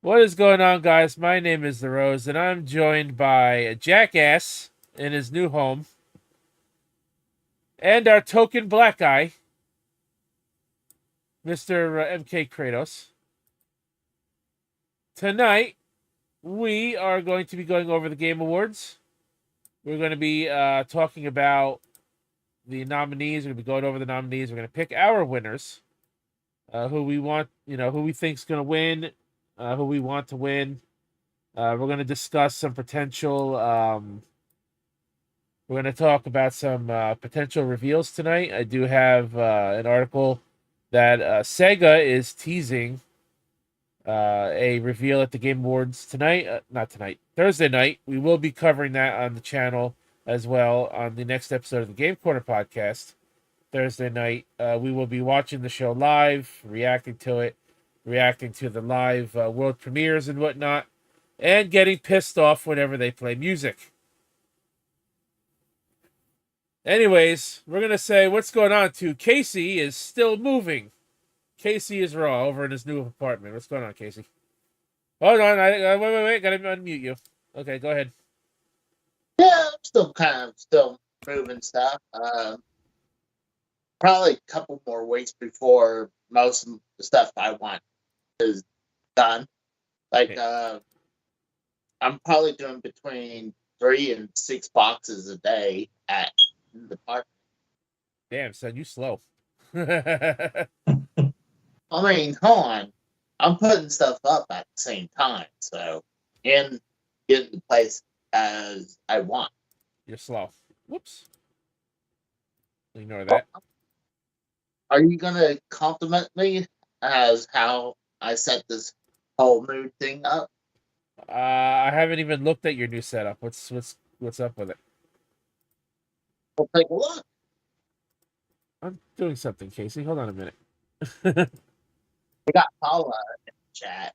What is going on, guys? My name is The Rose, and I'm joined by a jackass in his new home and our token black guy, Mr. MK Kratos. Tonight, we are going to be going over the Game Awards. We're going to be talking about the nominees. We're going to be going over the nominees. We're going to pick our winners, who we want, who we think is going to win, who we want to win. We're going to discuss some potential. We're going to talk about some potential reveals tonight. I do have an article that Sega is teasing a reveal at the Game Awards tonight. Not tonight, Thursday night. We will be covering that on the channel as well on the next episode of the Game Corner podcast. Thursday night, we will be watching the show live, reacting to it, reacting to the live world premieres and whatnot, and getting pissed off whenever they play music. Anyways, we're going to say what's going on to Casey is still moving. Casey is raw over in his new apartment. What's going on, Casey? Hold on. Wait. Got to unmute you. Okay, go ahead. Yeah, I'm still moving stuff. Probably a couple more weeks before most of the stuff I want is done. I'm probably doing between 3 and 6 boxes a day at the park. Damn, son, you slow. I mean, hold on. I'm putting stuff up at the same time, so and getting the place as I want. You're slow. Whoops. Ignore that. Are you gonna compliment me as how I set this whole mood thing up? I haven't even looked at your new setup. What's up with it? We'll take a look. I'm doing something, Casey. Hold on a minute. We got Paula in the chat.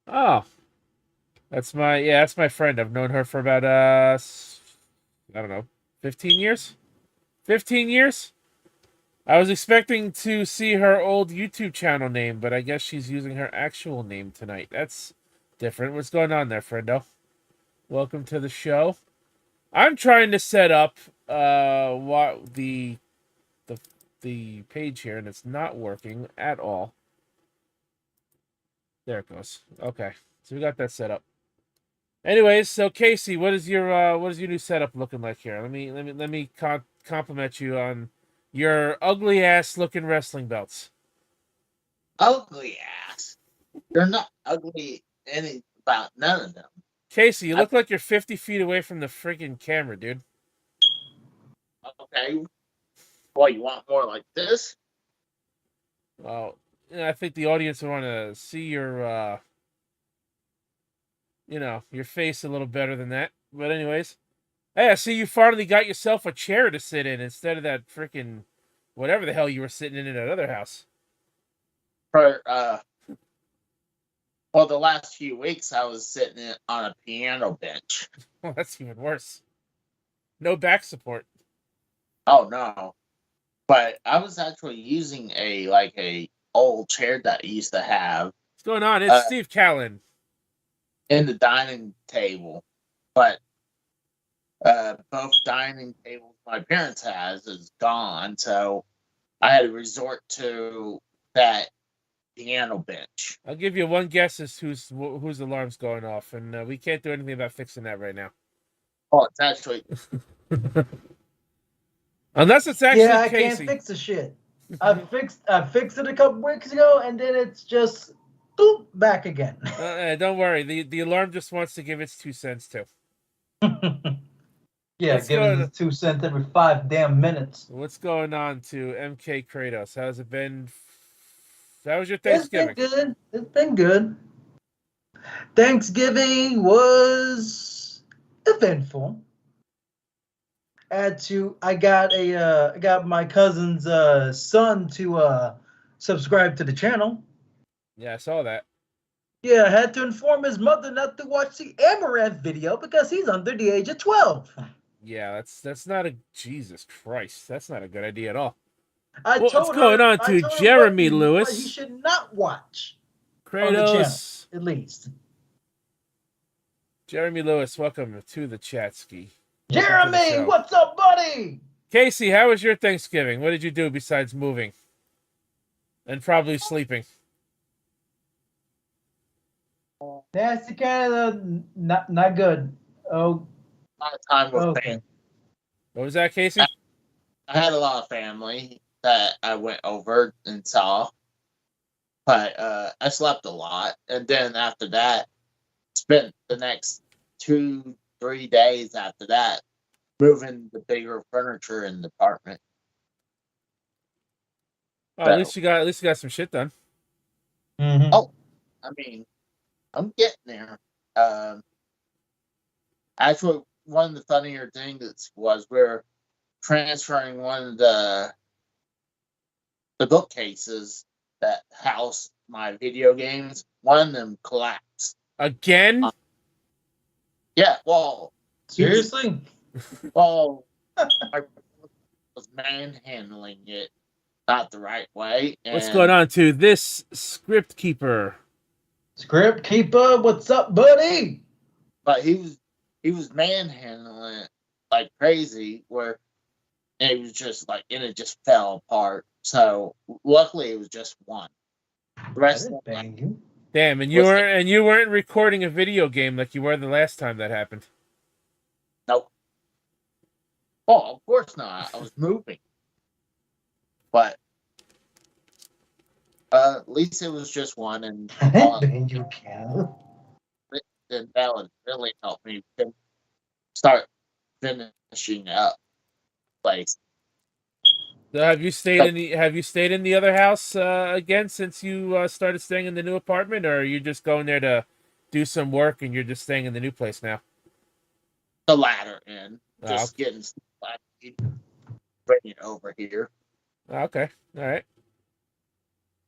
Oh, that's my friend. I've known her for about I don't know, 15 years. 15 years. I was expecting to see her old YouTube channel name, but I guess she's using her actual name tonight. That's different. What's going on there, friendo? Welcome to the show. I'm trying to set up what the page here, and it's not working at all. There it goes. Okay, so we got that set up. Anyways, so Casey, what is your new setup looking like here? Let me compliment you on your ugly ass looking wrestling belts. Ugly ass. They're not ugly about none of them. Casey, you look like you're 50 feet away from the freaking camera, dude. Okay. Well, you want more like this? Well, I think the audience would want to see your your face a little better than that. But anyways, hey, I see you finally got yourself a chair to sit in instead of that freaking whatever the hell you were sitting in that other house. For the last few weeks, I was sitting on a piano bench. Well, that's even worse. No back support. Oh no! But I was actually using a old chair that I used to have. What's going on? It's Steve Callan. In the dining table, but both dining tables my parents has is gone, so I had to resort to that piano bench. I'll give you one guess as whose alarm's going off, and we can't do anything about fixing that right now. Oh, it's actually unless it's actually I Casey. can't fix the shit. I fixed it a couple weeks ago, and then it's just boop, back again. Don't worry. The alarm just wants to give its 2 cents too. Yeah, give it 2 cents every 5 damn minutes. What's going on to MK Kratos? How's it been? How was your Thanksgiving? It's been good. Thanksgiving was eventful. I got my cousin's son to subscribe to the channel. Yeah, I saw that. Yeah, I had to inform his mother not to watch the Amaranth video because he's under the age of 12. Yeah, that's not a Jesus Christ. That's not a good idea at all. What's going on to Jeremy Lewis? He should not watch. on the channel, Kratos. at least. Jeremy Lewis, welcome to the chat ski. Jeremy, what's up, buddy? Casey, how was your Thanksgiving? What did you do besides moving? And probably sleeping. Nasty Canada, not good. Oh, A lot of time with okay. family. What was that, Casey? I had a lot of family that I went over and saw, but I slept a lot, and then after that, spent the next 2-3 days after that moving the bigger furniture in the apartment. Oh, at least you got some shit done. Mm-hmm. Oh, I mean, I'm getting there. Actually, one of the funnier things was we're transferring one of the bookcases that house my video games. One of them collapsed. Again? Yeah, well, Seriously? I was manhandling it not the right way. And, What's going on to this script keeper? Script keeper, what's up, buddy? But he was manhandling it like crazy, where it was just like, and it just fell apart. So luckily, it was just one. The rest of Bang you. Damn, and you weren't recording a video game like you were the last time that happened. Nope. Oh, of course not. I was moving. But at least it was just one, and Bang you, Canada. and that would really help me start finishing up place. So have you stayed in the other house again since you started staying in the new apartment, or are you just going there to do some work and you're just staying in the new place now? The latter end, just okay. getting bring it over here. Okay, all right.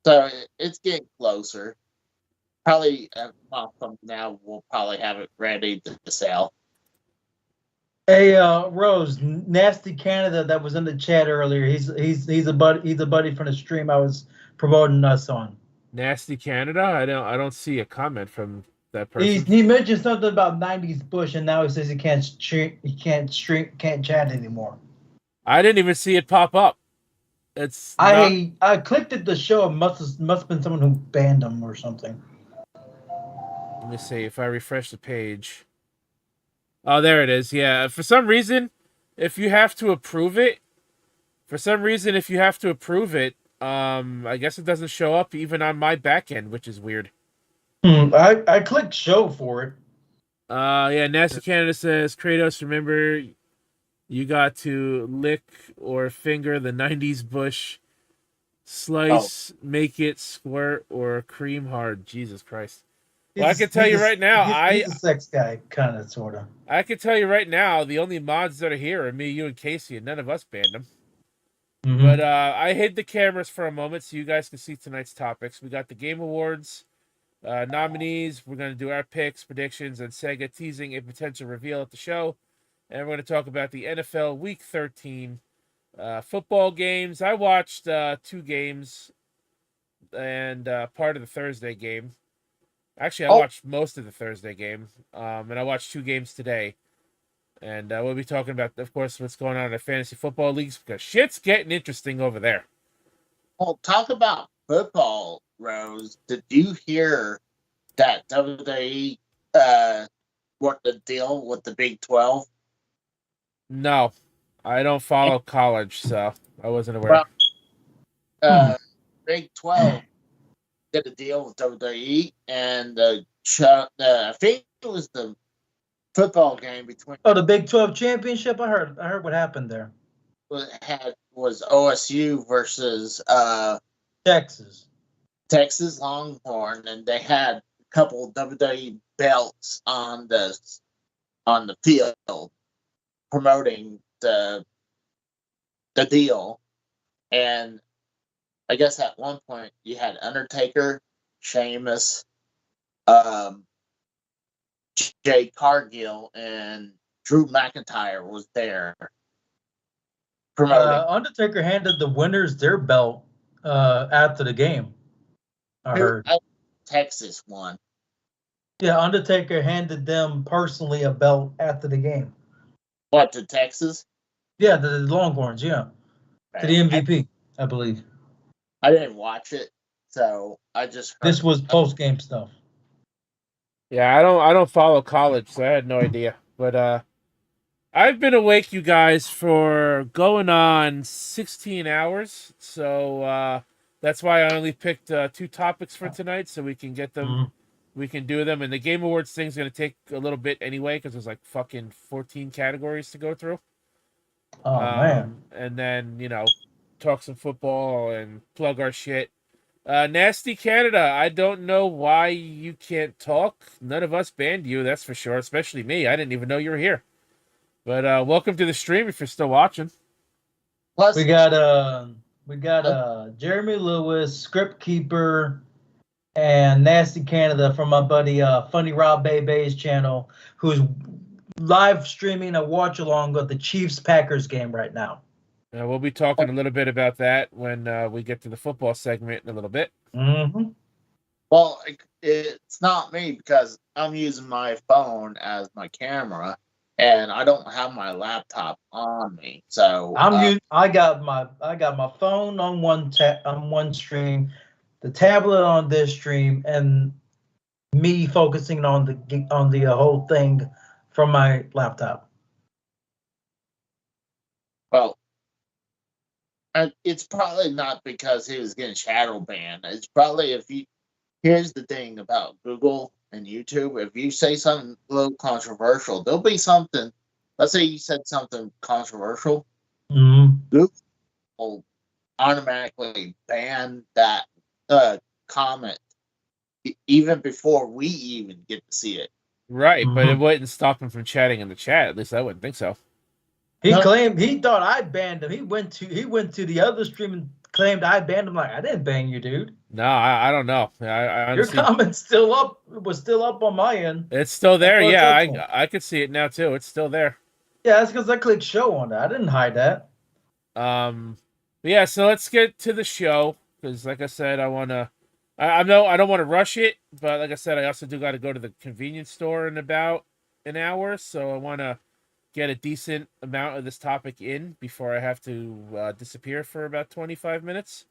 So it's getting closer. Probably a month from now, we'll probably have it ready to sell. Hey, Rose, Nasty Canada that was in the chat earlier. He's a buddy from the stream I was promoting us on. Nasty Canada? I don't see a comment from that person. He mentioned something about 90s Bush, and now he says he can't chat anymore. I didn't even see it pop up. I clicked at the show. It must have been someone who banned him or something. Let me see if I refresh the page. Oh, there it is. Yeah, for some reason, if you have to approve it, I guess it doesn't show up even on my back end, which is weird. I clicked show for it. Yeah, Nasty Canada says, Kratos, remember you got to lick or finger the 90s Bush, slice, make it squirt, or cream hard. Jesus Christ. Well, I can tell you right now, he's a sex guy, kind of, sort of. I can tell you right now, the only mods that are here are me, you, and Casey, and none of us banned them. Mm-hmm. But I hid the cameras for a moment so you guys can see tonight's topics. We got the Game Awards, nominees. We're going to do our picks, predictions, and Sega teasing a potential reveal at the show. And we're going to talk about the NFL Week 13 football games. I watched 2 games and part of the Thursday game. Actually, I watched most of the Thursday game, and I watched 2 games today. And we'll be talking about, of course, what's going on in the fantasy football leagues, because shit's getting interesting over there. Well, talk about football, Rose. Did you hear that WWE worked the deal with the Big 12? No, I don't follow college, so I wasn't aware. Well, Big 12 did a deal with WWE, and I think it was the football game between. Oh, the Big 12 championship. I heard what happened there. Was OSU versus Texas Longhorn, and they had a couple of WWE belts on the field promoting the deal. And I guess at one point you had Undertaker, Sheamus, Jay Cargill, and Drew McIntyre was there promoting. Undertaker handed the winners their belt after the game. I heard. Texas one. Yeah, Undertaker handed them personally a belt after the game. What, to Texas? Yeah, the Longhorns, yeah. To the MVP, I believe. I didn't watch it, so I just heard. This was post-game stuff. Yeah, I don't follow college, so I had no idea. But I've been awake, you guys, for going on 16 hours. So that's why I only picked 2 topics for tonight, so we can get them. Mm-hmm. We can do them. And the Game Awards thing's going to take a little bit anyway, because there's like fucking 14 categories to go through. Oh, man. And then, talk some football and plug our shit. Nasty Canada, I don't know why you can't talk. None of us banned you, that's for sure, especially me. I didn't even know you were here. But welcome to the stream if you're still watching. Plus, We got Jeremy Lewis, Script Keeper, and Nasty Canada from my buddy Funny Rob Bebe's channel, who's live streaming a watch along of the Chiefs Packers game right now. We'll be talking a little bit about that when we get to the football segment in a little bit. Mm-hmm. well, it's not me because I'm using my phone as my camera, and I don't have my laptop on me. So I got my phone on one stream, the tablet on this stream, and me focusing on the whole thing from my laptop. well, it's probably not because he was getting shadow banned. It's probably here's the thing about Google and YouTube. If you say something a little controversial, there'll be something. Let's say you said something controversial. Mm-hmm. Google will automatically ban that comment even before we even get to see it. Right, but it Mhm. wouldn't stop him from chatting in the chat. At least I wouldn't think so. He No. claimed he thought I banned him. He went to the other stream and claimed I banned him. Like, I didn't ban you, dude. No, I don't know. I Your honestly, comment's still up. It was still up on my end. it's still there. That's what I said to Yeah, him. I could see it now too. It's still there. Yeah, that's because I clicked show on that. I didn't hide that. But yeah, so let's get to the show because, like I said, I don't want to rush it, but like I said, I also do got to go to the convenience store in about an hour, so I want to get a decent amount of this topic in before I have to disappear for about 25 minutes.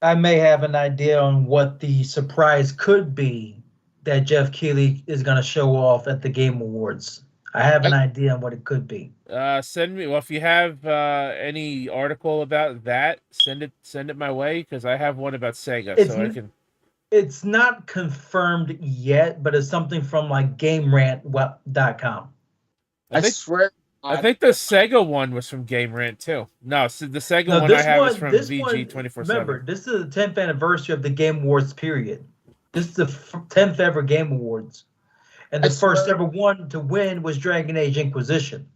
I may have an idea on what the surprise could be that Jeff Keighley is going to show off at the Game Awards. I have an idea on what it could be. Send me. Well, if you have any article about that, send it my way because I have one about Sega, so I can. It's not confirmed yet, but it's something from like GameRant.com. I think the Sega one was from Game Rant too. No, so the Sega one I have is from VG 24/7. Remember, this is the 10th anniversary of the Game Awards period. This is the 10th ever Game Awards, and the first ever one to win was Dragon Age Inquisition.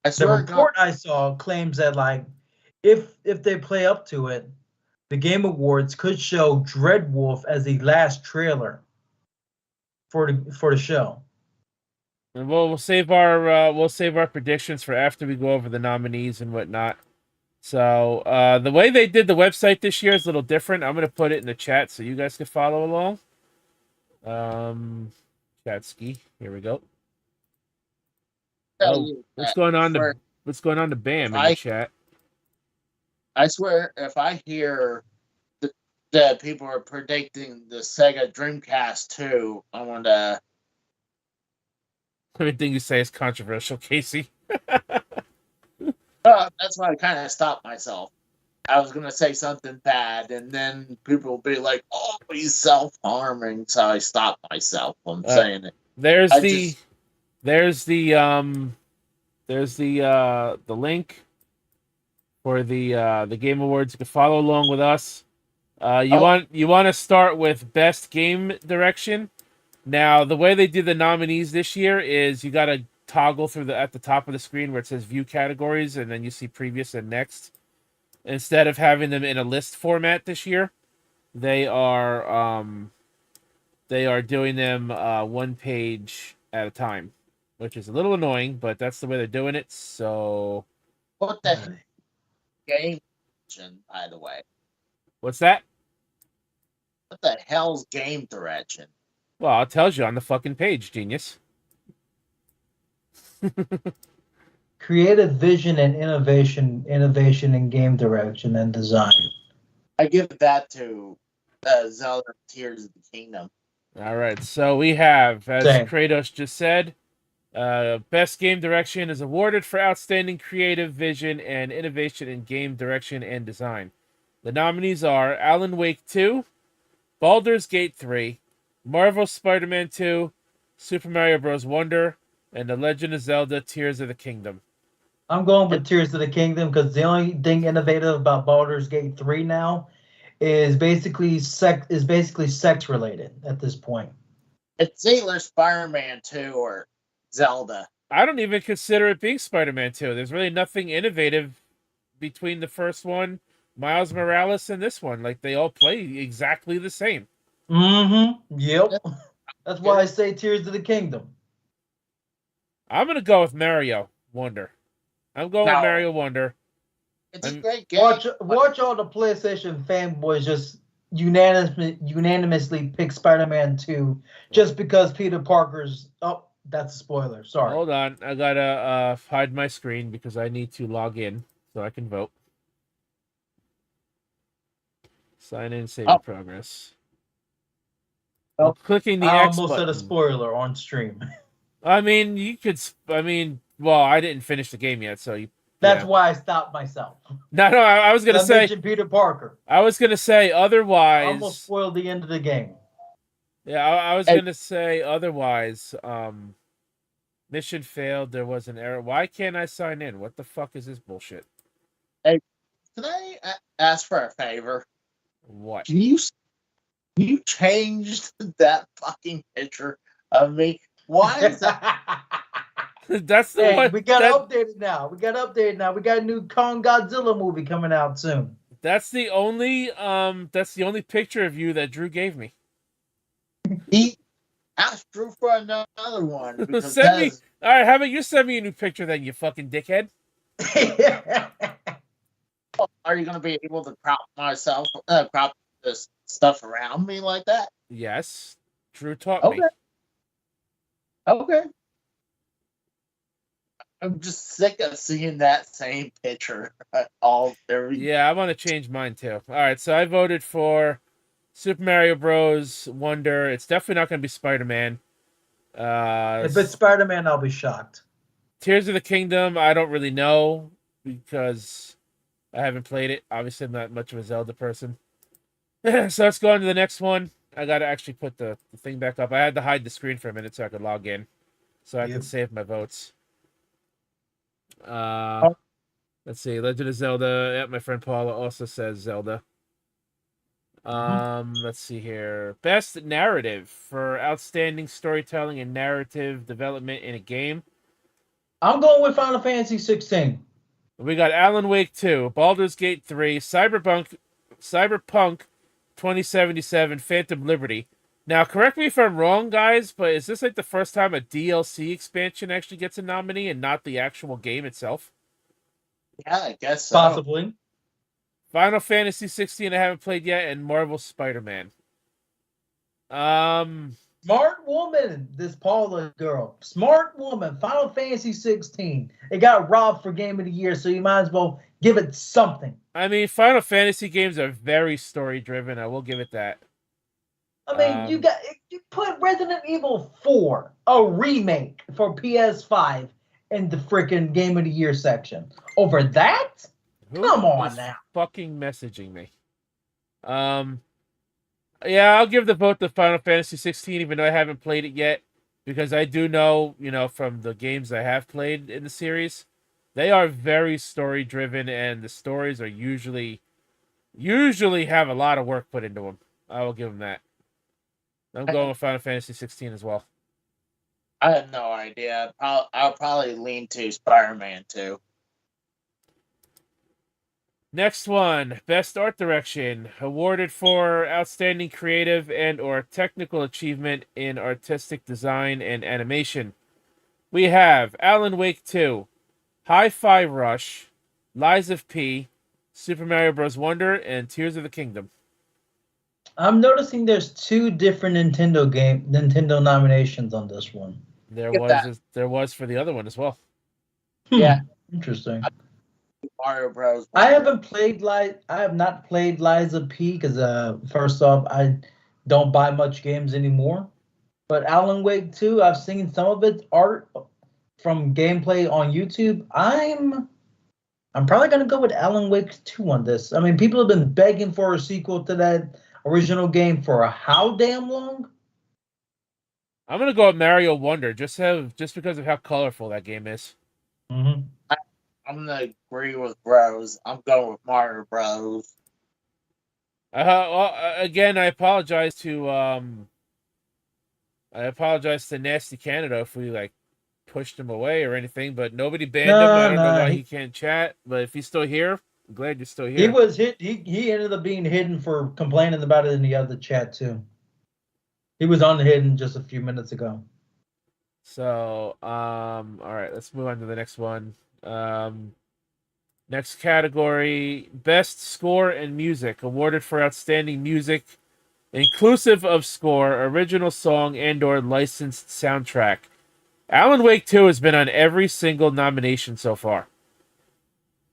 The report I saw claims that like if they play up to it, the Game Awards could show Dreadwolf as the last trailer for the show. And we'll save our predictions for after we go over the nominees and whatnot. So the way they did the website this year is a little different. I'm gonna put it in the chat so you guys can follow along. Chatsky, here we go. Oh, what's going on to Bam in the chat? I swear, if I hear that people are predicting the Sega Dreamcast 2, I want to. Everything you say is controversial, Casey. That's why I kind of stopped myself. I was going to say something bad, and then people will be like, "Oh, he's self-harming," so I stopped myself from saying it. There's the link for the Game Awards. You can follow along with us. You want to start with best game direction. Now, the way they did the nominees this year is you got to toggle through at the top of the screen where it says view categories, and then you see previous and next. Instead of having them in a list format this year, they are doing them one page at a time, which is a little annoying, but that's the way they're doing it. So, what the game, by the way? What's that? What the hell's game direction? Well, it tells you on the fucking page, genius. Creative vision and innovation in game direction and design. I give that to Zelda Tears of the Kingdom. All right, so we have, as Same. Kratos just said, best game direction is awarded for outstanding creative vision and innovation in game direction and design. The nominees are Alan Wake 2, Baldur's Gate 3, Marvel's Spider-Man 2, Super Mario Bros. Wonder, and The Legend of Zelda Tears of the Kingdom. I'm going with Tears of the Kingdom because the only thing innovative about Baldur's Gate 3 now is basically sex related at this point. It's either Spider-Man 2 or Zelda. I don't even consider it being Spider-Man 2. There's really nothing innovative between the first one, Miles Morales, and this one. Like, they all play exactly the same. Mm-hmm. Yep. That's why I say Tears of the Kingdom. I'm going to go with Mario Wonder. I'm going with Mario Wonder. It's a great game. Watch all the PlayStation fanboys just unanimously pick Spider-Man 2 just because Peter Parker's... Oh, that's a spoiler. Sorry. Hold on. I got to hide my screen because I need to log in so I can vote. Sign in, save in progress. I'm clicking the X almost button. said a spoiler on stream. I mean, you could... I mean, well, I didn't finish the game yet, so you... That's why I stopped myself. No, I was gonna say Peter Parker. I was gonna say otherwise. I almost spoiled the end of the game. Yeah, I was gonna say otherwise. Mission failed. There was an error. Why can't I sign in? What the fuck is this bullshit? Hey, can I ask for a favor? What? Can you change that fucking picture of me? Why is that? That's the one. We got updated now. We got a new Kong Godzilla movie coming out soon. That's the only picture of you that Drew gave me. He asked Drew for another one. Send me. All right, how about you send me a new picture then, you fucking dickhead? Are you gonna be able to crop this stuff around me like that? Yes, Drew taught me. Okay. I'm just sick of seeing that same picture Yeah, I want to change mine too. All right, so I voted for Super Mario Bros. Wonder. It's definitely not going to be Spider-Man. If it's Spider-Man, I'll be shocked. Tears of the Kingdom, I don't really know because I haven't played it. Obviously, I'm not much of a Zelda person. So let's go on to the next one. I got to actually put the thing back up. I had to hide the screen for a minute so I could log in, so I can save my votes. Let's see. Legend of Zelda. Yeah, my friend Paula also says Zelda. Let's see here. Best narrative for outstanding storytelling and narrative development in a game. I'm going with Final Fantasy 16. We got Alan Wake 2, Baldur's Gate 3, Cyberpunk 2077, Phantom Liberty. Now, correct me if I'm wrong, guys, but is this like the first time a DLC expansion actually gets a nominee and not the actual game itself? Yeah, I guess so. Possibly. Final Fantasy 16 I haven't played yet, and Marvel Spider-Man. Smart woman, this Paula girl. Smart woman, Final Fantasy 16. It got robbed for Game of the Year, so you might as well give it something. I mean, Final Fantasy games are very story-driven. I will give it that. I mean, you put Resident Evil 4, a remake for PS5, in the freaking Game of the Year section. Over that? Come on now. Fucking messaging me. Yeah, I'll give the vote to Final Fantasy 16, even though I haven't played it yet, because I do know, from the games I have played in the series, they are very story-driven, and the stories are usually have a lot of work put into them. I will give them that. I'm going with Final Fantasy 16 as well. I have no idea. I'll probably lean to Spider-Man 2. Next one, Best Art Direction, awarded for outstanding creative and or technical achievement in artistic design and animation. We have Alan Wake 2, Hi-Fi Rush, Lies of P, Super Mario Bros. Wonder, and Tears of the Kingdom. I'm noticing there's 2 different Nintendo nominations on this one. There Get that. was for the other one as well. Yeah. Interesting. Mario Bros. I have not played Liza P because first off, I don't buy much games anymore. But Alan Wake 2, I've seen some of its art from gameplay on YouTube. I'm probably gonna go with Alan Wake 2 on this. I mean, people have been begging for a sequel to that original game for how damn long? I'm gonna go with Mario Wonder just because of how colorful that game is. Mm-hmm. I'm gonna agree with Bros. I'm going with Mario Bros. Again, I apologize to Nasty Canada if we like pushed him away or anything, but nobody banned him. I don't know why he can't chat, but if he's still here, I'm glad you're still here. He was hit. He ended up being hidden for complaining about it in the other chat too. He was unhidden just a few minutes ago. So, all right, let's move on to the next one. Next category, Best Score and Music, awarded for outstanding music, inclusive of score, original song, and/or licensed soundtrack. Alan Wake 2 has been on every single nomination so far.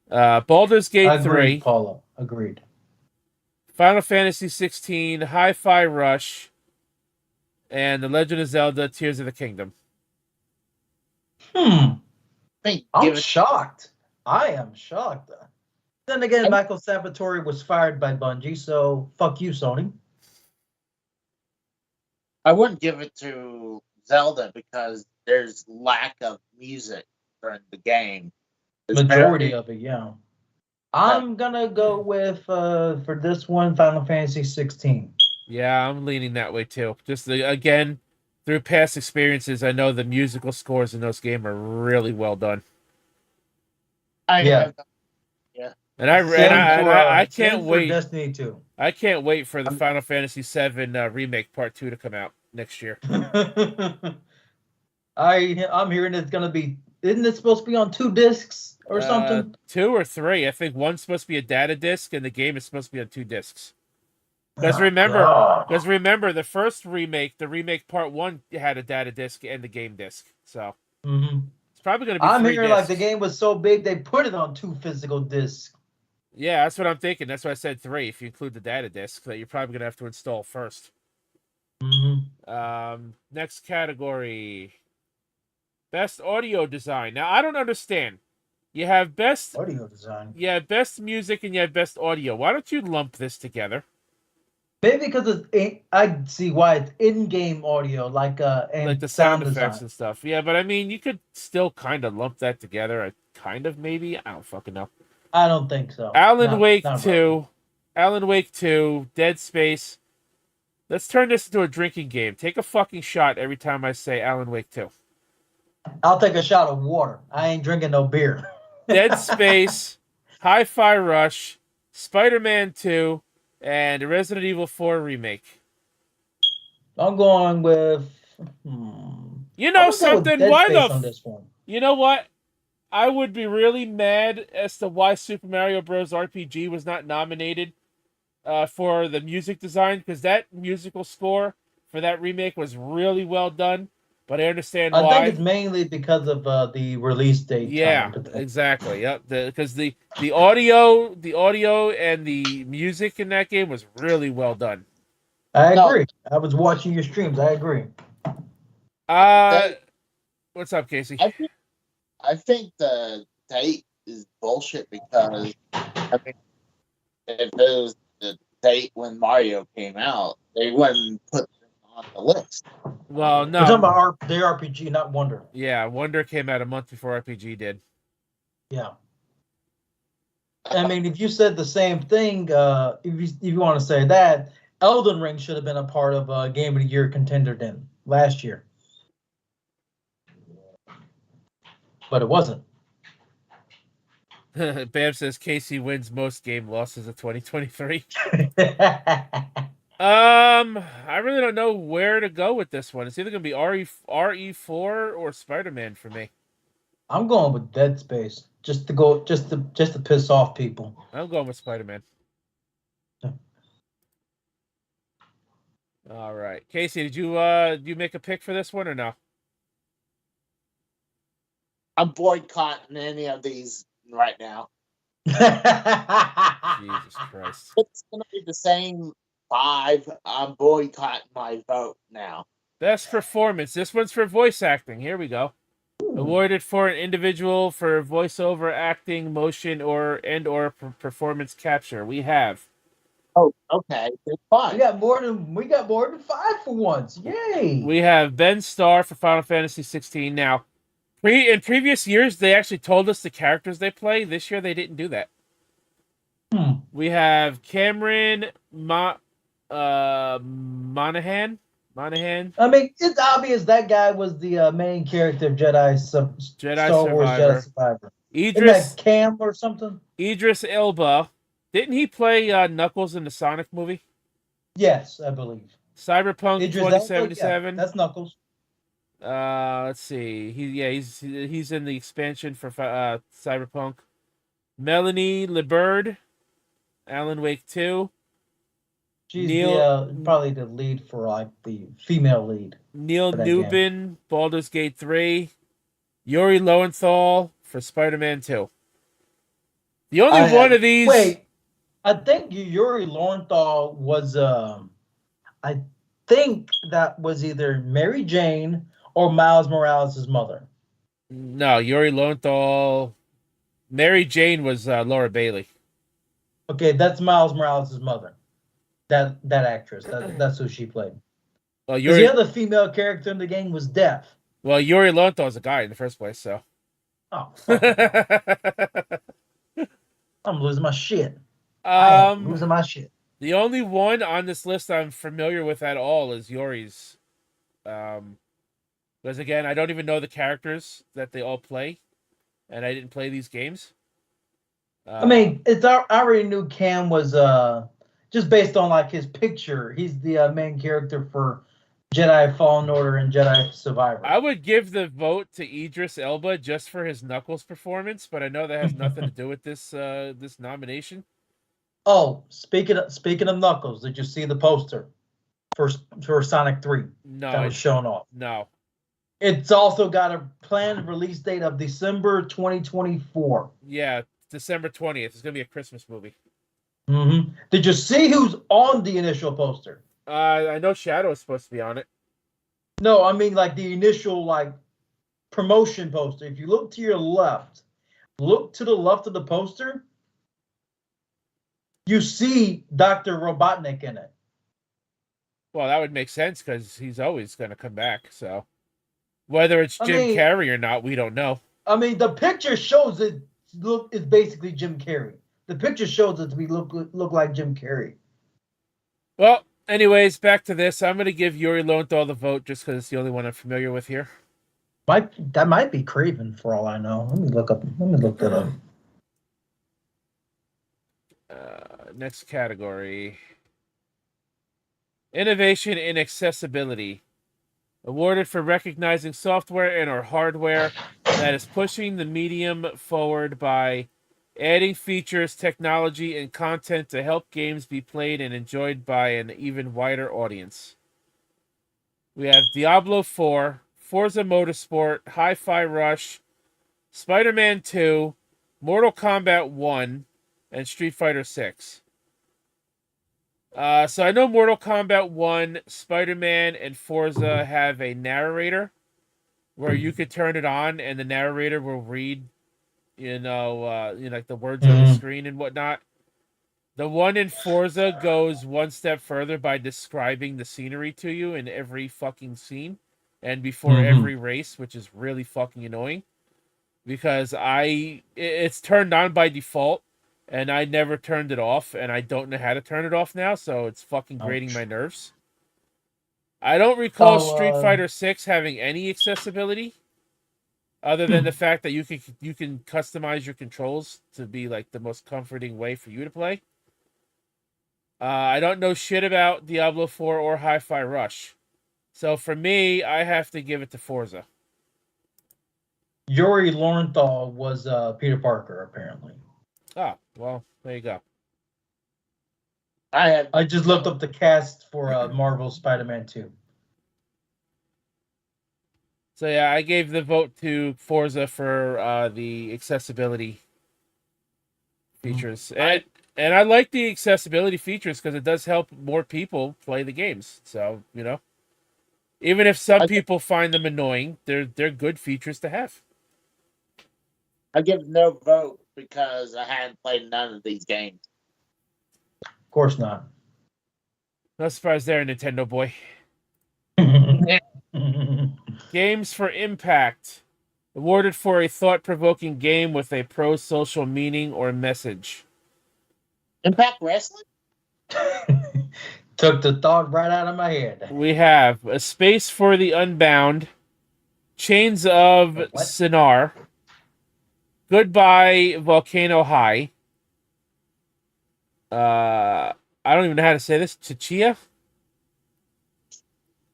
Baldur's Gate 3. Paula. Agreed. Final Fantasy 16, Hi-Fi Rush, and The Legend of Zelda, Tears of the Kingdom. I'm shocked. I am shocked. Then again, Michael Salvatore was fired by Bungie, so fuck you, Sony. I wouldn't give it to Zelda because there's lack of music during the game. Majority of it, yeah. I'm gonna go with for this one, Final Fantasy 16. Yeah, I'm leaning that way too. Just again, through past experiences, I know the musical scores in those games are really well done. Yeah. And I can't wait. Destiny 2. I can't wait for the Final Fantasy VII remake Part 2 to come out next year. I'm hearing it's gonna be. Isn't it supposed to be on 2 discs or something? 2 or 3. I think one's supposed to be a data disc, and the game is supposed to be on 2 discs. Because remember, the first remake, the remake Part 1 had a data disc and the game disc. So it's probably going to be. I'm hearing like the game was so big they put it on 2 physical discs. Yeah, that's what I'm thinking. That's why I said 3. If you include the data disc, that you're probably going to have to install first. Next category, Best Audio Design. Now I don't understand. You have best audio design. You have best music and you have best audio. Why don't you lump this together? Maybe because I see why it's in-game audio, like the sound effects and stuff. Yeah, but I mean, you could still kind of lump that together. Kind of, maybe. I don't fucking know. I don't think so. Alan Wake 2, Dead Space. Let's turn this into a drinking game. Take a fucking shot every time I say Alan Wake 2. I'll take a shot of water. I ain't drinking no beer. Dead Space, Hi-Fi Rush, Spider-Man 2, and the Resident Evil 4 remake. I'm going with. You know something? Why the? You know what? I would be really mad as to why Super Mario Bros. RPG was not nominated for the music design, because that musical score for that remake was really well done. But I understand why. I think it's mainly because of the release date. Yeah, exactly. Yep. Because the audio and the music in that game was really well done. I agree. I was watching your streams. I agree. What's up, Casey? I think the date is bullshit because I mean, if it was the date when Mario came out, they wouldn't put it on the list. Well, no. We're talking about the RPG, not Wonder. Yeah, Wonder came out a month before RPG did. Yeah. I mean, if you said the same thing, if you want to say that, Elden Ring should have been a part of Game of the Year contender then last year. But it wasn't. Bam says Casey wins most game losses of 2023. I really don't know where to go with this one. It's either going to be RE4 or Spider-Man for me. I'm going with Dead Space just to piss off people. I'm going with Spider-Man. All right, Casey, did you make a pick for this one or no? I'm boycotting any of these right now. Jesus Christ. It's gonna be the same 5. I'm boycotting my vote now. Best performance. This one's for voice acting. Here we go. Awarded for an individual for voiceover acting, motion, or performance capture. We have. Oh, okay, it's fine. We got more than 5 for once. Yay! We have Ben Starr for Final Fantasy 16. Now, in previous years, they actually told us the characters they play. This year, they didn't do that. We have Cameron Monahan. I mean, it's obvious that guy was the main character of Star Wars Jedi Survivor. Isn't that Cam or something? Idris Elba. Didn't he play Knuckles in the Sonic movie? Yes, I believe. Cyberpunk Idris 2077. Elba, yeah, that's Knuckles. Let's see. He's in the expansion for Cyberpunk. Melanie LeBird, Alan Wake 2. She's probably the lead for like the female lead. Neil Newbin, Baldur's Gate 3. Yuri Lowenthal for Spider-Man 2. The only one of these. Wait, I think Yuri Lowenthal was. I think that was either Mary Jane or Miles Morales' mother. No, Yuri Lowenthal. Mary Jane was Laura Bailey. Okay, that's Miles Morales' mother. That actress. That's who she played. Well, the other female character in the game was deaf. Well, Yuri Lowenthal was a guy in the first place, so. Oh, I'm losing my shit. I'm losing my shit. The only one on this list I'm familiar with at all is Yuri's. Because again, I don't even know the characters that they all play, and I didn't play these games. I mean, I already knew Cam was just based on like his picture. He's the main character for Jedi Fallen Order and Jedi Survivor. I would give the vote to Idris Elba just for his Knuckles performance, but I know that has nothing to do with this this nomination. Oh, speaking of Knuckles, did you see the poster for Sonic 3? No, that was shown off. No. It's also got a planned release date of December 2024. Yeah, December 20th. It's gonna be a Christmas movie. Mm-hmm. Did you see who's on the initial poster? I know Shadow is supposed to be on it. No, I mean like the initial like promotion poster. If you look to your left, look to the left of the poster, you see Dr. Robotnik in it. Well, that would make sense because he's always going to come back. So whether it's Jim Carrey or not, we don't know. I mean, the picture shows it is basically Jim Carrey. The picture shows it to be look like Jim Carrey. Well, anyways, back to this. I'm going to give Yuri Lowenthal the vote just because it's the only one I'm familiar with here. That might be Craven for all I know. Let me look that up. Next category. Innovation in accessibility. Awarded for recognizing software and or hardware that is pushing the medium forward by adding features, technology, and content to help games be played and enjoyed by an even wider audience. We have Diablo 4, Forza Motorsport, Hi-Fi Rush, Spider-Man 2, Mortal Kombat 1, and Street Fighter 6. So I know Mortal Kombat 1, Spider-Man, and Forza have a narrator where you could turn it on and the narrator will read, like the words on the screen and whatnot. The one in Forza goes one step further by describing the scenery to you in every fucking scene and before every race, which is really fucking annoying because it's turned on by default. And I never turned it off, and I don't know how to turn it off now, so it's fucking grating my nerves. I don't recall Street Fighter 6 having any accessibility, other than the fact that you can customize your controls to be like the most comforting way for you to play. I don't know shit about Diablo 4 or Hi-Fi Rush, so for me, I have to give it to Forza. Yuri Lowenthal was Peter Parker, apparently. Ah, well, there you go. I just looked up the cast for Marvel Spider-Man 2. So yeah, I gave the vote to Forza for the accessibility features, and I like the accessibility features because it does help more people play the games. So even if some people find them annoying, they're good features to have. I give no vote because I hadn't played none of these games. Of course not. No surprise there, Nintendo boy. Games for Impact. Awarded for a thought-provoking game with a pro-social meaning or message. Impact Wrestling? Took the thought right out of my head. We have A Space for the Unbound, Chains of Sinar, Goodbye Volcano High. I don't even know how to say this. Chichia?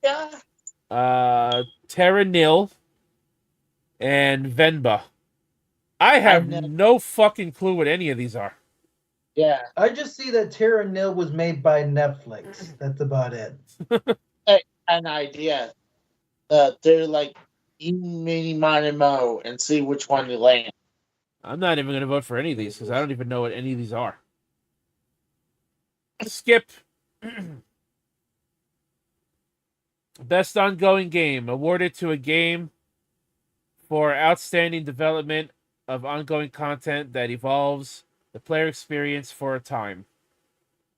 Yeah. Terra Nil, and Venba. I have no fucking clue what any of these are. Yeah. I just see that Terra Nil was made by Netflix. That's about it. Hey, an idea. Do like Mini Mini Mo and see which one you land. I'm not even going to vote for any of these because I don't even know what any of these are. Skip. Best ongoing game. Awarded to a game for outstanding development of ongoing content that evolves the player experience for a time.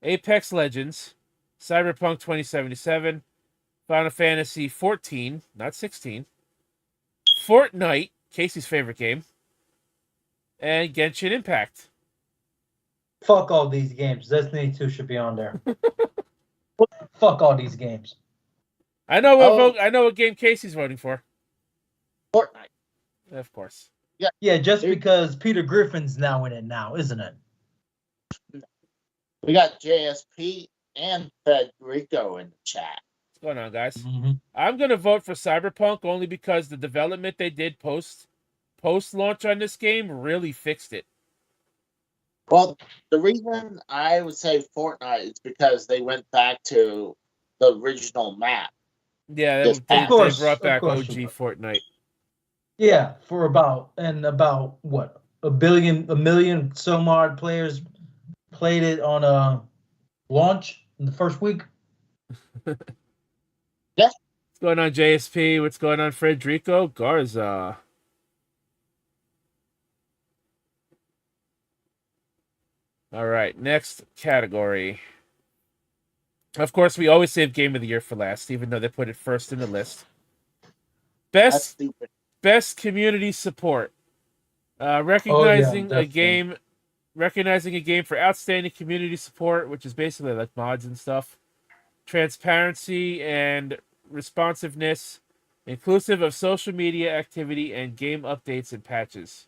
Apex Legends, Cyberpunk 2077, Final Fantasy 14, not 16, Fortnite, Casey's favorite game, and Genshin Impact. Fuck all these games. Destiny 2 should be on there. Fuck all these games. I know what game Casey's voting for. Fortnite. Of course. Yeah, just because Peter Griffin's now in it now, isn't it? We got JSP and Federico in the chat. What's going on, guys? Mm-hmm. I'm going to vote for Cyberpunk only because the development they did post launch on this game really fixed it. Well, the reason I would say Fortnite is because they went back to the original map. Yeah, they brought back OG Fortnite. Yeah, for about what, a million some odd players played it on a launch in the first week. Yeah. What's going on, JSP? What's going on, Federico Garza? All right, next category. Of course, we always save Game of the Year for last, even though they put it first in the list. Best community support. Recognizing a game for outstanding community support, which is basically like mods and stuff. Transparency and responsiveness, inclusive of social media activity and game updates and patches.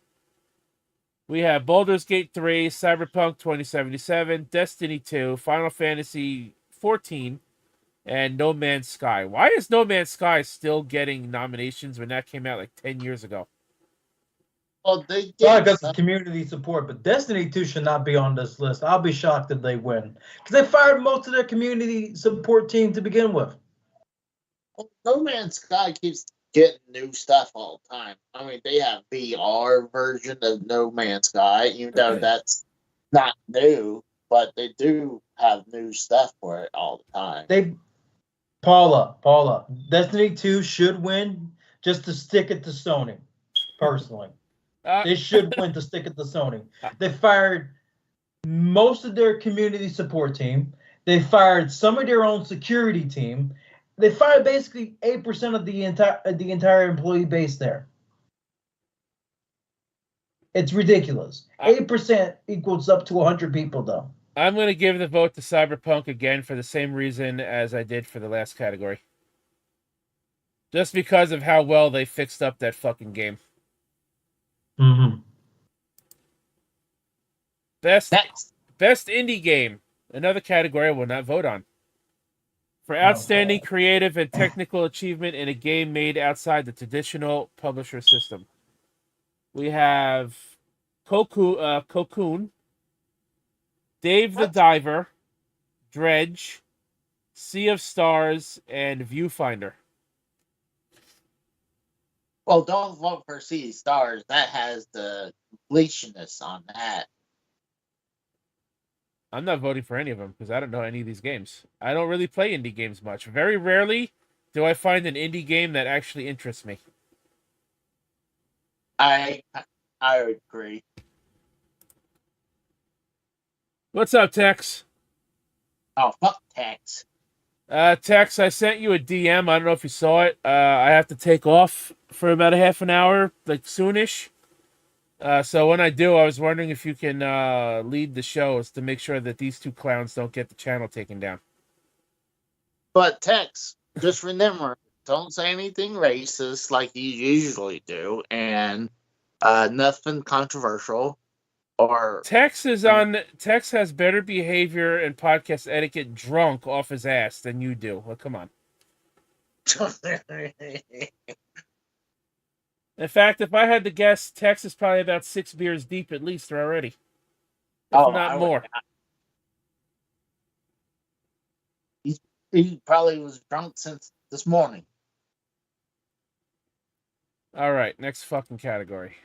We have Baldur's Gate 3, Cyberpunk 2077, Destiny 2, Final Fantasy 14, and No Man's Sky. Why is No Man's Sky still getting nominations when that came out like 10 years ago? Well, they got the community support, but Destiny 2 should not be on this list. I'll be shocked if they win. Because they fired most of their community support team to begin with. Well, No Man's Sky keeps getting new stuff all the time. I mean, they have VR version of No Man's Sky, even though that's not new, but they do have new stuff for it all the time. Paula, Destiny 2 should win just to stick it to Sony, personally. They should win to stick it to Sony. They fired most of their community support team. They fired some of their own security team. They fired basically 8% of the entire employee base there. It's ridiculous. 8% equals up to 100 people, though. I'm going to give the vote to Cyberpunk again for the same reason as I did for the last category. Just because of how well they fixed up that fucking game. Mm-hmm. Best indie game. Another category I will not vote on. For outstanding creative and technical achievement in a game made outside the traditional publisher system. We have Cocoon, Dave the Diver, Dredge, Sea of Stars, and Viewfinder. Well, don't vote for Sea of Stars. That has the completionist on that. I'm not voting for any of them because I don't know any of these games. I don't really play indie games much. Very rarely do I find an indie game that actually interests me. I agree. What's up, Tex? Oh, fuck Tex. Tex, I sent you a DM. I don't know if you saw it. I have to take off for about a half an hour, like soonish. So when I do, I was wondering if you can lead the shows to make sure that these two clowns don't get the channel taken down. But Tex, just remember, don't say anything racist like you usually do, and nothing controversial. Or Tex has better behavior and podcast etiquette drunk off his ass than you do. Well, come on. In fact, if I had to guess, Tex is probably about 6 beers deep at least already. If not more. He probably was drunk since this morning. All right, next fucking category.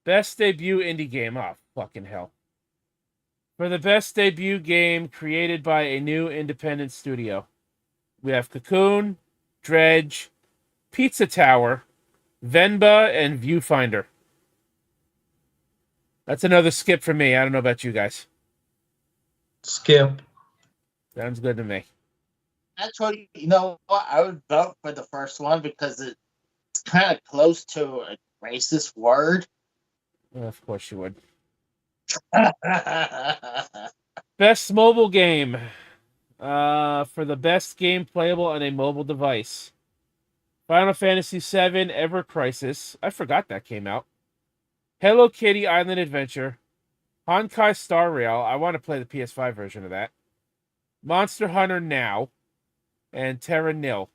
Best debut indie game. Oh, fucking hell. For the best debut game created by a new independent studio, we have Cocoon, Dredge, Pizza Tower, Venba, and Viewfinder. That's another skip for me. I don't know about you guys. Skip. Sounds good to me. Actually, you know what? I would vote for the first one because it's kind of close to a racist word. Well, of course you would. Best mobile game. For the best game playable on a mobile device. Final Fantasy VII Ever Crisis. I forgot that came out. Hello Kitty Island Adventure. Honkai Star Rail. I want to play the PS5 version of that. Monster Hunter Now. And Terra Nil.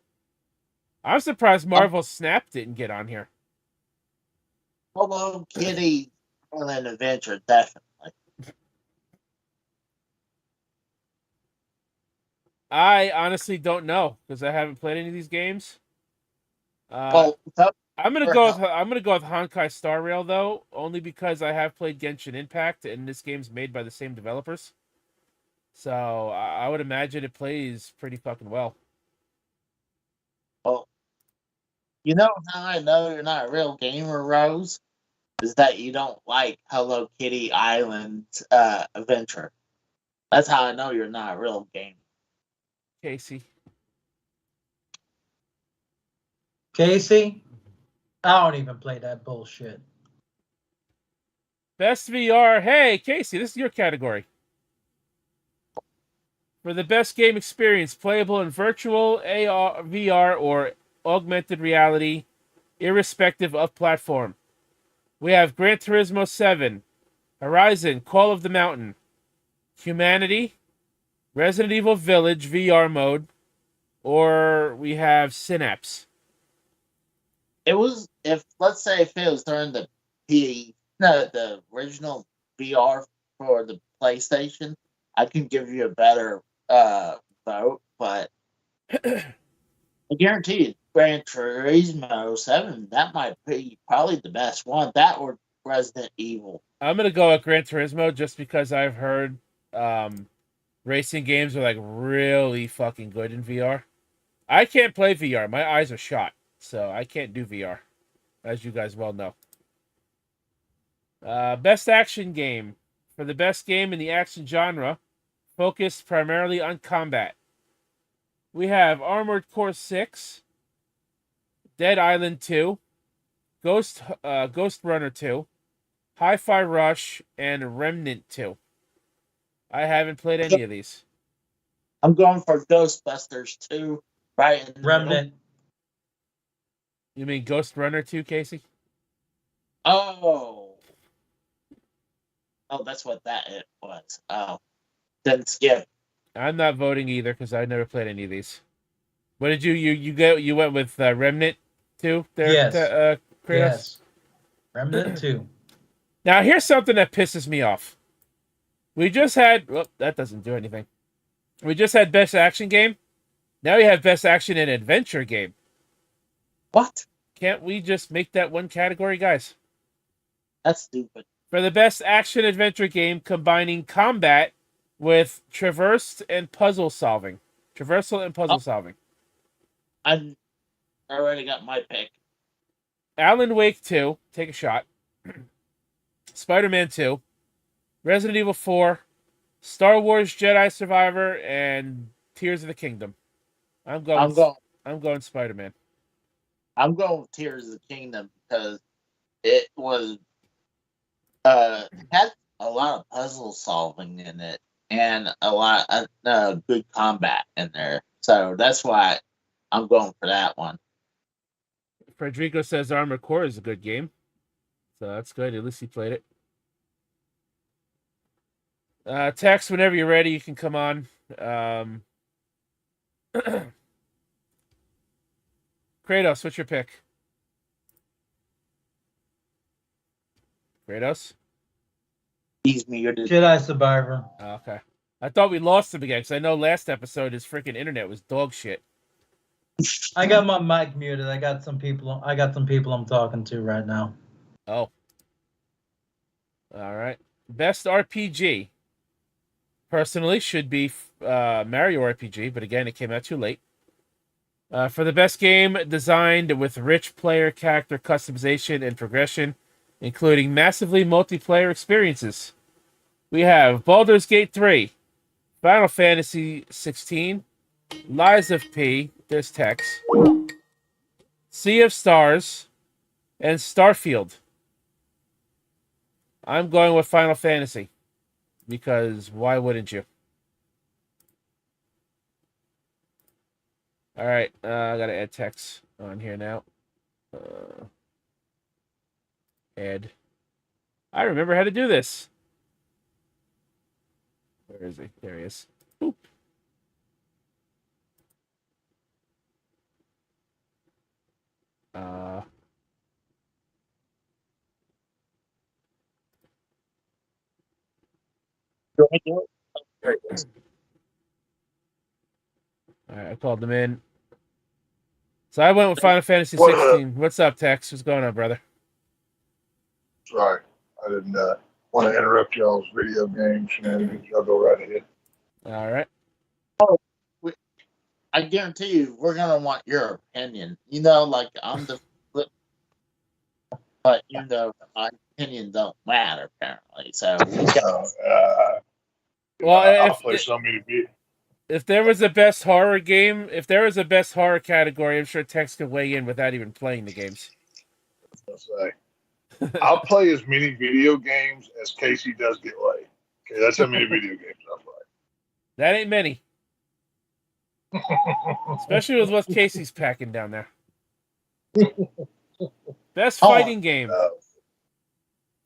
I'm surprised Marvel Snap didn't get on here. Hello Kitty Island Adventure, definitely. I honestly don't know because I haven't played any of these games. I'm gonna go with Honkai Star Rail though, only because I have played Genshin Impact and this game's made by the same developers. So I would imagine it plays pretty fucking well. Well, you know how I know you're not a real gamer, Rose? Is that you don't like Hello Kitty Island Adventure. That's how I know you're not a real gamer. Casey, I don't even play that bullshit. best VR. Hey, Casey, this is your category. For the best game experience, playable in virtual, AR, VR, or augmented reality, irrespective of platform. We have Gran Turismo 7, Horizon, Call of the Mountain, Humanity, Resident Evil Village VR mode, or we have Synapse. It was let's say if it was during the the original VR for the PlayStation, I can give you a better vote, but I guarantee you Gran Turismo 7, that might be probably the best one. That or Resident Evil. I'm gonna go with Gran Turismo just because I've heard racing games are like really fucking good in VR. I can't play VR. My eyes are shot, so I can't do VR, as you guys well know. Best action game. For the best game in the action genre, focused primarily on combat. We have Armored Core 6, Dead Island 2, Ghost Runner 2, Hi-Fi Rush, and Remnant 2. I haven't played any of these. I'm going for Ghostbusters 2, right in the Remnant. middle. You mean Ghost Runner 2, Casey? Oh, that's what that it was. Oh, then skip. I'm not voting either because I never played any of these. What did you went with Remnant 2 there? Yes. Kratos? Yes. Remnant 2. Now here's something that pisses me off. We just had. Well, that doesn't do anything. We just had best action game. Now we have best action and adventure game. What? Can't we just make that one category, guys? That's stupid. For the best action adventure game combining combat with traversal and puzzle solving. I've already got my pick. Alan Wake 2, take a shot. Spider-Man 2, Resident Evil 4, Star Wars Jedi Survivor, and Tears of the Kingdom. I'm going Spider-Man. I'm going with Tears of the Kingdom because it was had a lot of puzzle solving in it and a lot of good combat in there. So that's why I'm going for that one. Frederico says Armored Core is a good game. So that's good. At least he played it. Tex, whenever you're ready, you can come on. Kratos, what's your pick? Kratos? He's me. You're just Jedi Survivor. Oh, okay. I thought we lost him again because I know last episode his freaking internet was dog shit. I got my mic muted. I got some people I'm talking to right now. Oh. All right. Best RPG. Personally, should be Mario RPG, but again, it came out too late. For the best game designed with rich player character customization and progression, including massively multiplayer experiences, we have Baldur's Gate 3, Final Fantasy 16, Lies of P, there's Tex, Sea of Stars, and Starfield. I'm going with Final Fantasy, because why wouldn't you? All right, I gotta add Tex on here now. Add. I remember how to do this. Where is he? There he is. Boop. do I do it? There it is. All right, I called them in. So I went with Final Fantasy 16. What's up, Tex? What's going on, brother? Sorry, I didn't want to interrupt y'all's video game shenanigans. Y'all go right ahead. All right. I guarantee you, we're gonna want your opinion. You know, like I'm the flip, but you know, my opinion don't matter apparently. So Well, I'll play so many videos. if there was a best horror game, if there was a best horror category, I'm sure Tex could weigh in without even playing the games. I'll play as many video games as Casey does get laid. Okay, that's how many video games I play. That ain't many. Especially with what Casey's packing down there. Best fighting game.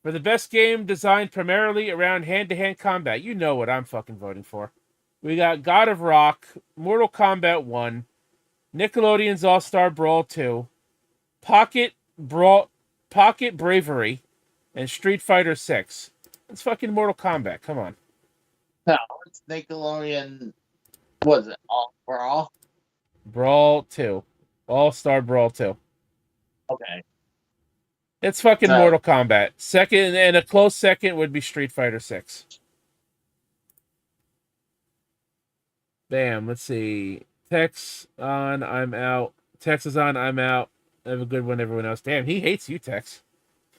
For the best game designed primarily around hand-to-hand combat, you know what I'm fucking voting for. We got God of Rock, Mortal Kombat 1, Nickelodeon's All-Star Brawl 2, Pocket Bravery, and Street Fighter 6. It's fucking Mortal Kombat. Come on. no, it's Nickelodeon. Was it all Brawl? Brawl 2. All-Star Brawl 2. Okay. It's fucking Mortal Kombat. Second, and a close second would be Street Fighter 6. Bam. Let's see. Tex on, I'm out. Tex is on, I'm out. Have a good one, everyone else. Damn, he hates you, Tex.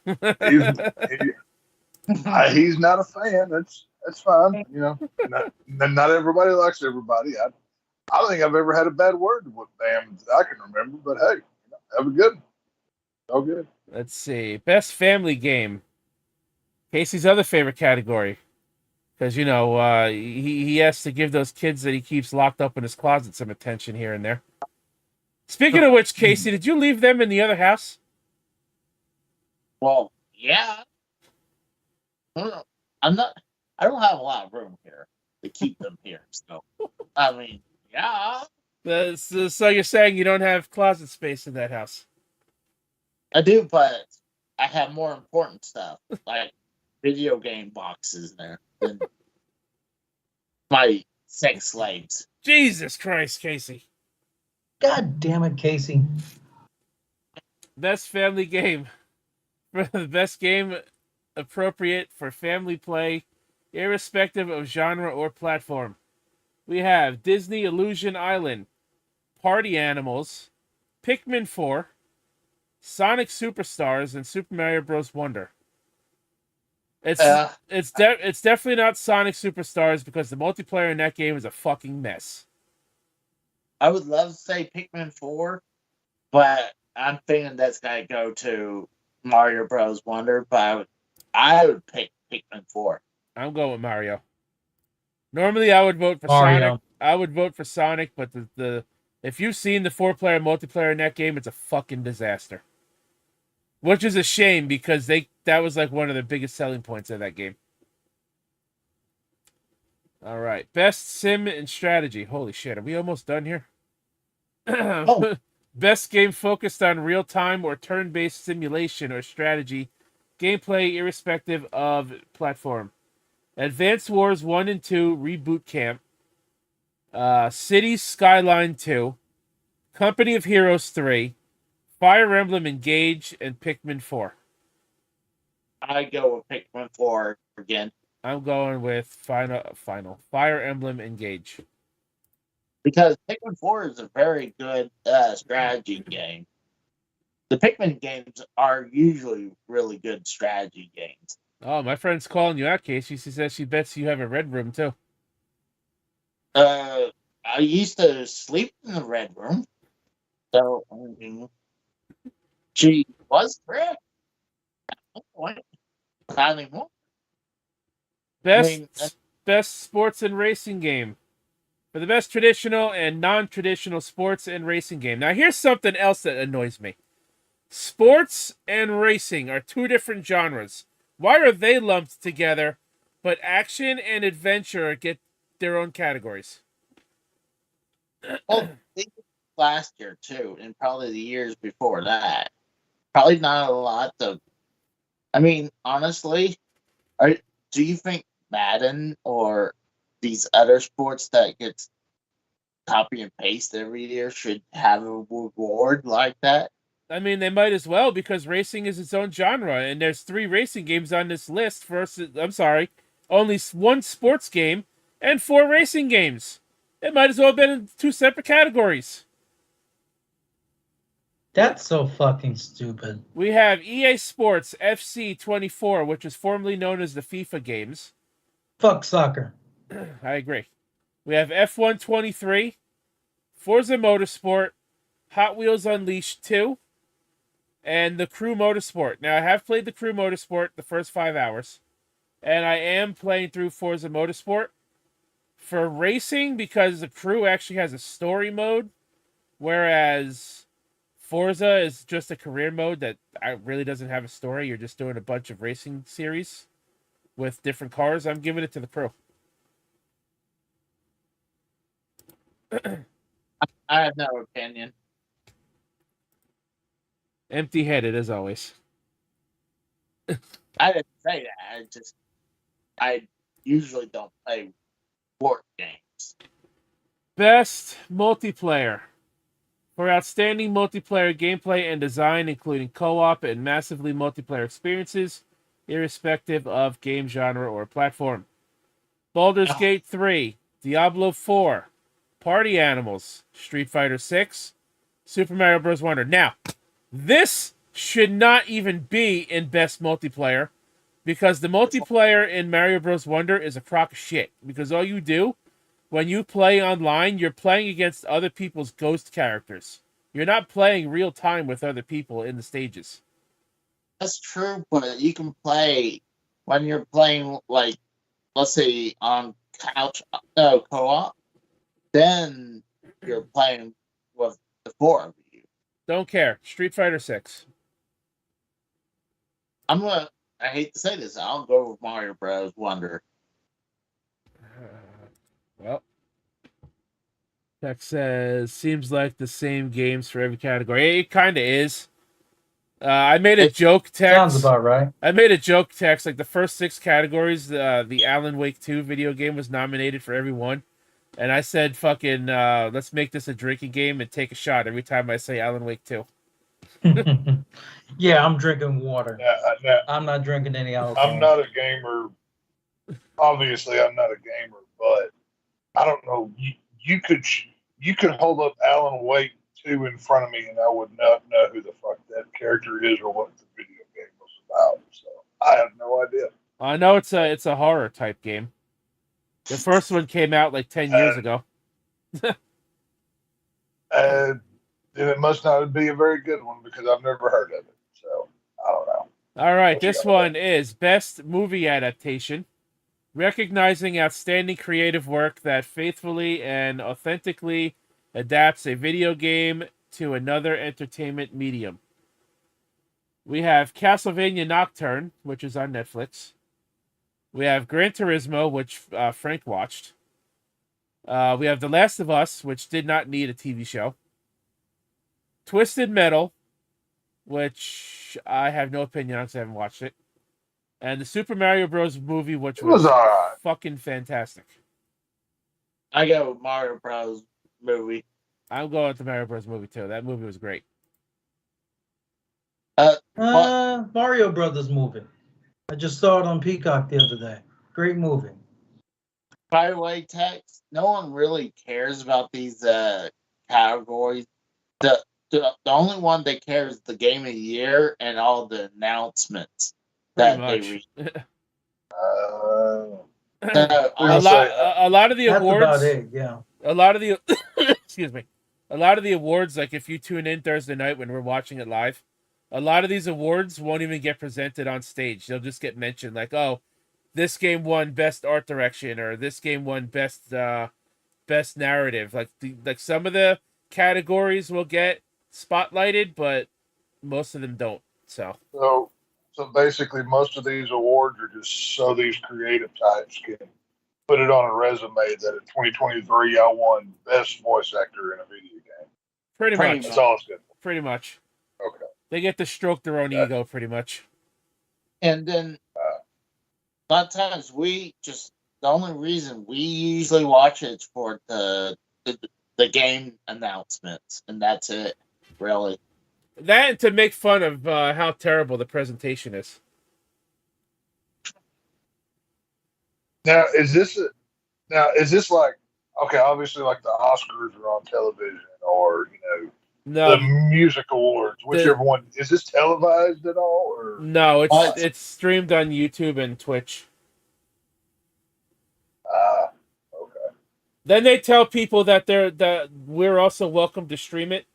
He's not a fan. That's fine. You know, not everybody likes everybody. I don't think I've ever had a bad word with them that I can remember. But hey, have a good one. All good. Let's see. Best family game. Casey's other favorite category. Because, you know, he has to give those kids that he keeps locked up in his closet some attention here and there. Speaking of which, Casey, did you leave them in the other house? Well, yeah. I don't have a lot of room here to keep them here. So, I mean, yeah. So you're saying you don't have closet space in that house? I do, but I have more important stuff, like video game boxes there. my sex slaves. Jesus Christ, Casey. God damn it, Casey. Best family game. For the best game appropriate for family play, irrespective of genre or platform. We have Disney Illusion Island, Party Animals, Pikmin 4, Sonic Superstars, and Super Mario Bros. Wonder. It's definitely not Sonic Superstars because the multiplayer in that game is a fucking mess. I would love to say Pikmin 4, but I'm thinking that's got to go to Mario Bros. Wonder, but I would pick Pikmin 4. I'm going with Mario. Normally, I would vote for Mario. Sonic. I would vote for Sonic, but the if you've seen the 4-player multiplayer in that game, it's a fucking disaster. Which is a shame because that was like one of the biggest selling points of that game. All right, best sim and strategy. Holy shit, are we almost done here? Oh. Best game focused on real-time or turn-based simulation or strategy, gameplay irrespective of platform. Advance Wars 1 and 2 Reboot Camp, Cities Skyline 2, Company of Heroes 3, Fire Emblem Engage, and Pikmin 4. I go with Pikmin 4 again. I'm going with final Fire Emblem Engage. Because Pikmin 4 is a very good strategy game. The Pikmin games are usually really good strategy games. Oh, my friend's calling you out, Casey. She says she bets you have a red room, too. I used to sleep in the red room. So, she was correct. Not anymore. Best sports and racing game. For the best traditional and non-traditional sports and racing game. Now, here's something else that annoys me. Sports and racing are two different genres. Why are they lumped together, but action and adventure get their own categories? Well, they did last year, too, and probably the years before that. Probably not a lot of... I mean, honestly, do you think Madden or these other sports that gets copy and paste every year should have a reward like that? I mean, they might as well because racing is its own genre, and there's 3 racing games on this list only 1 sports game and 4 racing games. It might as well have been in 2 separate categories. That's so fucking stupid. We have EA Sports FC 24, which is formerly known as the FIFA games. Fuck soccer. I agree. We have F1 23, Forza Motorsport, Hot Wheels Unleashed 2, and the Crew Motorsport. Now, I have played the Crew Motorsport the first 5 hours, and I am playing through Forza Motorsport. For racing, because the Crew actually has a story mode, whereas Forza is just a career mode that really doesn't have a story. You're just doing a bunch of racing series with different cars. I'm giving it to the Crew. I have no opinion. Empty-headed, as always. I didn't say that. I usually don't play sport games. Best multiplayer. For outstanding multiplayer gameplay and design, including co-op and massively multiplayer experiences, irrespective of game genre or platform. Baldur's Gate 3, Diablo 4, Party Animals, Street Fighter 6, Super Mario Bros. Wonder. Now, this should not even be in best multiplayer because the multiplayer in Mario Bros. Wonder is a crock of shit. Because all you do when you play online, you're playing against other people's ghost characters. You're not playing real time with other people in the stages. That's true, but you can play when you're playing, like, let's say on co-op, then you're playing with the 4 of you. Don't care. Street Fighter 6. I hate to say this, I'll go with Mario Bros. Wonder. Well, Tech says, seems like the same games for every category. It kind of is. I made a joke text. Sounds about right. I made a joke text, like the first 6 categories, the Alan Wake 2 video game was nominated for every one. And I said, fucking, let's make this a drinking game and take a shot every time I say Alan Wake 2. Yeah, I'm drinking water. Now, I'm not drinking any alcohol. I'm not a gamer. Obviously, I'm not a gamer, but I don't know. You could hold up Alan Wake 2 in front of me, and I would not know who the fuck that character is or what the video game was about. So I have no idea. I know it's a horror type game. The first one came out like 10 years ago. And it must not be a very good one because I've never heard of it. So I don't know. All right, What you this got one is Best Movie Adaptation, recognizing outstanding creative work that faithfully and authentically adapts a video game to another entertainment medium. We have Castlevania Nocturne, which is on Netflix. We have Gran Turismo, which Frank watched. We have The Last of Us, which did not need a TV show. Twisted Metal, which I have no opinion on because I haven't watched it. And the Super Mario Bros. Movie, which It was all right. fucking fantastic. I go with Mario Bros. Movie. I'm going with the Mario Bros. Movie too. That movie was great. Mario Brothers movie. I just saw it on Peacock the other day. Great movie. By the way, Tex, no one really cares about these categories. The only one that cares is the game of the year and all the announcements Pretty that they much. read. A lot of the That's awards. about it, yeah. A lot of the excuse me. A lot of the awards, like if you tune in Thursday night when we're watching it live, a lot of these awards won't even get presented on stage. They'll just get mentioned, like, oh, this game won best art direction, or this game won best narrative. Like some of the categories will get spotlighted, but most of them don't. So basically, most of these awards are just so these creative types can put it on a resume that in 2023 I won best voice actor in a video game. pretty much. That's all it's good for. Pretty much. Okay. They get to stroke their own ego, pretty much. And then a lot of times the only reason we usually watch it is for the game announcements, and that's it, really. That and to make fun of how terrible the presentation is. Now, is this like, okay, obviously like the Oscars are on television or, No, the music awards, whichever one. Is this televised at all? Or? no, it's streamed on YouTube and Twitch. Okay. Then they tell people that we're also welcome to stream it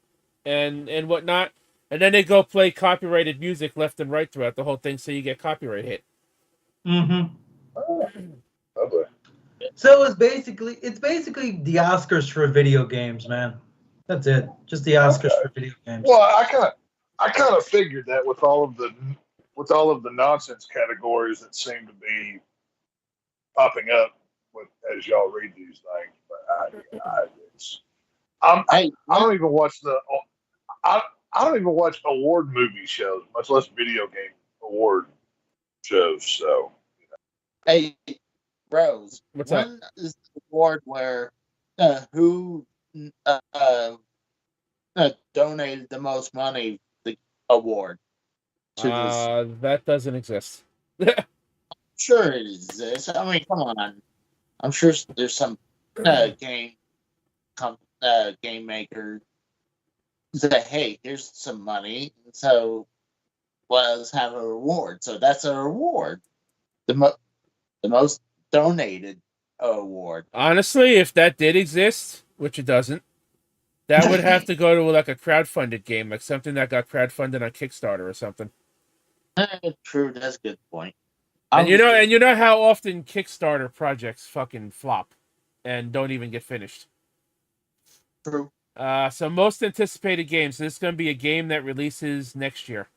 and whatnot. And then they go play copyrighted music left and right throughout the whole thing, so you get copyright hit. Mm-hmm. Okay. So it's basically the Oscars for video games, man. That's it. Just the Oscars for video games. Well, I kind of figured that with all of the nonsense categories that seem to be popping up as y'all read these things, but I don't even watch I don't even watch award movie shows, much less video game award shows. So, Hey, Rose, What's that? when is the award where who donated the most money? The award to this. That doesn't exist. Sure, it exists. I mean, come on. I'm sure there's some game maker say, hey, here's some money, so let's have a reward. So that's a reward. The most donated award. Honestly, if that did exist, which it doesn't, that would have to go to like a crowdfunded game, like something that got crowdfunded on Kickstarter or something. True, that's a good point. And you know how often Kickstarter projects fucking flop and don't even get finished. True. So most anticipated games. This is going to be a game that releases next year.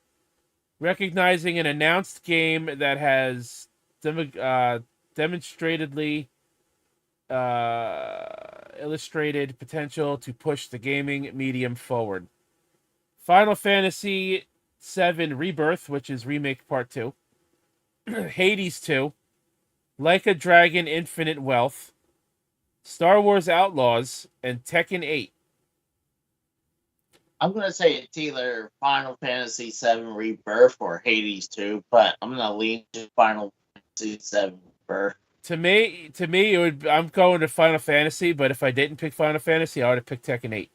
Recognizing an announced game that has demonstratedly illustrated potential to push the gaming medium forward. Final Fantasy 7 Rebirth, which is Remake Part 2. Hades 2. Like a Dragon Infinite Wealth. Star Wars Outlaws, and Tekken 8. I'm gonna say it's either Final Fantasy VII Rebirth or Hades 2, but I'm gonna lean to Final Fantasy VII Rebirth. To me, it would. I'm going to Final Fantasy, but if I didn't pick Final Fantasy, I would have picked Tekken 8.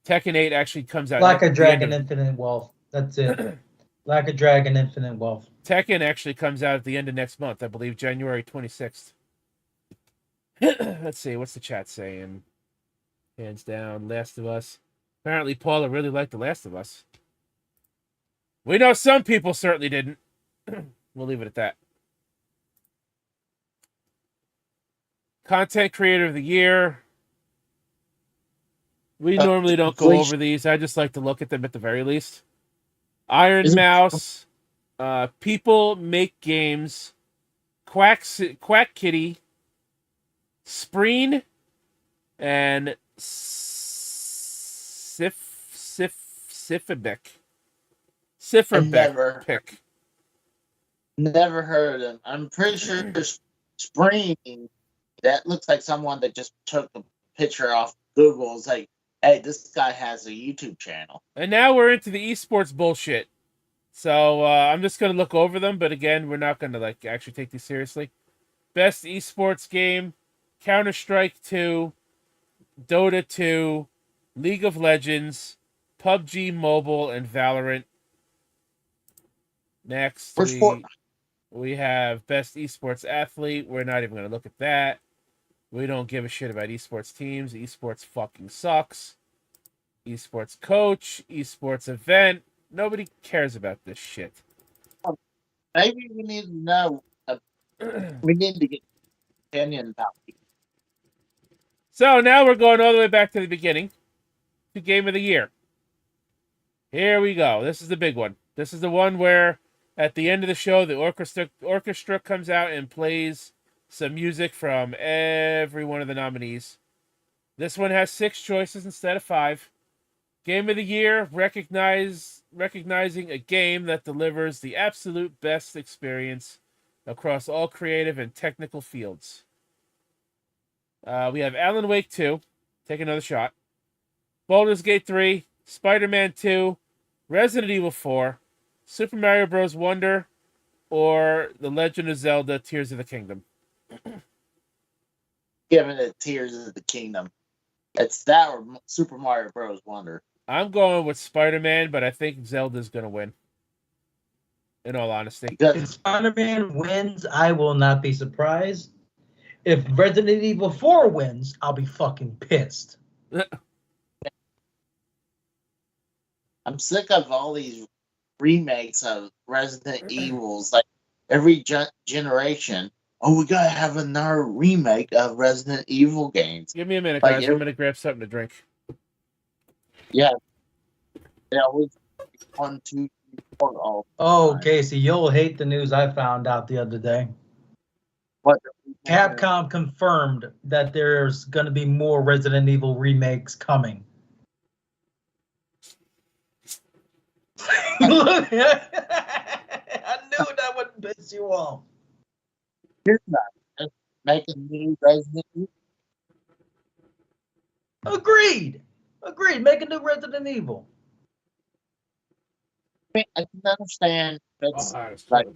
Tekken 8 actually comes out. Like a Dragon Infinite Wealth. That's it. Like a Dragon Infinite Wealth. Tekken actually comes out at the end of next month, I believe, January 26th. Let's see, what's the chat saying? Hands down, Last of Us. Apparently, Paula really liked The Last of Us. We know some people certainly didn't. We'll leave it at that. Content Creator of the Year. We normally don't go over these. I just like to look at them at the very least. Iron Mouse. People Make Games. Quack Kitty. Spreen. And Sifferbeck. Never heard of them. I'm pretty sure Spreen, that looks like someone that just took a picture off Google. It's like, hey, this guy has a YouTube channel. And now we're into the esports bullshit. So I'm just going to look over them. But again, we're not going to actually take these seriously. Best esports game. Counter-Strike 2. Dota 2. League of Legends. PUBG Mobile and Valorant. Next, we have Best Esports Athlete. We're not even going to look at that. We don't give a shit about esports teams. Esports fucking sucks. Esports Coach. Esports Event. Nobody cares about this shit. Maybe we need to know. We need to get an opinion about it. So now we're going all the way back to the beginning. To Game of the Year. Here we go. This is the big one. This is the one where at the end of the show, the orchestra comes out and plays some music from every one of the nominees. This one has 6 choices instead of 5. Game of the Year, recognizing a game that delivers the absolute best experience across all creative and technical fields. We have Alan Wake 2. Take another shot. Baldur's Gate 3. Spider-Man 2. Resident Evil 4. Super Mario Bros. Wonder. Or The Legend of Zelda Tears of the Kingdom. Giving it Tears of the Kingdom. It's that or Super Mario Bros. Wonder. I'm going with Spider-Man, but I think Zelda's going to win. In all honesty. If Spider-Man wins, I will not be surprised. If Resident Evil 4 wins, I'll be fucking pissed. I'm sick of all these remakes of Resident Evils. Like every generation, we gotta have another remake of Resident Evil games. Give me a minute, guys. I'm gonna grab something to drink. Yeah. Yeah, it was 1, 2, 3, 4. Oh, Casey, you'll hate the news I found out the other day. What? Capcom confirmed that there's going to be more Resident Evil remakes coming. Look, I knew that would piss you off. Here's that. Just making new Resident Evil. Agreed. Make a new Resident Evil. I can understand that's like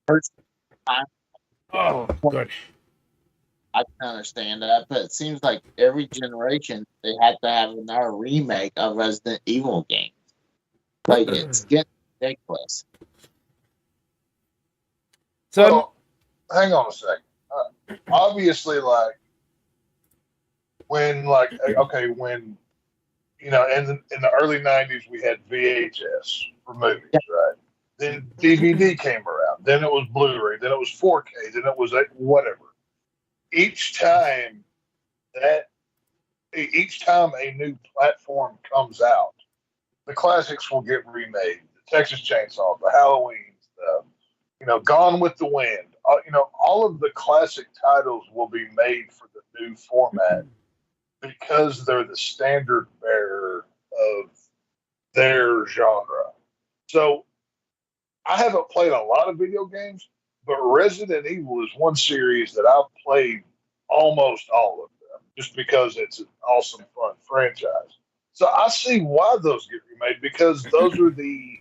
first time. Oh, good. I can understand that, but it seems like every generation they had to have another remake of Resident Evil games. Like it's getting ridiculous. So, hang on a second. Obviously, when in the early '90s we had VHS for movies, right? Then DVD came around. Then it was Blu-ray. Then it was 4K. Then it was whatever. Each time a new platform comes out, the classics will get remade. The Texas Chainsaw, the Halloween, Gone with the Wind. All of the classic titles will be made for the new format because they're the standard bearer of their genre. So I haven't played a lot of video games, but Resident Evil is one series that I've played almost all of them just because it's an awesome, fun franchise. So I see why those get remade because those are the,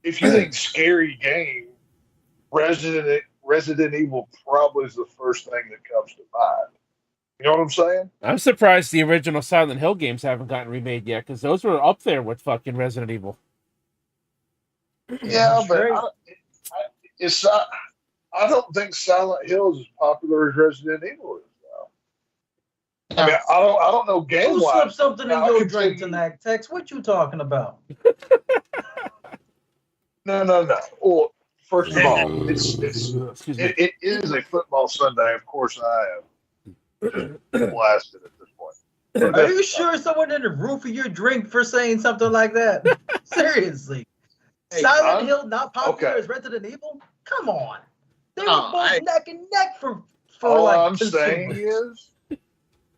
if you think scary game, Resident Evil probably is the first thing that comes to mind. You know what I'm saying? I'm surprised the original Silent Hill games haven't gotten remade yet, because those were up there with fucking Resident Evil. Yeah, but Great. it's not. I don't think Silent Hill is as popular as Resident Evil is. Though. I mean, I don't know game Who wise. slipped something in your drink tell you- tonight, Tex? What you talking about? No. Well, first of all, Excuse me. it is a football Sunday. Of course, I am blasted at this point. Are you sure someone in the roof of your drink for saying something like that? Seriously. Hey, Silent Hill not popular okay. as Resident Evil? Come on. They were No, both neck and neck for All like I'm saying is,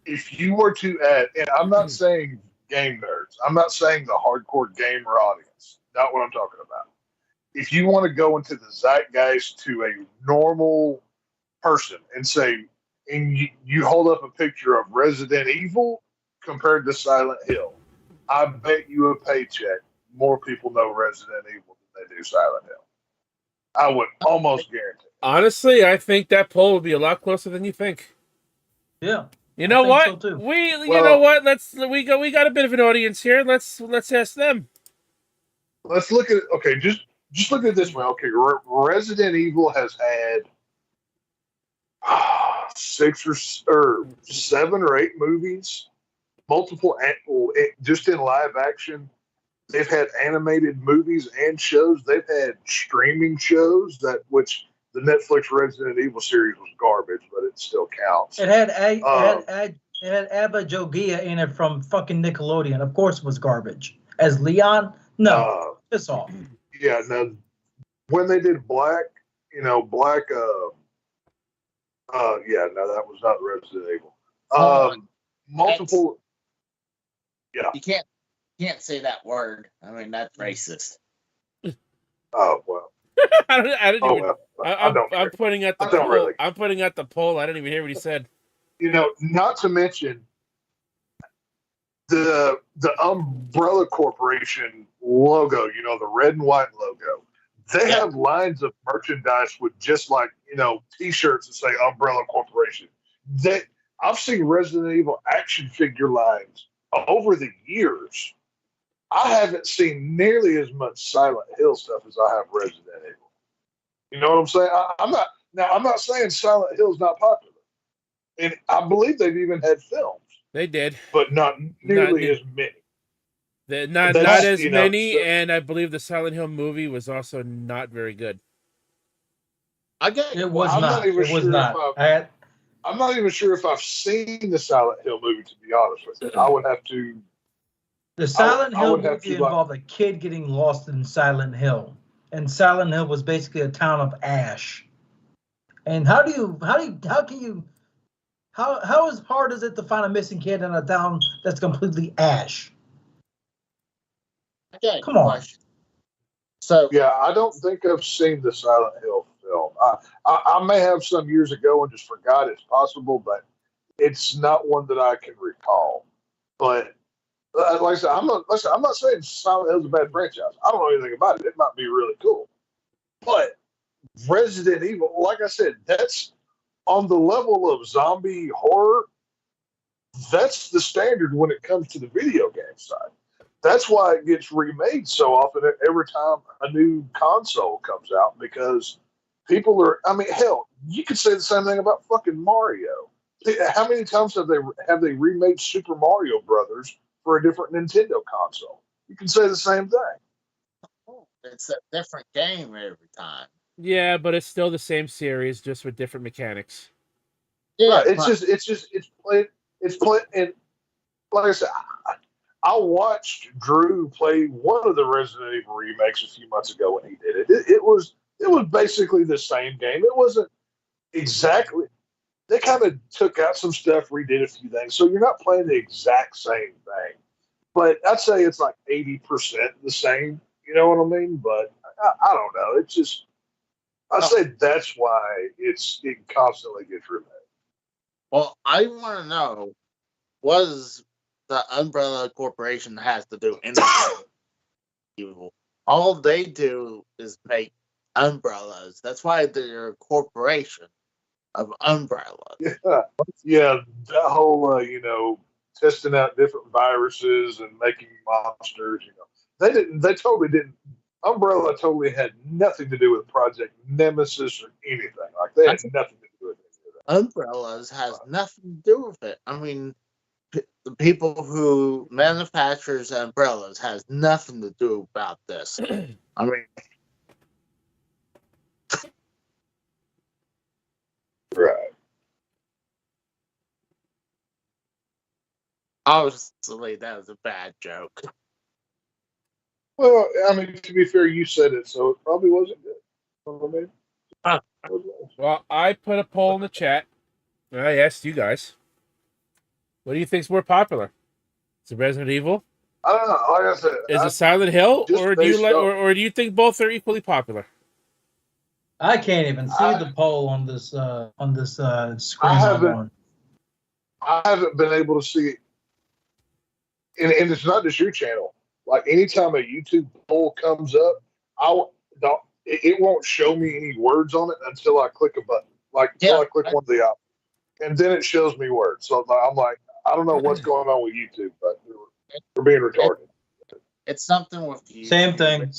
if you were to add, and I'm not saying game nerds, I'm not saying the hardcore gamer audience, not what I'm talking about. If you want to go into the zeitgeist to a normal person and say, and you hold up a picture of Resident Evil compared to Silent Hill, I bet you a paycheck more people know Resident Evil than they do Silent Hill. I would almost guarantee. Honestly, I think that poll would be a lot closer than you think. Yeah. You know think what? so, too. You know what? We got a bit of an audience here. Let's ask them. Let's look at just look at it this way. Okay, Resident Evil has had 6 or 7 or 8 movies, multiple just in live action. They've had animated movies and shows. They've had streaming shows which the Netflix Resident Evil series was garbage, but it still counts. It had Abba Jogia in it from fucking Nickelodeon. Of course it was garbage. As Leon? No. Piss off. Yeah, no. When they did Black, Black that was not Resident Evil. Multiple You can't say that word. I mean, that's racist. Oh well. I didn't even. Well. I'm pointing at the I don't poll. really. I'm pointing at the poll. I didn't even hear what he said. Not to mention the Umbrella Corporation logo. The red and white logo. They have lines of merchandise with just like T-shirts that say Umbrella Corporation. I've seen Resident Evil action figure lines over the years. I haven't seen nearly as much Silent Hill stuff as I have Resident Evil. You know what I'm saying? I'm not saying Silent Hill is not popular, and I believe they've even had films. They did, but not nearly as many. Not as many, and I believe the Silent Hill movie was also not very good. It was not. It was not. I'm not even sure if I've seen the Silent Hill movie, to be honest with you. I would have to. The Silent Hill movie involved a kid getting lost in Silent Hill, and Silent Hill was basically a town of ash. And how as hard is it to find a missing kid in a town that's completely ash? Okay, come on. So yeah, I don't think I've seen the Silent Hill film. I may have some years ago and just forgot it's possible, but it's not one that I can recall. But like I said, I'm not saying Silent Hill's a bad franchise. I don't know anything about it. It might be really cool. But Resident Evil, like I said, that's on the level of zombie horror. That's the standard when it comes to the video game side. That's why it gets remade so often every time a new console comes out, because people are, hell, you could say the same thing about fucking Mario. How many times have they remade Super Mario Brothers for a different Nintendo console? You can say the same thing. It's a different game every time. Yeah, but it's still the same series, just with different mechanics. Yeah, right. It's played, and like I said, I watched Drew play one of the Resident Evil remakes a few months ago when he did it. It was basically the same game. It wasn't exactly. They kind of took out some stuff, redid a few things, so you're not playing the exact same thing. but I'd say it's like 80% the same. You know what I mean? But I don't know. It's just I say that's why it constantly gets remade. Well, I want to know what does the Umbrella Corporation has to do anything evil? All they do is make umbrellas. That's why they're a corporation of umbrellas. Yeah, that whole testing out different viruses and making monsters. They didn't. They totally didn't. Umbrella totally had nothing to do with Project Nemesis or anything. Like they had nothing to do with it. Umbrellas has nothing to do with it. I mean, the people who manufactures umbrellas has nothing to do about this. I mean, Right. obviously that was a bad joke. Well, I mean, to be fair, you said it, so it probably wasn't good. You know what I mean? Well, I put a poll in the chat. I asked you guys, what do you think's more popular? Is it Resident Evil? I don't know. Like I said, Is it Silent Hill, just or do you based like, off- or do you think both are equally popular? I can't even see the poll on this screen. I haven't been able to see it, and it's not just your channel. Like anytime a YouTube poll comes up, it won't show me any words on it until I click a button. Until I click one of the options, and then it shows me words. So I'm like, I don't know what's going on with YouTube, but we're being retarded. It's something with you. Same thing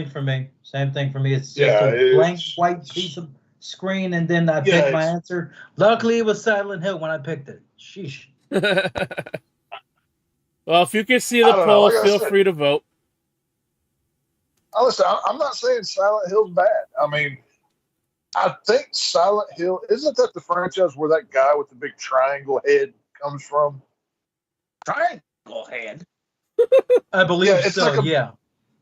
for me. It's just a blank white piece of screen, and then I pick my answer. Luckily, it was Silent Hill when I picked it. Sheesh. Well, if you can see the poll, feel free to vote. Listen, I'm not saying Silent Hill's bad. I mean, I think Silent Hill, isn't that the franchise where that guy with the big triangle head comes from? Triangle head? I believe so,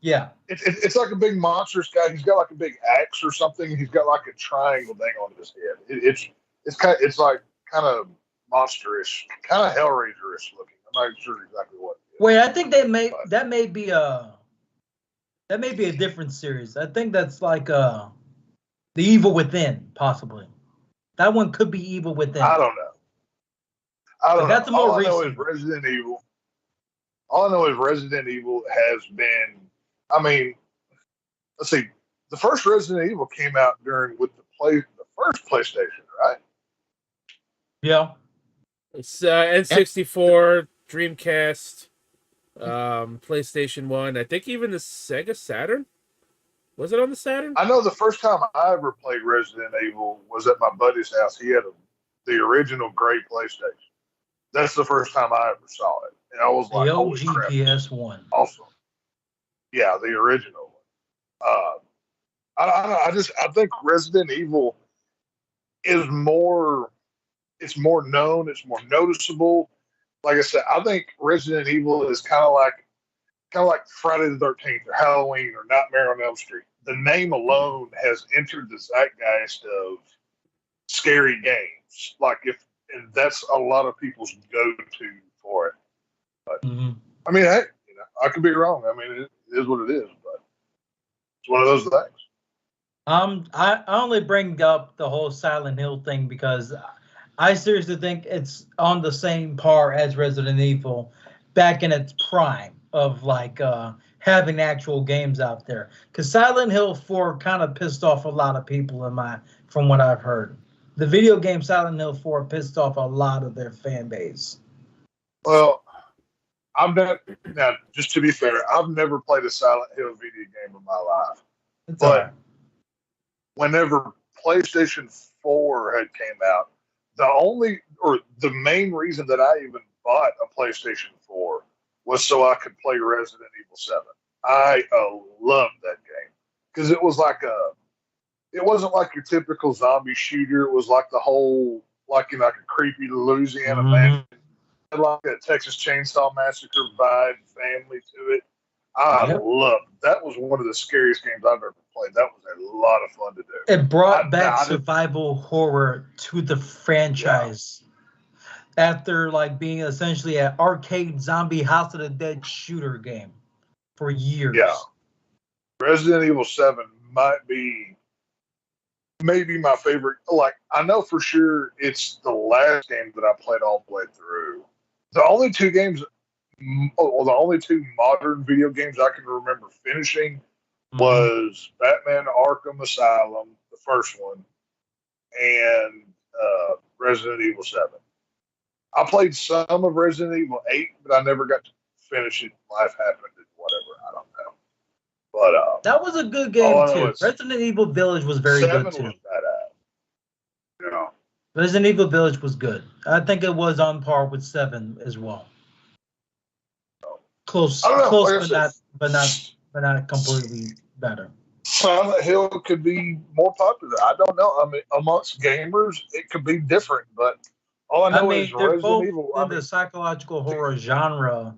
yeah. It's like a big monstrous guy. He's got like a big axe or something. He's got like a triangle thing on his head. It's like kind of monsterish, kind of Hellraiser-ish looking. I'm not sure exactly what it is. Wait, I think that may be a different series. I think that's like The Evil Within, possibly. That one could be Evil Within. I don't know. That's a more recent. All I know is Resident Evil. All I know is Resident Evil has been. I mean, let's see. The first Resident Evil came out with the first PlayStation, right? Yeah. It's N64, Dreamcast, PlayStation 1. I think even the Sega Saturn. Was it on the Saturn? I know the first time I ever played Resident Evil was at my buddy's house. He had the original gray PlayStation. That's the first time I ever saw it. And I was like, the OG PS1. Awesome. Yeah, the original one. I think Resident Evil is more, it's more known, it's more noticeable. Like I said, I think Resident Evil is kind of like Friday the 13th or Halloween or Nightmare on Elm Street. The name alone has entered the zeitgeist of scary games. And that's a lot of people's go-to for it. But I mean, hey, I could be wrong. I mean, it is what it is, but it's one of those things. I only bring up the whole Silent Hill thing because I seriously think it's on the same par as Resident Evil back in its prime of having actual games out there. Because Silent Hill 4 kind of pissed off a lot of people from what I've heard. The video game Silent Hill 4 pissed off a lot of their fan base. Well, now, just to be fair, I've never played a Silent Hill video game in my life. But whenever PlayStation 4 had came out, the main reason that I even bought a PlayStation 4 was so I could play Resident Evil 7. I loved that game because it was it wasn't like your typical zombie shooter. It was like the whole, like a creepy Louisiana man, like a Texas Chainsaw Massacre vibe, family to it. I loved it. That was one of the scariest games I've ever played. That was a lot of fun to do. It brought back survival horror to the franchise. after like being essentially an arcade zombie House of the Dead shooter game for years. Yeah. Resident Evil 7 might be maybe my favorite. Like, I know for sure it's the last game that I played all the way through. The only two games, well, the only two modern video games I can remember finishing was Batman Arkham Asylum, the first one, and Resident Evil 7. I played some of Resident Evil 8, but I never got to finish it. Life happened and whatever. I don't know. But that was a good game too. Resident Evil Village was very good too. 7 was badass. You know. Resident Evil Village was good. I think it was on par with 7 as well. Close, but not completely better. Silent Hill could be more popular. I don't know. I mean, amongst gamers, it could be different, but all I know is they're Resident both Evil. in the psychological horror genre,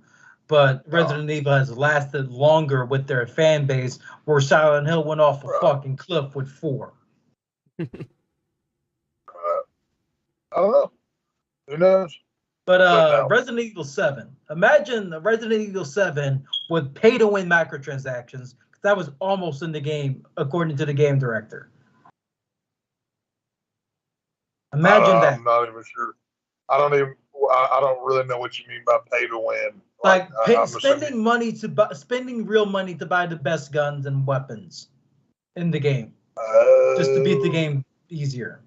but Resident Evil has lasted longer with their fan base, where Silent Hill went off a fucking cliff with 4. I don't know. Who knows? But no. Resident Evil 7. Imagine Resident Evil 7 with pay-to-win microtransactions. That was almost in the game, according to the game director. Imagine that. I'm not even sure. I don't really know what you mean by pay to win. Like spending real money to buy the best guns and weapons in the game, just to beat the game easier.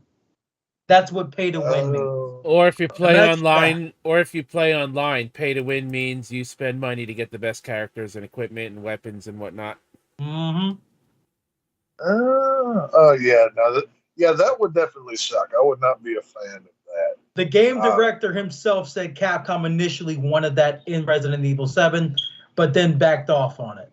That's what pay to win means. Or if you play online, pay to win means you spend money to get the best characters and equipment and weapons and whatnot. Mm-hmm. That would definitely suck. I would not be a fan of that. The game director himself said Capcom initially wanted that in Resident Evil 7, but then backed off on it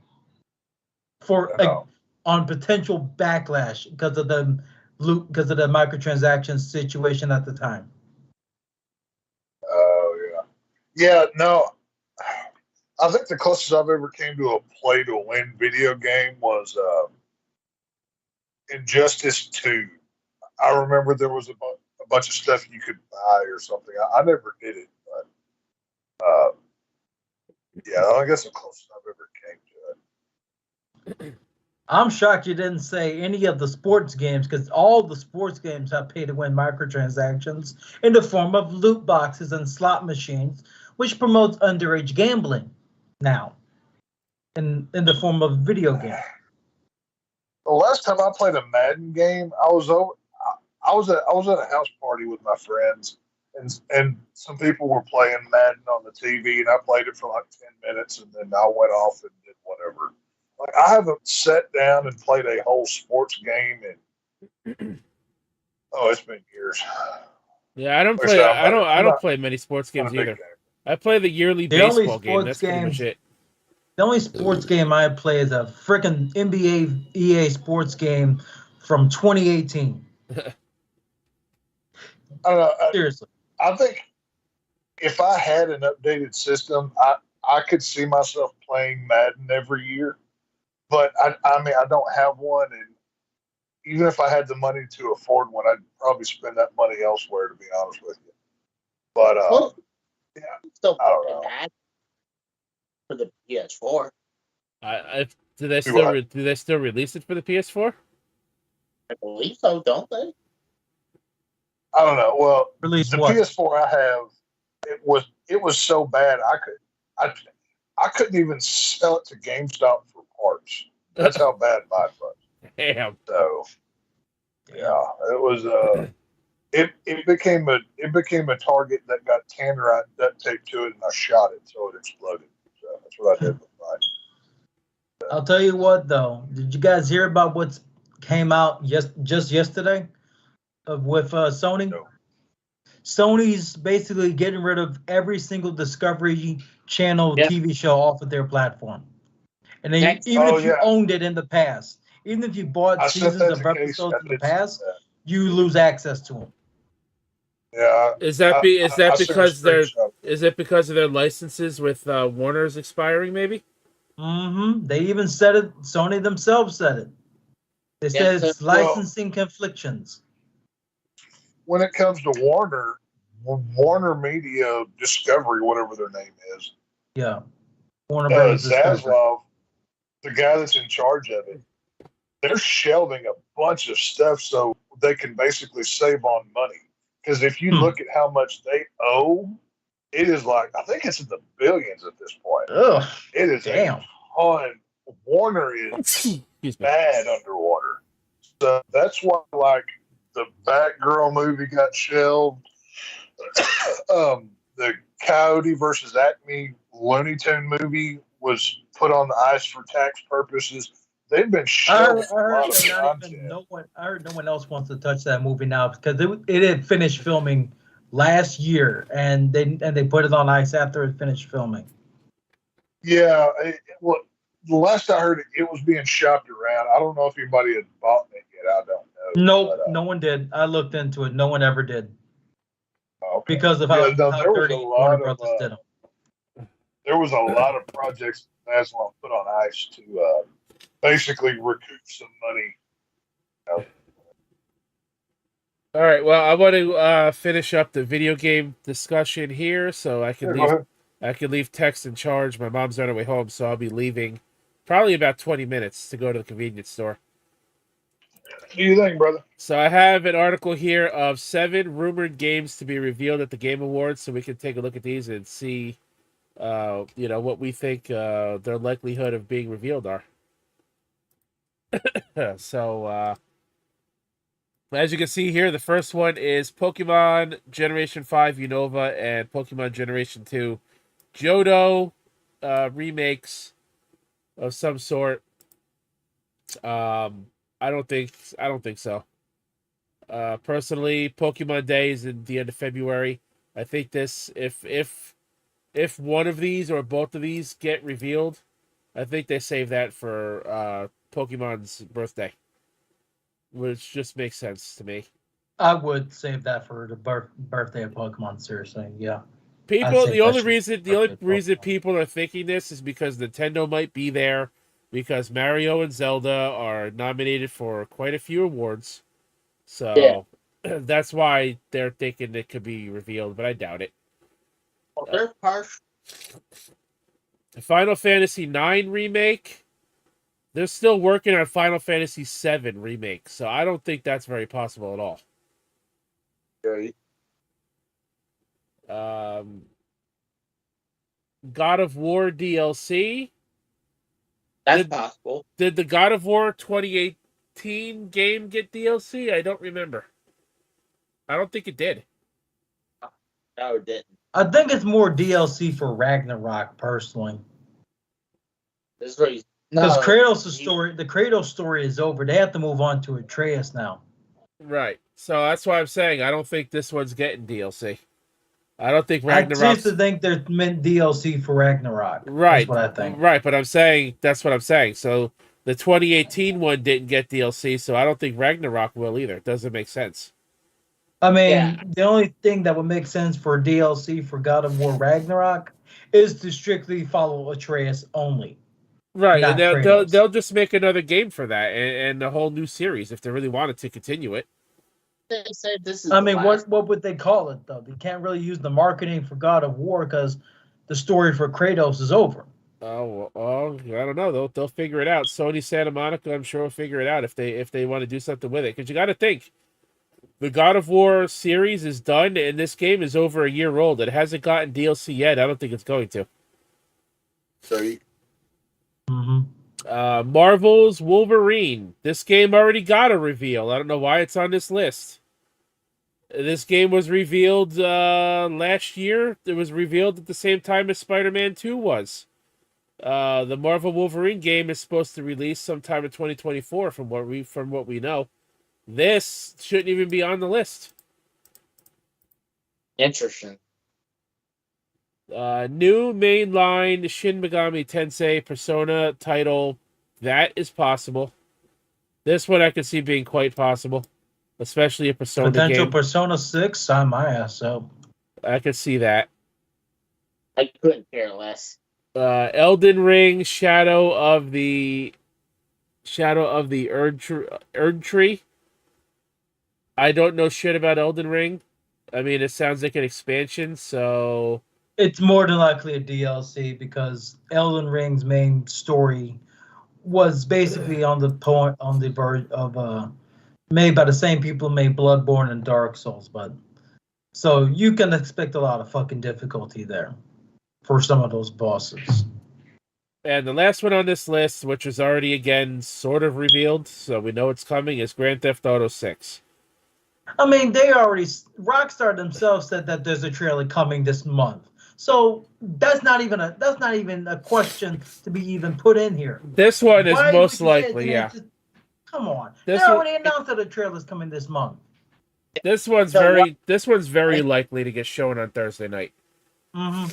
on potential backlash because of the microtransaction situation at the time. Oh yeah. No. I think the closest I've ever came to a play-to-win video game was Injustice 2. I remember there was a bunch of stuff you could buy or something. I never did it, but I guess the closest I've ever came to it. I'm shocked you didn't say any of the sports games, because all the sports games have pay-to-win microtransactions in the form of loot boxes and slot machines, which promotes underage gambling now in the form of video game. The last time I played a Madden game, I was at a house party with my friends, and some people were playing Madden on the TV, and I played it for like 10 minutes, and then I went off and did whatever. Like, I haven't sat down and played a whole sports game in it's been years. Yeah, I don't play many sports games either. I play the yearly baseball game. That's pretty much it. The only sports game I play is a freaking NBA EA sports game from 2018. I don't know. Seriously. I think if I had an updated system, I could see myself playing Madden every year. But I mean, I don't have one, and even if I had the money to afford one, I'd probably spend that money elsewhere, to be honest with you. But still I don't know. For the PS4. Do they still release it for the PS4? I believe so, don't they? I don't know. Well, Release the what? PS4 I have, it was so bad I couldn't even sell it to GameStop for parts. That's how bad mine was. Damn. So yeah, it was it became a target that got tannerite duct tape to it, and I shot it so it exploded. So that's what I did with mine. I'll tell you what, though. Did you guys hear about what came out just yesterday with Sony? No. Sony's basically getting rid of every single Discovery Channel TV show off of their platform. And then if you owned it in the past, even if you bought seasons of episodes in the past, you lose access to them. Yeah. Is it because of their licenses with Warner's expiring, maybe? Mm-hmm. They even said it. Sony themselves said it. They said it's licensing conflictions. When it comes to Warner, Warner Media Discovery, whatever their name is. Yeah. Warner Brothers Discovery. Zaslav, the guy that's in charge of it, they're shelving a bunch of stuff so they can basically save on money. Because if you look at how much they owe, it is like, I think it's in the billions at this point. Ugh. It is Damn. a ton. Warner is bad underwater. So that's why, like, the Batgirl movie got shelved. The Coyote versus Acme Looney Tune movie was put on the ice for tax purposes. They've been shelving a lot of content. I heard no one else wants to touch that movie now because it had finished filming last year, and they put it on ice after it finished filming. Yeah, well, the last I heard, it was being shopped around. I don't know if anybody had bought it yet. I don't know. Nope, no one did. I looked into it. No one ever did. Okay. Because of how dirty Warner Brothers did them. There was a lot of projects Aslan put on ice to basically recoup some money. All right. Well, I want to finish up the video game discussion here, so I can leave Tex in charge. My mom's on her way home, so I'll be leaving probably about 20 minutes to go to the convenience store. What do you think, brother? So I have an article here of 7 rumored games to be revealed at the Game Awards, so we can take a look at these and see, what we think their likelihood of being revealed are. So, as you can see here, the first one is Pokemon Generation 5 Unova and Pokemon Generation 2 Johto remakes of some sort. I don't think so. Personally, Pokemon Day is in the end of February. I think this, if one of these or both of these get revealed, I think they save that for Pokemon's birthday, which just makes sense to me. I would save that for the birthday of Pokemon. Seriously, yeah. The only reason people are thinking this is because Nintendo might be there, because Mario and Zelda are nominated for quite a few awards. So that's why they're thinking it could be revealed, but I doubt it. Well, they're partial. Final Fantasy IX remake. They're still working on Final Fantasy VII remake, so I don't think that's very possible at all. Right. God of War DLC. That's possible. Did the God of War 2018 game get DLC? I don't remember. I don't think it did. No, it didn't. I think it's more DLC for Ragnarok, personally. This is what because the Kratos story is over. They have to move on to Atreus now. Right. So that's why I'm saying I don't think this one's getting DLC. I don't think Ragnarok. I used to think they're meant DLC for Ragnarok. Right. That's what I think. Right, but that's what I'm saying. So the 2018 one didn't get DLC, so I don't think Ragnarok will either. It doesn't make sense. I mean, the only thing that would make sense for DLC for God of War Ragnarok is to strictly follow Atreus only. Right, and they'll just make another game for that and a whole new series if they really wanted to continue it. They said this is. I mean, what would they call it though? They can't really use the marketing for God of War because the story for Kratos is over. Oh, well, I don't know. They'll figure it out. Sony Santa Monica, I'm sure, will figure it out if they want to do something with it. Because you got to think, the God of War series is done, and this game is over a year old. It hasn't gotten DLC yet. I don't think it's going to. Sorry. Mm-hmm. Marvel's Wolverine. This game already got a reveal. I don't know why it's on this list. This game was revealed last year. It was revealed at the same time as Spider-Man 2 was. The Marvel Wolverine game is supposed to release sometime in 2024 from what we know. This shouldn't even be on the list. Interesting. New mainline Shin Megami Tensei Persona title. That is possible. This one I could see being quite possible. Especially a Persona Potential game. Persona 6, sign my ass up. I could see that. I couldn't care less. Elden Ring, Shadow of the Erd Tree. I don't know shit about Elden Ring. I mean, it sounds like an expansion, so It's more than likely a DLC because Elden Ring's main story was basically on the verge of made by the same people who made Bloodborne and Dark Souls, but so you can expect a lot of fucking difficulty there for some of those bosses. And the last one on this list, which is already again sort of revealed, so we know it's coming, is Grand Theft Auto 6. I mean, Rockstar themselves said that there's a trailer coming this month. So that's not even a question to be even put in here. This one is Why most would you say likely, it's yeah. Come on. This They one- already announced that the trailer's coming this month. This one's So very likely to get shown on Thursday night. Mm-hmm.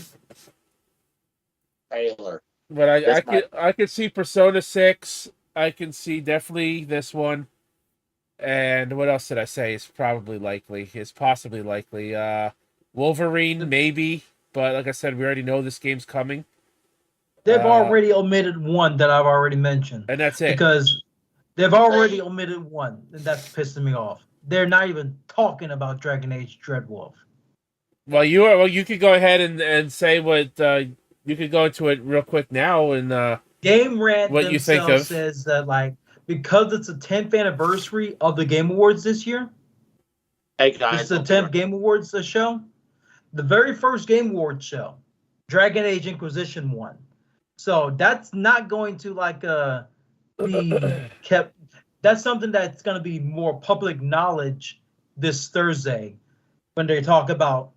Taylor. But This I could see Persona 6. I can see definitely this one. And what else did I say is probably likely? Is possibly likely. Wolverine, maybe. But like I said, we already know this game's coming. They've already omitted one that I've already mentioned. And that's it. Because they've already omitted one, and that's pissing me off. They're not even talking about Dragon Age Dreadwolf. Well, you could go ahead and say what you could go into it real quick now and Game Rant what you think themselves of. says that because it's the 10th anniversary of the Game Awards this year. Hey guys, This is the 10th Game Awards show. The very first Game Awards show, Dragon Age Inquisition won. So that's not going to be kept. That's something that's going to be more public knowledge this Thursday when they talk about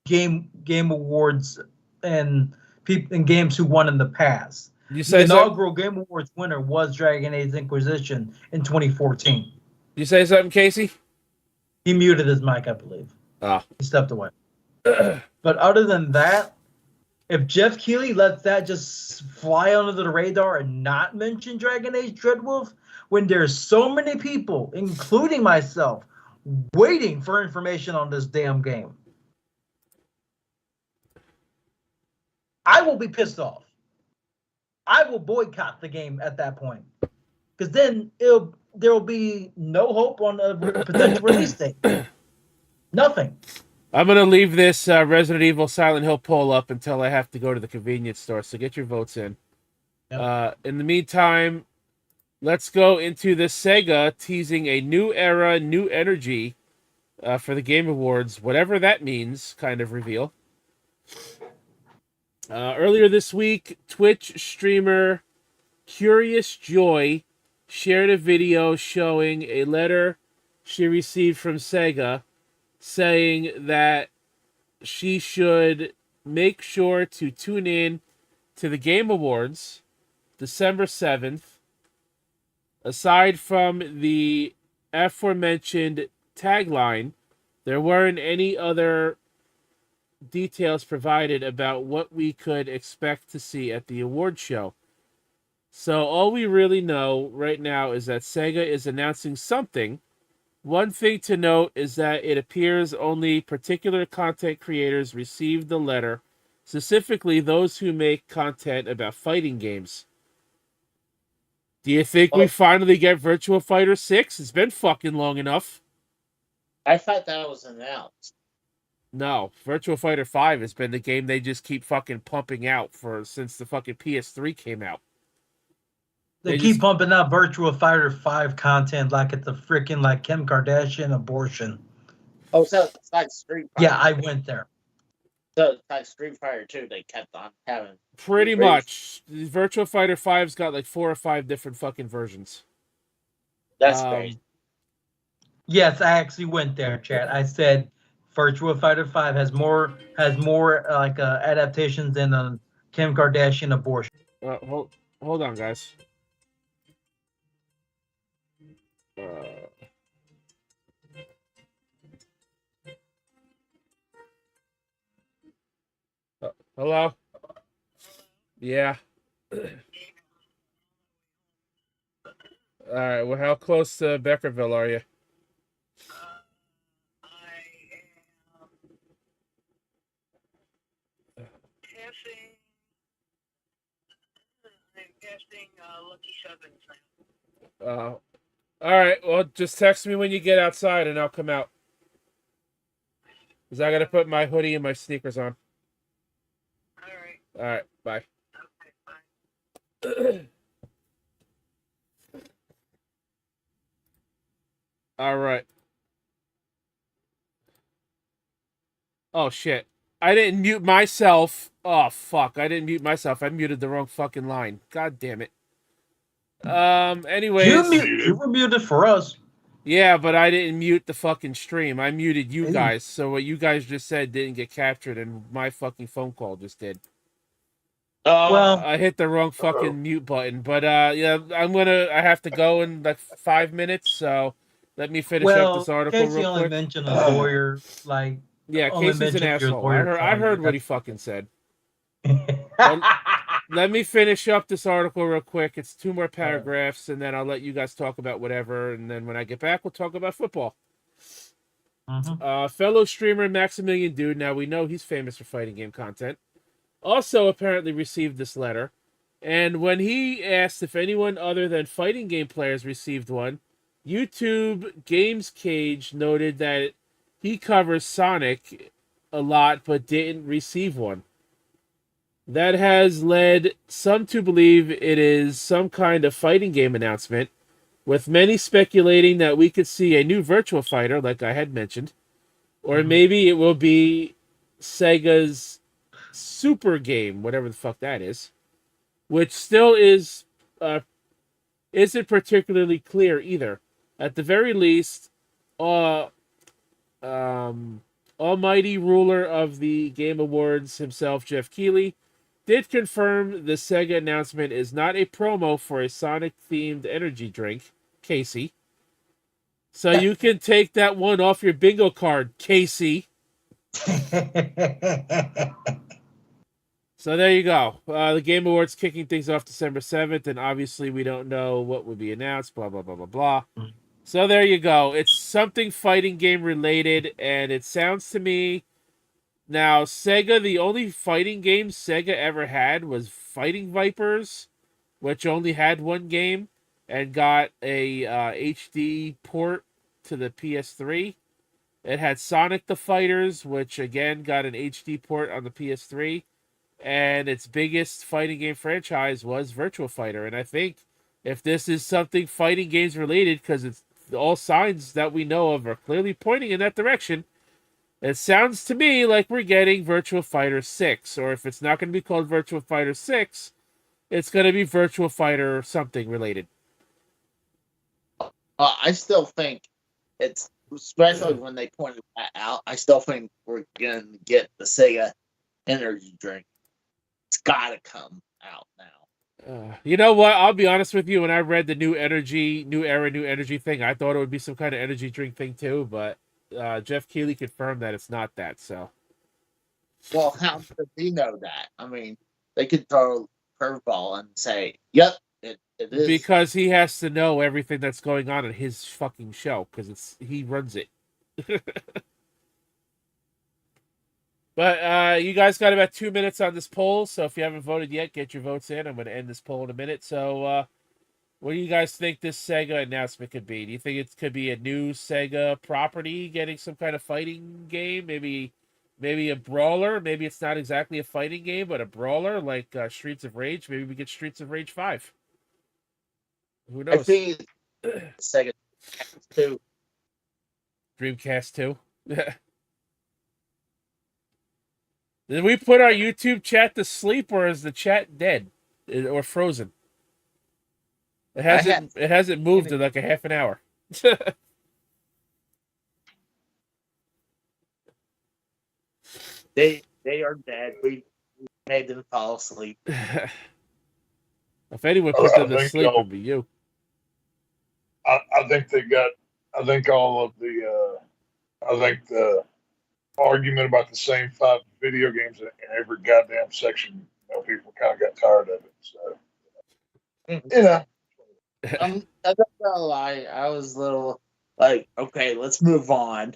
game awards and people and games who won in the past. You The say inaugural Game Awards winner was Dragon Age Inquisition in 2014. You say something, Casey? He muted his mic, I believe. Ah. He stepped away. But other than that, if Jeff Keighley lets that just fly under the radar and not mention Dragon Age Dreadwolf, when there's so many people, including myself, waiting for information on this damn game, I will be pissed off. I will boycott the game at that point, because then there will be no hope on a potential release date. Nothing. I'm going to leave this Resident Evil Silent Hill poll up until I have to go to the convenience store, so get your votes in. Yep. In the meantime, let's go into the Sega teasing a new era, new energy for the Game Awards, whatever that means, kind of reveal. Earlier this week, Twitch streamer Curious Joy shared a video showing a letter she received from Sega saying that she should make sure to tune in to the Game Awards December 7th. Aside from the aforementioned tagline, there weren't any other details provided about what we could expect to see at the award show. So all we really know right now is that Sega is announcing something. One thing to note is that it appears only particular content creators received the letter, specifically those who make content about fighting games. Do you think we finally get Virtua Fighter 6? It's been fucking long enough. I thought that was announced. No, Virtua Fighter 5 has been the game they just keep fucking pumping out since the fucking PS3 came out. They keep pumping out Virtua Fighter 5 content like it's a freaking Kim Kardashian abortion. Oh, so it's like Street Fighter. Yeah, I went there. So it's like Street Fighter 2, they kept on having. Pretty much. Virtua Fighter 5's got like 4 or 5 different fucking versions. That's great. Yes, I actually went there, chat. I said Virtua Fighter 5 has more adaptations than a Kim Kardashian abortion. Hold on, guys. Hello? Yeah. Alright, well, how close to Beckerville are you? All right, well, just text me when you get outside and I'll come out. Because I got to put my hoodie and my sneakers on. All right, bye. All right. Oh, shit. I didn't mute myself. Oh, fuck. I didn't mute myself. I muted the wrong fucking line. God damn it. Anyways. You were muted for us. Yeah, but I didn't mute the fucking stream. I muted you guys. So what you guys just said didn't get captured, and my fucking phone call just did. Well, I hit the wrong fucking mute button. But yeah, I have to go in like 5 minutes, so let me finish up this article Casey real only quick. mentioned a lawyer, like Yeah, only Casey's an mentioned your asshole. lawyer I heard what he fucking said. Let me finish up this article real quick. It's 2 more paragraphs, and then I'll let you guys talk about whatever. And then when I get back, we'll talk about football. Fellow streamer Maximilian Dude, now we know he's famous for fighting game content, also apparently received this letter. And when he asked if anyone other than fighting game players received one, YouTube Games Cage noted that he covers Sonic a lot but didn't receive one. That has led some to believe it is some kind of fighting game announcement, with many speculating that we could see a new Virtua Fighter, like I had mentioned, or maybe it will be Sega's Super game, whatever the fuck that is, which still isn't particularly clear either. At the very least, almighty ruler of the Game Awards himself, Jeff Keighley, did confirm the Sega announcement is not a promo for a Sonic-themed energy drink, Casey. So you can take that one off your bingo card, Casey. So there you go. The Game Awards kicking things off December 7th, and obviously we don't know what would be announced, blah, blah, blah, blah, blah. So there you go. It's something fighting game related, and it sounds to me... Now, Sega, the only fighting game Sega ever had was Fighting Vipers, which only had one game and got a HD port to the PS3. It had Sonic the Fighters, which again got an HD port on the PS3. And its biggest fighting game franchise was Virtua Fighter. And I think if this is something fighting games related, because it's all signs that we know of are clearly pointing in that direction, it sounds to me like we're getting Virtua Fighter 6, or if it's not going to be called Virtua Fighter 6, it's going to be Virtua Fighter something related. I still think it's, especially when they pointed that out, I still think we're going to get the Sega energy drink. It's got to come out now. You know what? I'll be honest with you. When I read the new era, new energy thing, I thought it would be some kind of energy drink thing too, but Jeff Keighley confirmed that it's not that. So, well, how does he know that? I mean, they could throw a curveball and say, "Yep, it is," because he has to know everything that's going on in his fucking show because he runs it. But you guys got about 2 minutes on this poll, so if you haven't voted yet, get your votes in. I'm going to end this poll in a minute. So, what do you guys think this Sega announcement could be? Do you think it could be a new Sega property getting some kind of fighting game? Maybe a brawler? Maybe it's not exactly a fighting game, but a brawler like Streets of Rage? Maybe we get Streets of Rage 5. Who knows? I think Sega 2. Dreamcast 2? Did we put our YouTube chat to sleep, or is the chat dead or frozen? It hasn't moved in like a half an hour. They are dead. We made them fall asleep. If anyone put them to sleep, it'd be you. I think they got. I think all of the. I think the argument about the same 5 video games in every goddamn section. People kind of got tired of it. So, I'm not gonna lie. I was a little like, okay, let's move on.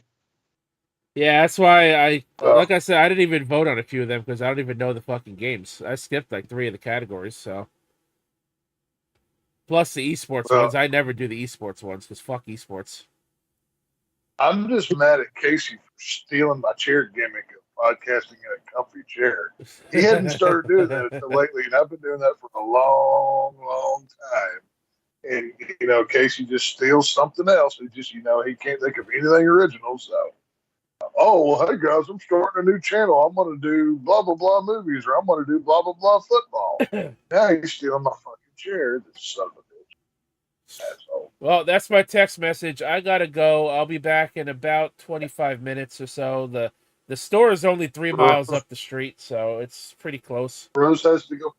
Yeah, that's why like I said, I didn't even vote on a few of them because I don't even know the fucking games. I skipped like 3 of the categories, so. Plus the esports ones. I never do the esports ones because fuck esports. I'm just mad at Casey for stealing my chair gimmick of podcasting in a comfy chair. He hadn't started doing that until lately, and I've been doing that for a long, long time. And Casey just steals something else. He just he can't think of anything original. So, oh well, hey guys, I'm starting a new channel. I'm going to do blah blah blah movies, or I'm going to do blah blah blah football. Now he's stealing my fucking chair. This son of a bitch, asshole. Well, that's my text message. I gotta go. I'll be back in about 25 minutes or so. The store is only 3 miles up the street, so it's pretty close. Rose has to go.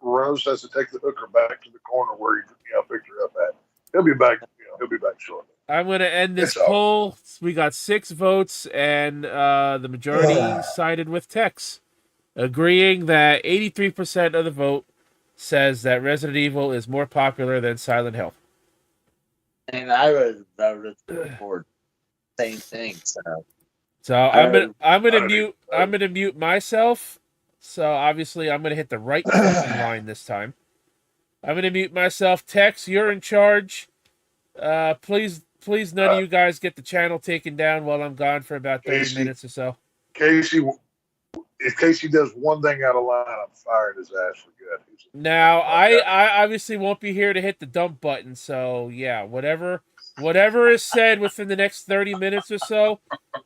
Rose has to take the hooker back to the corner where he picked her up at. He'll be back. He'll be back shortly. I'm gonna end this It's all. poll. We got 6 votes, and the majority sided with Tex, agreeing that 83% of the vote says that Resident Evil is more popular than Silent Hill. And I would voted for the same thing. So I'm gonna mute myself. So obviously I'm gonna hit the right fucking line this time. I'm gonna mute myself. Tex, you're in charge. Please none of you guys get the channel taken down while I'm gone for about 30 minutes or so. Casey, if Casey does one thing out of line, I'm firing his ass for good. Now I obviously won't be here to hit the dump button. So yeah, whatever is said within the next 30 minutes or so,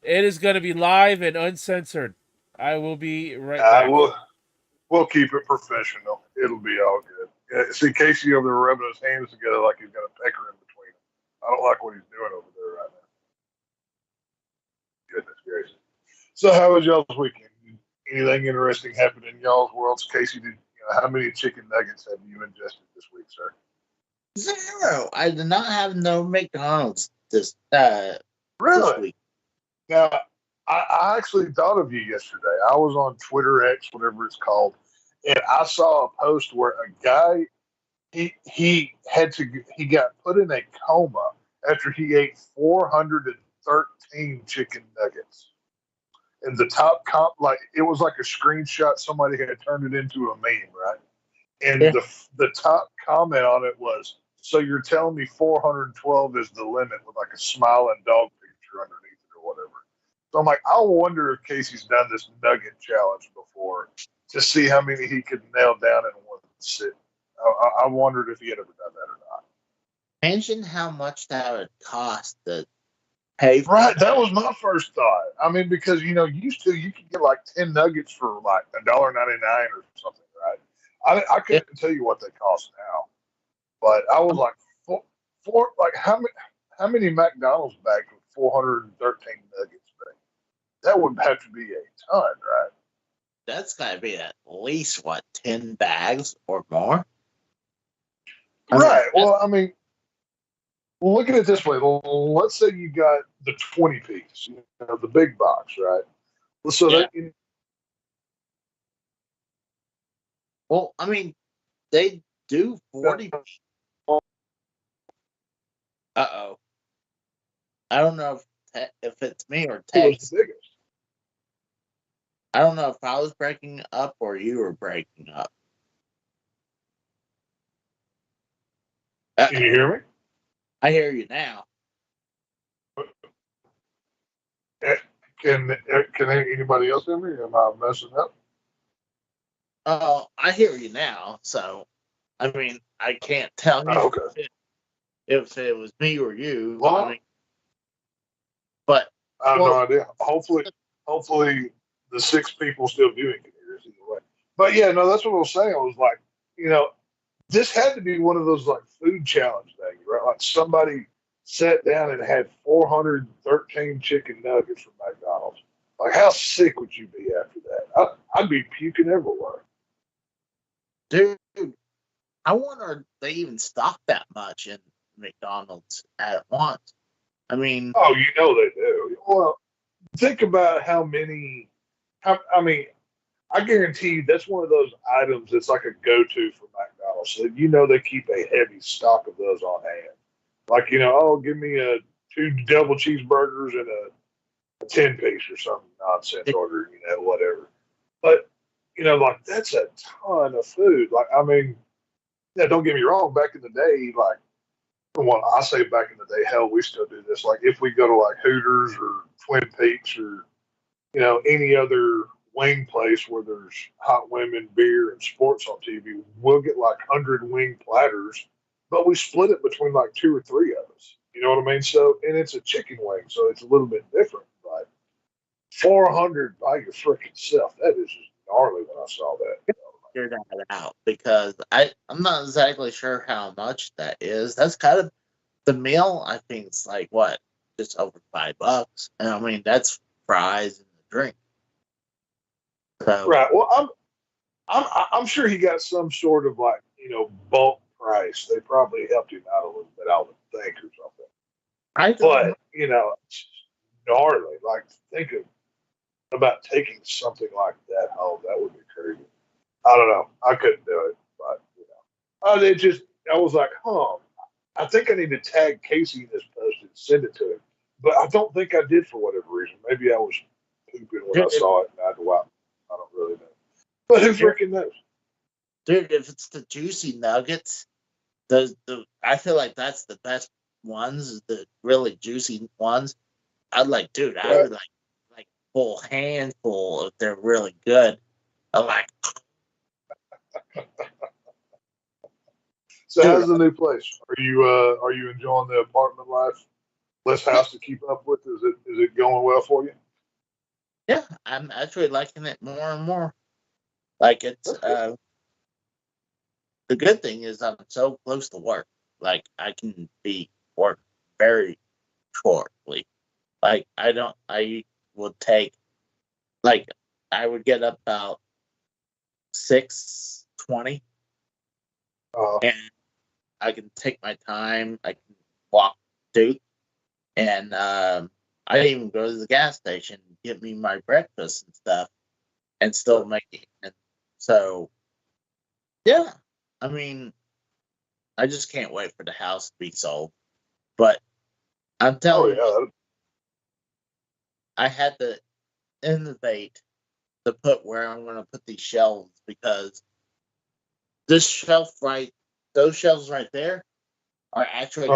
it is gonna be live and uncensored. I will be right back. We'll keep it professional. It'll be all good. Yeah, see Casey over there rubbing his hands together like he's got a pecker in between them. I don't like what he's doing over there right now. Goodness gracious. So how was y'all's weekend? Anything interesting happened in y'all's worlds? Casey, how many chicken nuggets have you ingested this week, sir? 0. I did not have no McDonald's this week. Now, I actually thought of you yesterday. I was on Twitter, X, whatever it's called, and I saw a post where a guy he got put in a coma after he ate 413 chicken nuggets. And the top it was like a screenshot. Somebody had turned it into a meme, right? And the top comment on it was, "So you're telling me 412 is the limit," with like a smiling dog picture underneath it or whatever. So I'm like, I wonder if Casey's done this nugget challenge before to see how many he could nail down in one sit. I wondered if he had ever done that or not. Mention how much that would cost to pay for. Right, that was my first thought. I mean, because used to you could get like 10 nuggets for like $1.99 or something, right? I couldn't tell you what they cost now, but I was like, how many McDonald's bags with 413 nuggets? That would have to be a ton, right? That's got to be at least 10 bags or more. Right. Well, I mean, look at it this way. Let's say you got the 20 piece, the big box, right? So well, I mean, they do 40. Uh-oh. I don't know if it's me or Tex. I don't know if I was breaking up or you were breaking up. Can you hear me? I hear you now. Can anybody else hear me? Am I messing up? I hear you now. So, I mean, I can't tell you if it was me or you. Well, but I have no idea. Hopefully, the 6 people still viewing can hear us either way. But yeah, no, that's what I was saying. I was like, this had to be one of those like food challenge things, right? Like somebody sat down and had 413 chicken nuggets from McDonald's. Like, how sick would you be after that? I'd be puking everywhere. Dude, I wonder if they even stock that much in McDonald's at once. I mean, oh, they do. Well, think about how many. I mean, I guarantee you that's one of those items that's like a go-to for McDonald's. So they keep a heavy stock of those on hand. Like, give me 2 double cheeseburgers and a 10-piece or some nonsense order, whatever. But, like, that's a ton of food. Like, I mean, don't get me wrong. Back in the day, like, Well, I say back in the day, hell, we still do this. Like if we go to like Hooters or Twin Peaks or any other wing place where there's hot women, beer, and sports on TV, we'll get like 100 wing platters, but we split it between like two or three of us. You know what I mean? So, and it's a chicken wing, so it's a little bit different. But 400 by your freaking self, that is just gnarly when I saw that. Figure that out because I'm not exactly sure how much that is. That's kind of the meal. I think it's like what, just over $5, and I mean that's fries and the drink. So Right. Well, I'm sure he got some sort of like bulk price. They probably helped him out a little bit, I would think, or something. I don't But it's gnarly. Like think about taking something like that home. That would be crazy. I don't know. I couldn't do it, but it just I was like, huh. I think I need to tag Casey in this post and send it to him. But I don't think I did for whatever reason. Maybe I was pooping when I saw it and I had to wipe. I don't really know. But who freaking knows? dude, if it's the juicy nuggets, the I feel like that's the best ones, the really juicy ones. I'd like, dude, I would like full handful if they're really good. I'm like, So dude, how's the new place? Are you enjoying the apartment life? Less house to keep up with. Is it going well for you? yeah, I'm actually liking it more and more. Like it's the good thing is I'm so close to work. Like I can be work very shortly. Like I would take like I would get up about 6:20 Uh, and I can take my time. I can walk to and I even go to the gas station, get me my breakfast and stuff, and still make it. And so yeah, I mean, I just can't wait for the house to be sold. But I'm oh telling you, yeah, I had to innovate to put where I'm going to put these shelves because this shelf those shelves right there are actually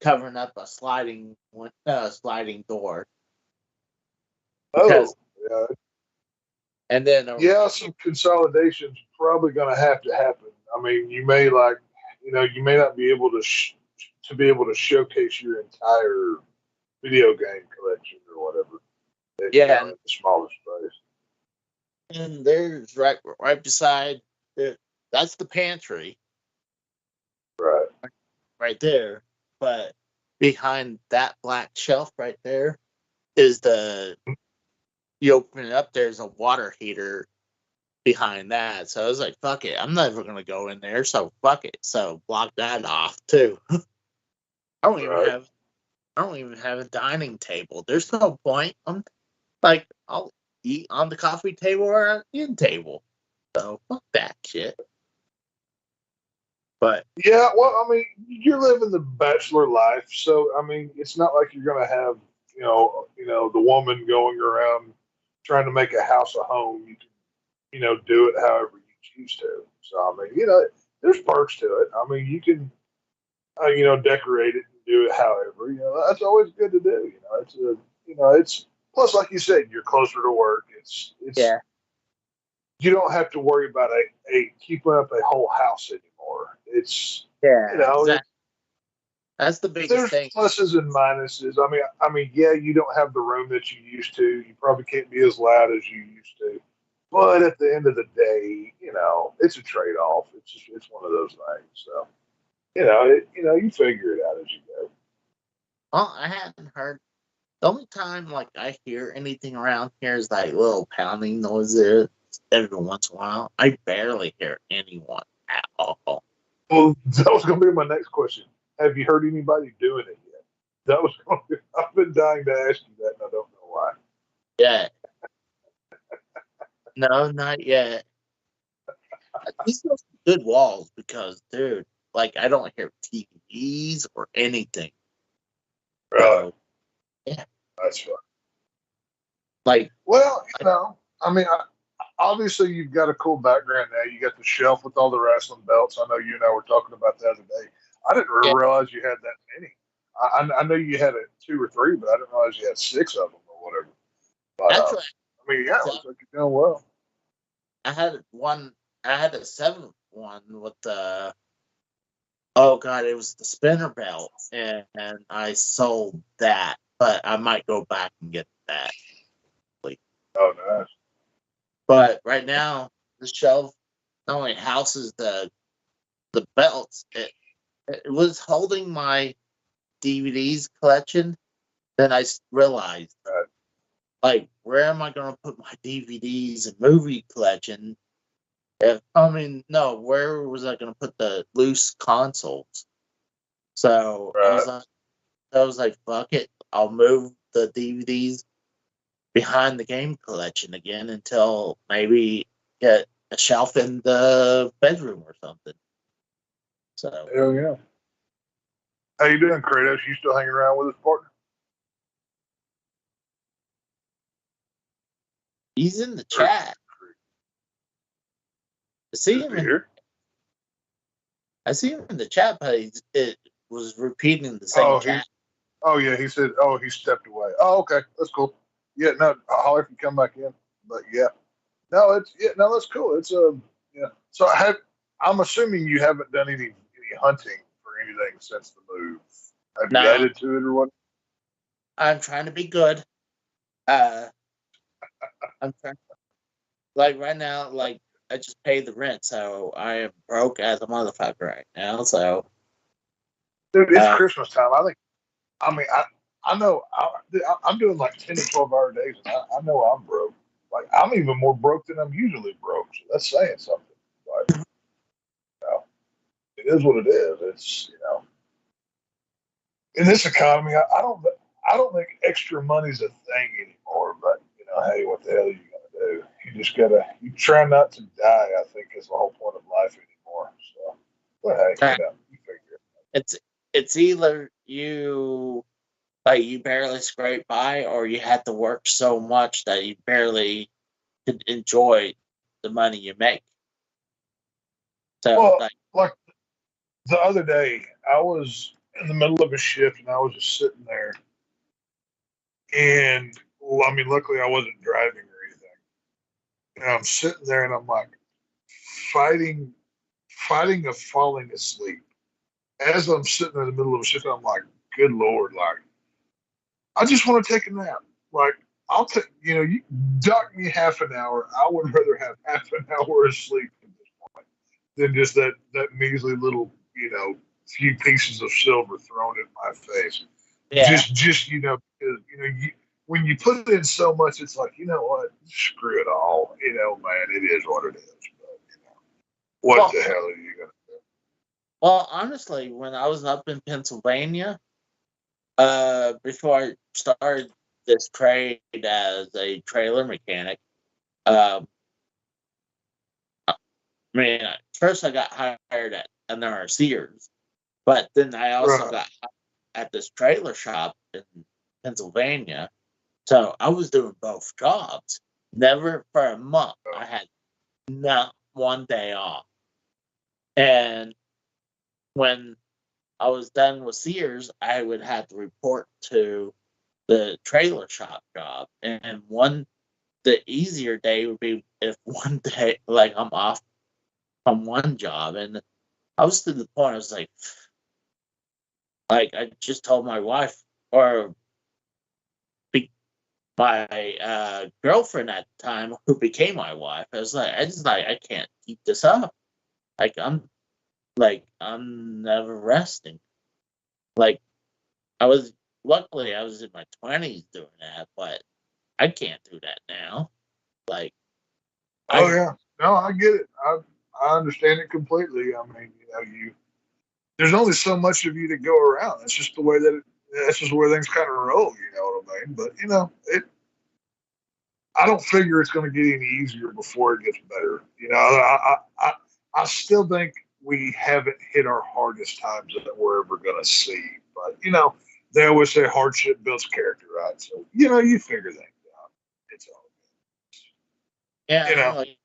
covering up a sliding door. Because yeah. and then Yeah, some consolidation's probably going to have to happen. I mean, you may you may not be able to be able to showcase your entire video game collection or whatever. yeah, In the smaller space. and there's right beside that's the pantry Right. right there, but behind that black shelf right there is you open it up, there's a water heater behind that. So I was like, fuck it, I'm never gonna go in there, so fuck it. So block that off too. I don't even Right. have I don't even have a dining table. There's no point. I'm like I'll eat on the coffee table or an end table. So fuck that shit. But Yeah, well, I mean, you're living the bachelor life, so I mean, it's not like you're going to have, the woman going around trying to make a house a home. You can, do it however you choose to. So I mean, there's perks to it. I mean, you can, decorate it and do it however. That's always good to do. It's plus, like you said, you're closer to work. It's yeah, you don't have to worry about a keeping up a whole house anymore. It's yeah, exactly. That's the biggest there's thing. pluses and minuses. I mean, yeah, you don't have the room that you used to. You probably can't be as loud as you used to. But at the end of the day, it's a trade off. It's one of those things. So you figure it out as you go. Well, I hadn't heard. The only time like I hear anything around here is like little pounding noises every once in a while. I barely hear anyone at all. Well, that was going to be my next question. Have you heard anybody doing it yet? That was going to be, I've been dying to ask you that, and I don't know why. Yeah. No, not yet. These are good walls because, dude, like I don't hear TVs or anything. Really? So yeah, That's fine. like Well, I mean, obviously you've got a cool background now. You got the shelf with all the wrestling belts. I know you and I were talking about the other day. I didn't Yeah. realize you had that many. I know you had 2 or 3, but I didn't realize you had 6 of them or whatever. But Actually, I mean, yeah, it looks like you're doing well. I had one. I had a 7th one with the. Oh god, it was the spinner belt, and I sold that, but I might go back and get that. Oh, nice. But right now, the shelf not only houses the belts, it was holding my DVDs collection. Then I realized, Right. like, where am I going to put my DVDs and movie collection? Where was I going to put the loose consoles? So Right. I was like, fuck it, I'll move the DVDs behind the game collection again until maybe get a shelf in the bedroom or something. So Hell yeah. How you doing, Kratos? You still hanging around with his partner? he's in the chat. I see Is him he here? in the chat, but it was repeating the same chat. Oh yeah, he said. Oh, he stepped away. Oh, okay, that's cool. Yeah, no, I'll holler if you come back in. But yeah, no, that's cool. It's yeah. So I'm assuming you haven't done any hunting for anything since the move. Have you No, added to it or what? I'm trying to be good. I'm trying. Like right now, like I just paid the rent, so I am broke as a motherfucker right now. So, Dude, it's Christmas time. I mean, I know I'm doing like 10 to 12-hour days, and I know I'm broke. Like I'm even more broke than I'm usually broke. So that's saying something. But it is what it is. It's in this economy, I don't think extra money's a thing anymore. But hey, what the hell are you gonna do? You try not to die. I think is the whole point of life anymore. So, but hey, you figure it. it's either you barely scrape by, or you have to work so much that you barely could enjoy the money you make. So, Well, like the other day, I was in the middle of a shift and I was just sitting there. And well, I mean, luckily I wasn't driving or anything. And I'm sitting there and I'm like fighting of falling asleep. As I'm sitting in the middle of a shift, I'm like, good Lord, like, I just want to take a nap. Like, I'll take, you dock me half an hour. I would rather have half an hour of sleep at this point than just that measly little, few pieces of silver thrown in my face. yeah. Just because when you put in so much, it's like what, screw it all. Man, it is what it is. But what the hell are you gonna do? Well, honestly, when I was up in Pennsylvania, before I started this trade as a trailer mechanic, I mean, first I got hired at another Sears, but then I also got hired at this trailer shop in Pennsylvania. So I was doing both jobs. Never for a month I had not one day off. And when I was done with Sears, I would have to report to the trailer shop job. And the easier day would be if one day, like, I'm off from one job. And I was to the point, I was like I just told my wife, or my girlfriend at the time, who became my wife, I can't keep this up. I'm never resting. Like, luckily I was in my 20s doing that, but I can't do that now. Like, Yeah, no, I get it. I understand it completely. I mean, there's only so much of you to go around. That's just the way that's just where things kind of roll. You know what I mean? But I don't figure it's going to get any easier before it gets better. I still think we haven't hit our hardest times that we're ever going to see. But they always say hardship builds character, right? So you figure things out. It's all. yeah, like,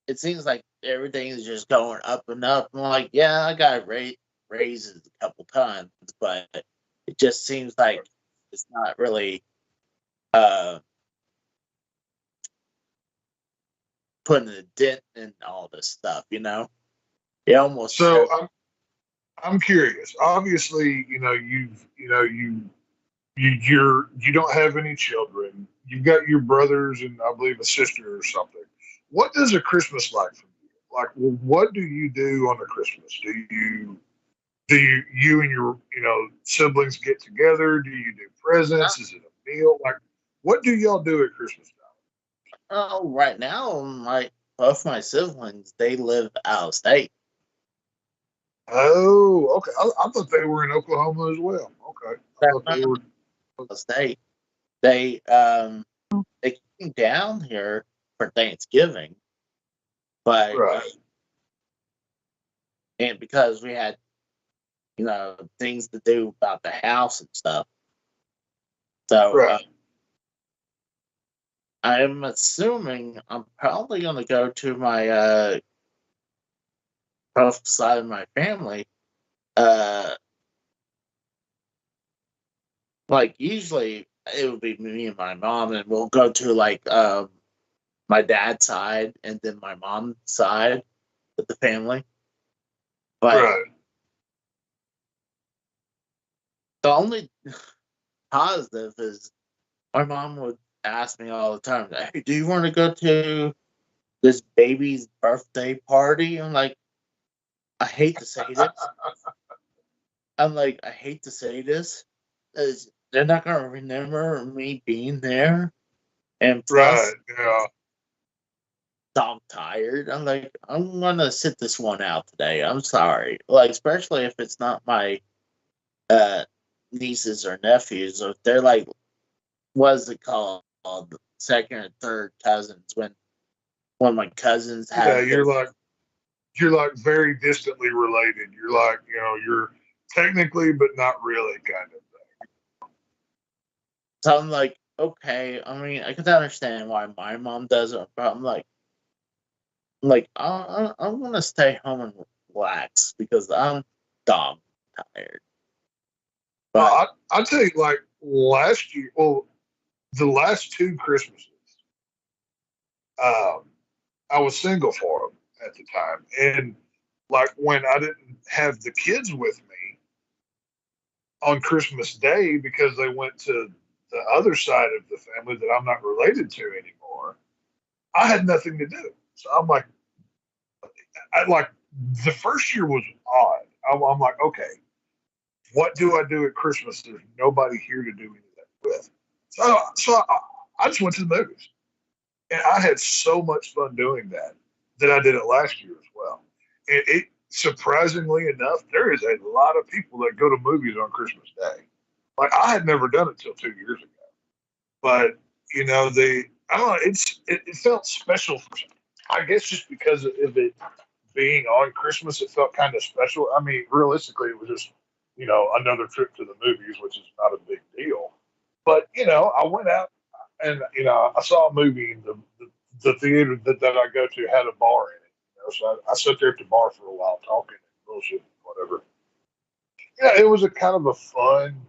it seems like everything is just going up and up. I'm like, yeah, I got raise raises a couple times, but it just seems like it's not really putting a dent in all this stuff, you know? It almost So I'm curious. Obviously, you don't have any children. You've got your brothers and I believe a sister or something. What does a Christmas like for you? Like, well, what do you do on a Christmas? Do you and your siblings get together? Do you do presents? Is it a meal? Like, what do y'all do at Christmas time? oh, right now, both my siblings, they live out of state. Oh, okay. I thought they were in Oklahoma as well. Okay, I thought they were. Out of state. They came down here for Thanksgiving, but Right. and because we had things to do about the house and stuff. So Right. I'm assuming I'm probably going to go to my both side of my family. Like usually it would be me and my mom, and we'll go to like my dad's side and then my mom's side of the family. But Right. the only positive is my mom would ask me all the time, "Hey, do you want to go to this baby's birthday party?" I'm like, I hate to say this. I hate to say this. Is they're not gonna remember me being there, and plus, Right. Yeah. I'm tired. I'm like, I'm gonna sit this one out today. I'm sorry. Like, especially if it's not my nieces or nephews, or if they're like, what is it called? Second or third cousins. When my cousins Yeah. have You're like very distantly related. You're like you're technically but not really kind of thing. so I'm like, okay. I mean, I can understand why my mom does it, but I'm gonna stay home and relax because I'm dumb tired. But I'll tell you, like last year, well, the last two Christmases, um, I was single for them at the time, and like when I didn't have the kids with me on Christmas Day because they went to the other side of the family that I'm not related to anymore, I had nothing to do. So I'm like, the first year was odd. I'm like, okay, what do I do at Christmas? There's nobody here to do any of that with. So I just went to the movies, and I had so much fun doing that I did it last year as well. And it surprisingly enough, there is a lot of people that go to movies on Christmas Day. Like I had never done it till 2 years ago, but I don't know. It felt special. I guess just because of it being on Christmas, it felt kind of special. I mean, realistically, it was just another trip to the movies, which is not a big deal. But I went out and I saw a movie. And the theater that I go to had a bar in it. So I sat there at the bar for a while talking and bullshit, whatever. Yeah, it was a kind of a fun,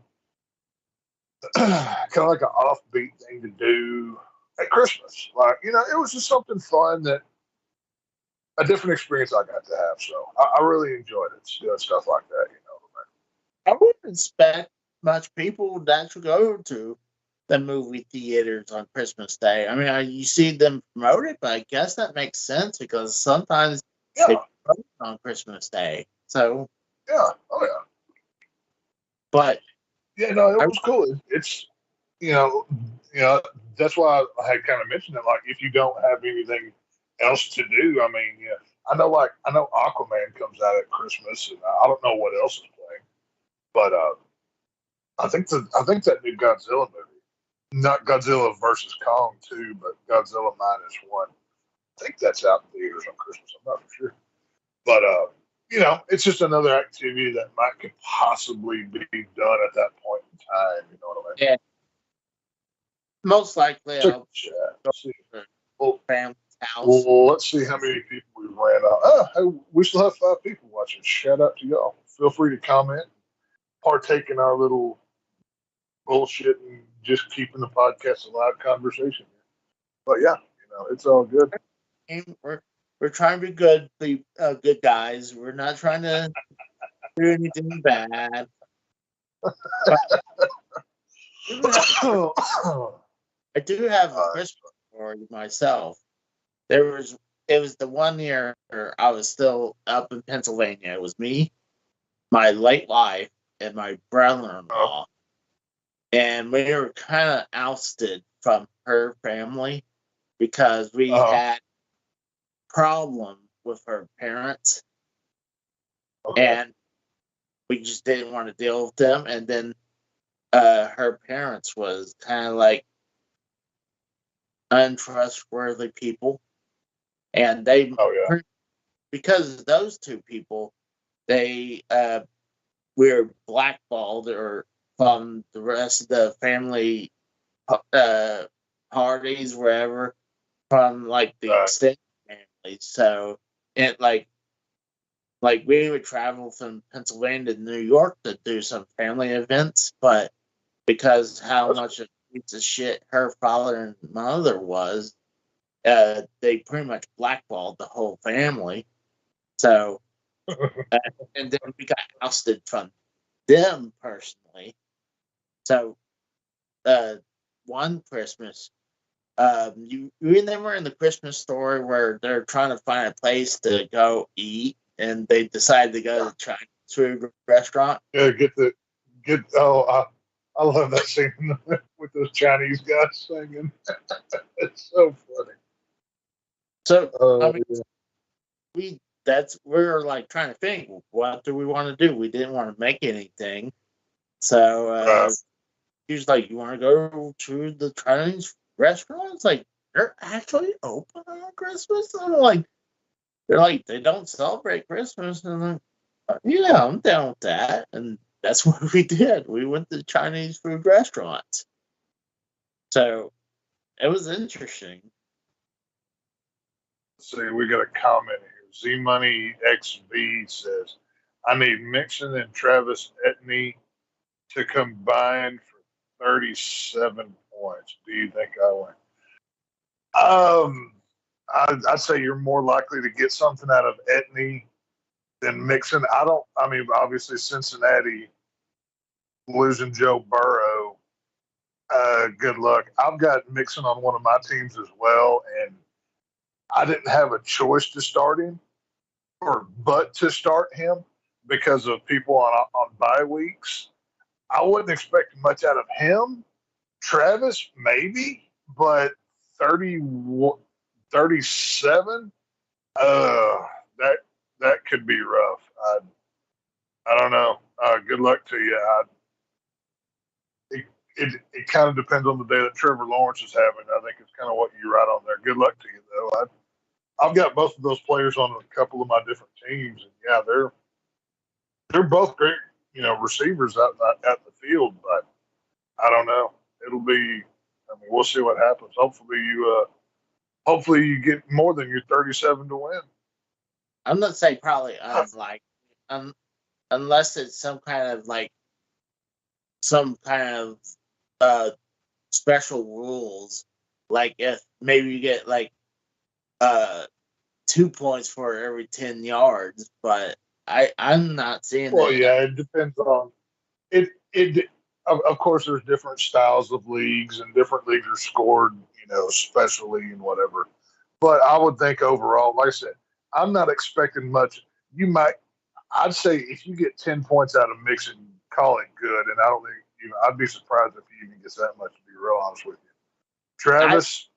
kind of like an offbeat thing to do at Christmas. Like it was just something fun that a different experience I got to have. So I really enjoyed it doing stuff like that. I wouldn't expect much people to actually go to the movie theaters on Christmas Day. I mean, you see them promote it, but I guess that makes sense because sometimes they Yeah, promote it on Christmas Day. So, yeah, oh yeah, but yeah. No, it I, was cool. It's you know, you know, that's why I had kind of mentioned it. Like, if you don't have anything else to do, I mean, yeah, I know Aquaman comes out at Christmas, and I don't know what else is playing, but I think that new Godzilla movie, not Godzilla versus Kong 2, but Godzilla -1. I think that's out in theaters on Christmas. I'm not for sure, but it's just another activity that could possibly be done at that point in time. You know what I mean? yeah, most likely Check I'll the go chat. See. to Well, family's house. well, let's see how many people we ran out. Oh, hey, we still have 5 people watching. Shout out to y'all. feel free to comment, partake in our little bullshit, and just keeping the podcast a live conversation. But yeah, it's all good. And we're trying to be good guys. We're not trying to do anything bad. But I do have a Christmas story myself. It was the one year I was still up in Pennsylvania. It was me, my late wife, and my brother-in-law. And we were kind of ousted from her family because we had problem with her parents. And we just didn't want to deal with them. And then her parents was kind of like untrustworthy people. And they, because of those two people, they were blackballed or from the rest of the family parties, wherever, from like the extended family. So it like we would travel from Pennsylvania to New York to do some family events, but because how much of a piece of shit her father and mother was, they pretty much blackballed the whole family. So, and then we got ousted from them personally. So, one Christmas, you remember in the Christmas story where they're trying to find a place to go eat, and they decide to go to the Chinese food restaurant. Yeah, I love that scene with those Chinese guys singing. It's so funny. So I mean, we're like trying to think, what do we want to do? We didn't want to make anything, so he was like, "You want to go to the Chinese restaurants? Like they're actually open on Christmas?" And I'm like, they're like, they don't celebrate Christmas, and I'm like, yeah, I'm down with that, and that's what we did. We went to Chinese food restaurants, so it was interesting. See, we got a comment here. Z Money XV says, I need Mixon and Travis Etney to combine for 37 points. Do you think I win? I'd say you're more likely to get something out of Etney than Mixon. Obviously Cincinnati losing Joe Burrow. Good luck. I've got Mixon on one of my teams as well, and I didn't have a choice to start him but to start him because of people on bye weeks. I wasn't expecting much out of him. Travis, maybe, but 37, that could be rough. I don't know. Good luck to you. It kind of depends on the day that Trevor Lawrence is having. I think it's kind of what you write on there. Good luck to you, though. I've got both of those players on a couple of my different teams, and yeah, they're both great, receivers out at the field. But I don't know. We'll see what happens. Hopefully you get more than your 37 to win. I'm gonna say probably unless it's some kind of special rules, like if maybe you get 2 points for every 10 yards, but I'm not seeing that. Well, yeah, it depends on it. Of course, there's different styles of leagues, and different leagues are scored, specially and whatever. But I would think overall, like I said, I'm not expecting much. I'd say if you get 10 points out of Mixon, call it good. And I don't think, I'd be surprised if he even gets that much, to be real honest with you. Travis,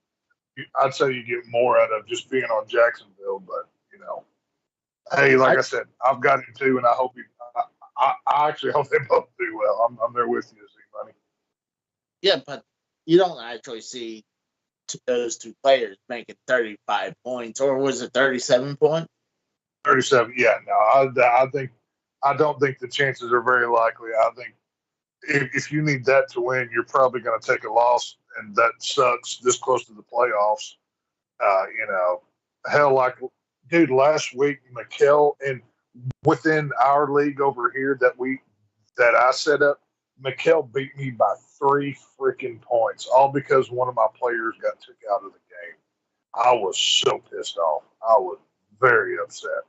I'd say you get more out of just being on Jacksonville, but hey, like I said, I've got him too, and I hope I actually hope they both do well. I'm there with you, buddy. Yeah, but you don't actually see those two players making 35 points, or was it 37 points? 37. Yeah, no, I don't think the chances are very likely. I think if you need that to win, you're probably going to take a loss, and that sucks this close to the playoffs. Hell, dude, last week, McKell, and within our league over here that I set up, Mikkel beat me by 3 freaking points, all because one of my players got took out of the game. I was so pissed off. I was very upset.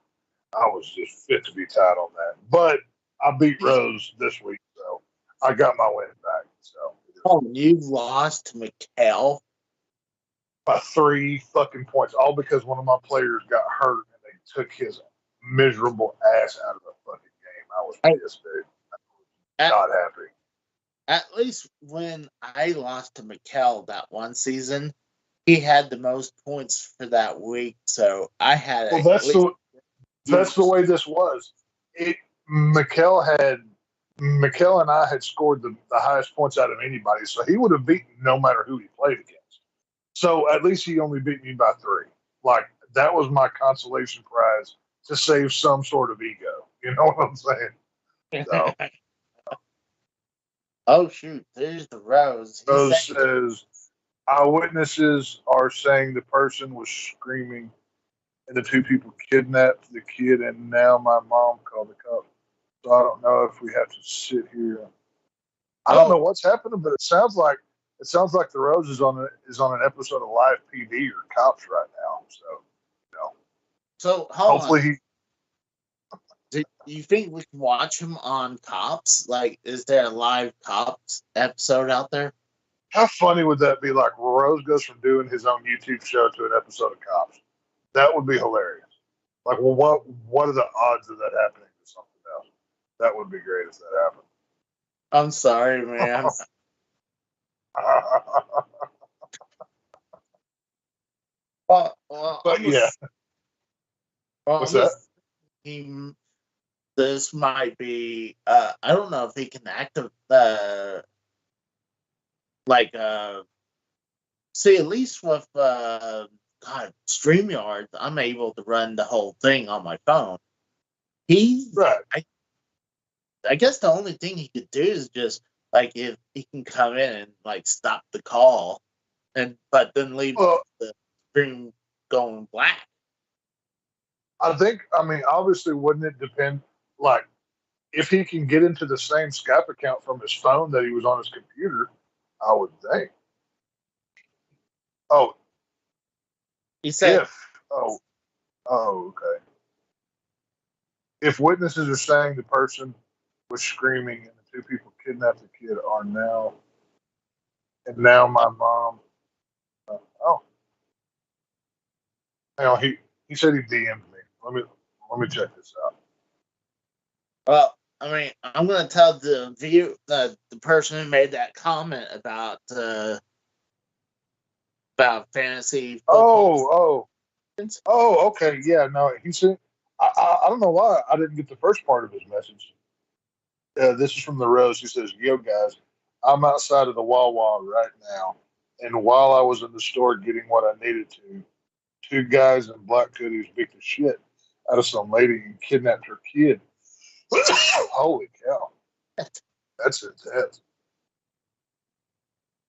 I was just fit to be tied on that. But I beat Rose this week, so I got my win back. So you lost to Mikkel? By 3 fucking points, all because one of my players got hurt and they took his miserable ass out of the fucking game. I was pissed, dude. Not happy. At least when I lost to Mikkel that one season, he had the most points for that week. So I had. Well, that's the way this was. Mikkel and I had scored the highest points out of anybody, so he would have beaten no matter who he played against. So at least he only beat me by 3. Like, that was my consolation prize to save some sort of ego. You know what I'm saying? So. Oh, shoot. There's the Rose. Rose says, eyewitnesses are saying the person was screaming and the 2 people kidnapped the kid, and now my mom called the cops. So I don't know if we have to sit here. I don't know what's happening, but it sounds like the Rose is on an episode of Live PD or Cops right now. So, So hopefully do you think we can watch him on Cops? Like, is there a live Cops episode out there? How funny would that be? Like, Rose goes from doing his own YouTube show to an episode of Cops. That would be hilarious. Like, well, what are the odds of that happening to something else? That would be great if that happened. I'm sorry, man. But yeah. What's that? This might be. I don't know if he can active. See, at least with StreamYard, I'm able to run the whole thing on my phone. Right. I guess the only thing he could do is just like if he can come in and like stop the call, but then leave the stream going black. I mean, obviously, wouldn't it depend? Like, if he can get into the same Skype account from his phone that he was on his computer, I would think. Oh, he said. Okay. If witnesses are saying the person was screaming and the 2 people kidnapped the kid are now, and now my mom. Hang on, he said he DM'd me. Let me check this out. Well, I mean, I'm gonna tell the person who made that comment about fantasy football. Oh, okay, yeah, no, he said. I don't know why I didn't get the first part of his message. This is from the Rose. He says, "Yo, guys, I'm outside of the Wawa right now, and while I was in the store getting what I needed to, 2 guys in black hoodies beat the shit out of some lady and kidnapped her kid." Holy cow. That's intense.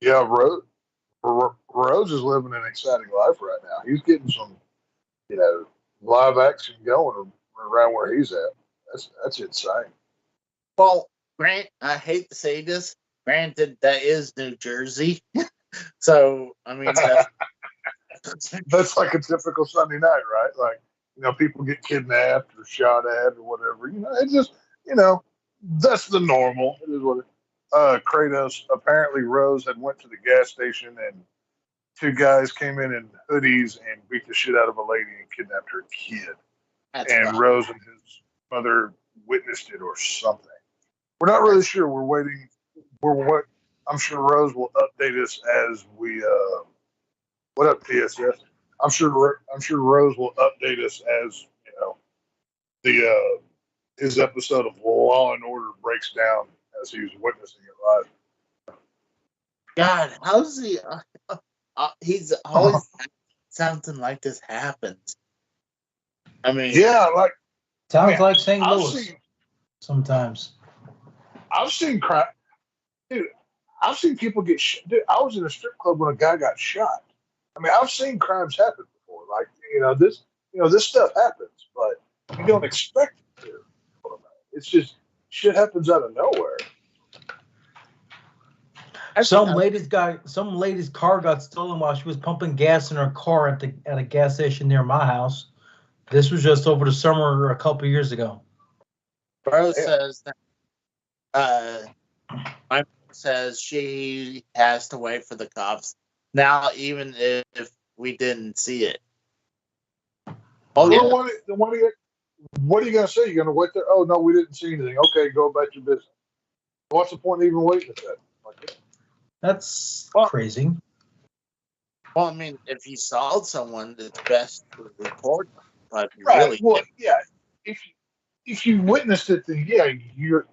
Yeah, Rose is living an exciting life right now. He's getting some, live action going around where he's at. That's insane. Well, Grant, I hate to say this. Granted, that is New Jersey. So, I mean, that's like a typical Sunday night, right? Like, people get kidnapped or shot at or whatever. It's just, that's the normal. It is what it is. Kratos, apparently Rose had went to the gas station and 2 guys came in hoodies and beat the shit out of a lady and kidnapped her kid. And Rose and his mother witnessed it or something. We're not really sure. We're waiting. I'm sure Rose will update us as we. What up, TSS? I'm sure Rose will update us as his episode of Law and Order breaks down as he's witnessing it live. God, how's he? He's always something like this happens. I mean, yeah, sounds like St. Louis sometimes. I've seen crime, dude. I've seen people get shot. Dude, I was in a strip club when a guy got shot. I mean, I've seen crimes happen before. Like, this stuff happens, but you don't expect it to. It's just shit happens out of nowhere. Some lady's car got stolen while she was pumping gas in her car at a gas station near my house. This was just over the summer a couple years ago. Bro says that my mom says she has to wait for the cops now, even if we didn't see it. Oh, yeah. What are you gonna say? You're gonna wait there? Oh no, we didn't see anything. Okay, go about your business. What's the point of even waiting at that? That's crazy. Well, I mean, if you saw someone, it's best to report them. But Right. really, Well, yeah. If you witnessed it, then yeah, you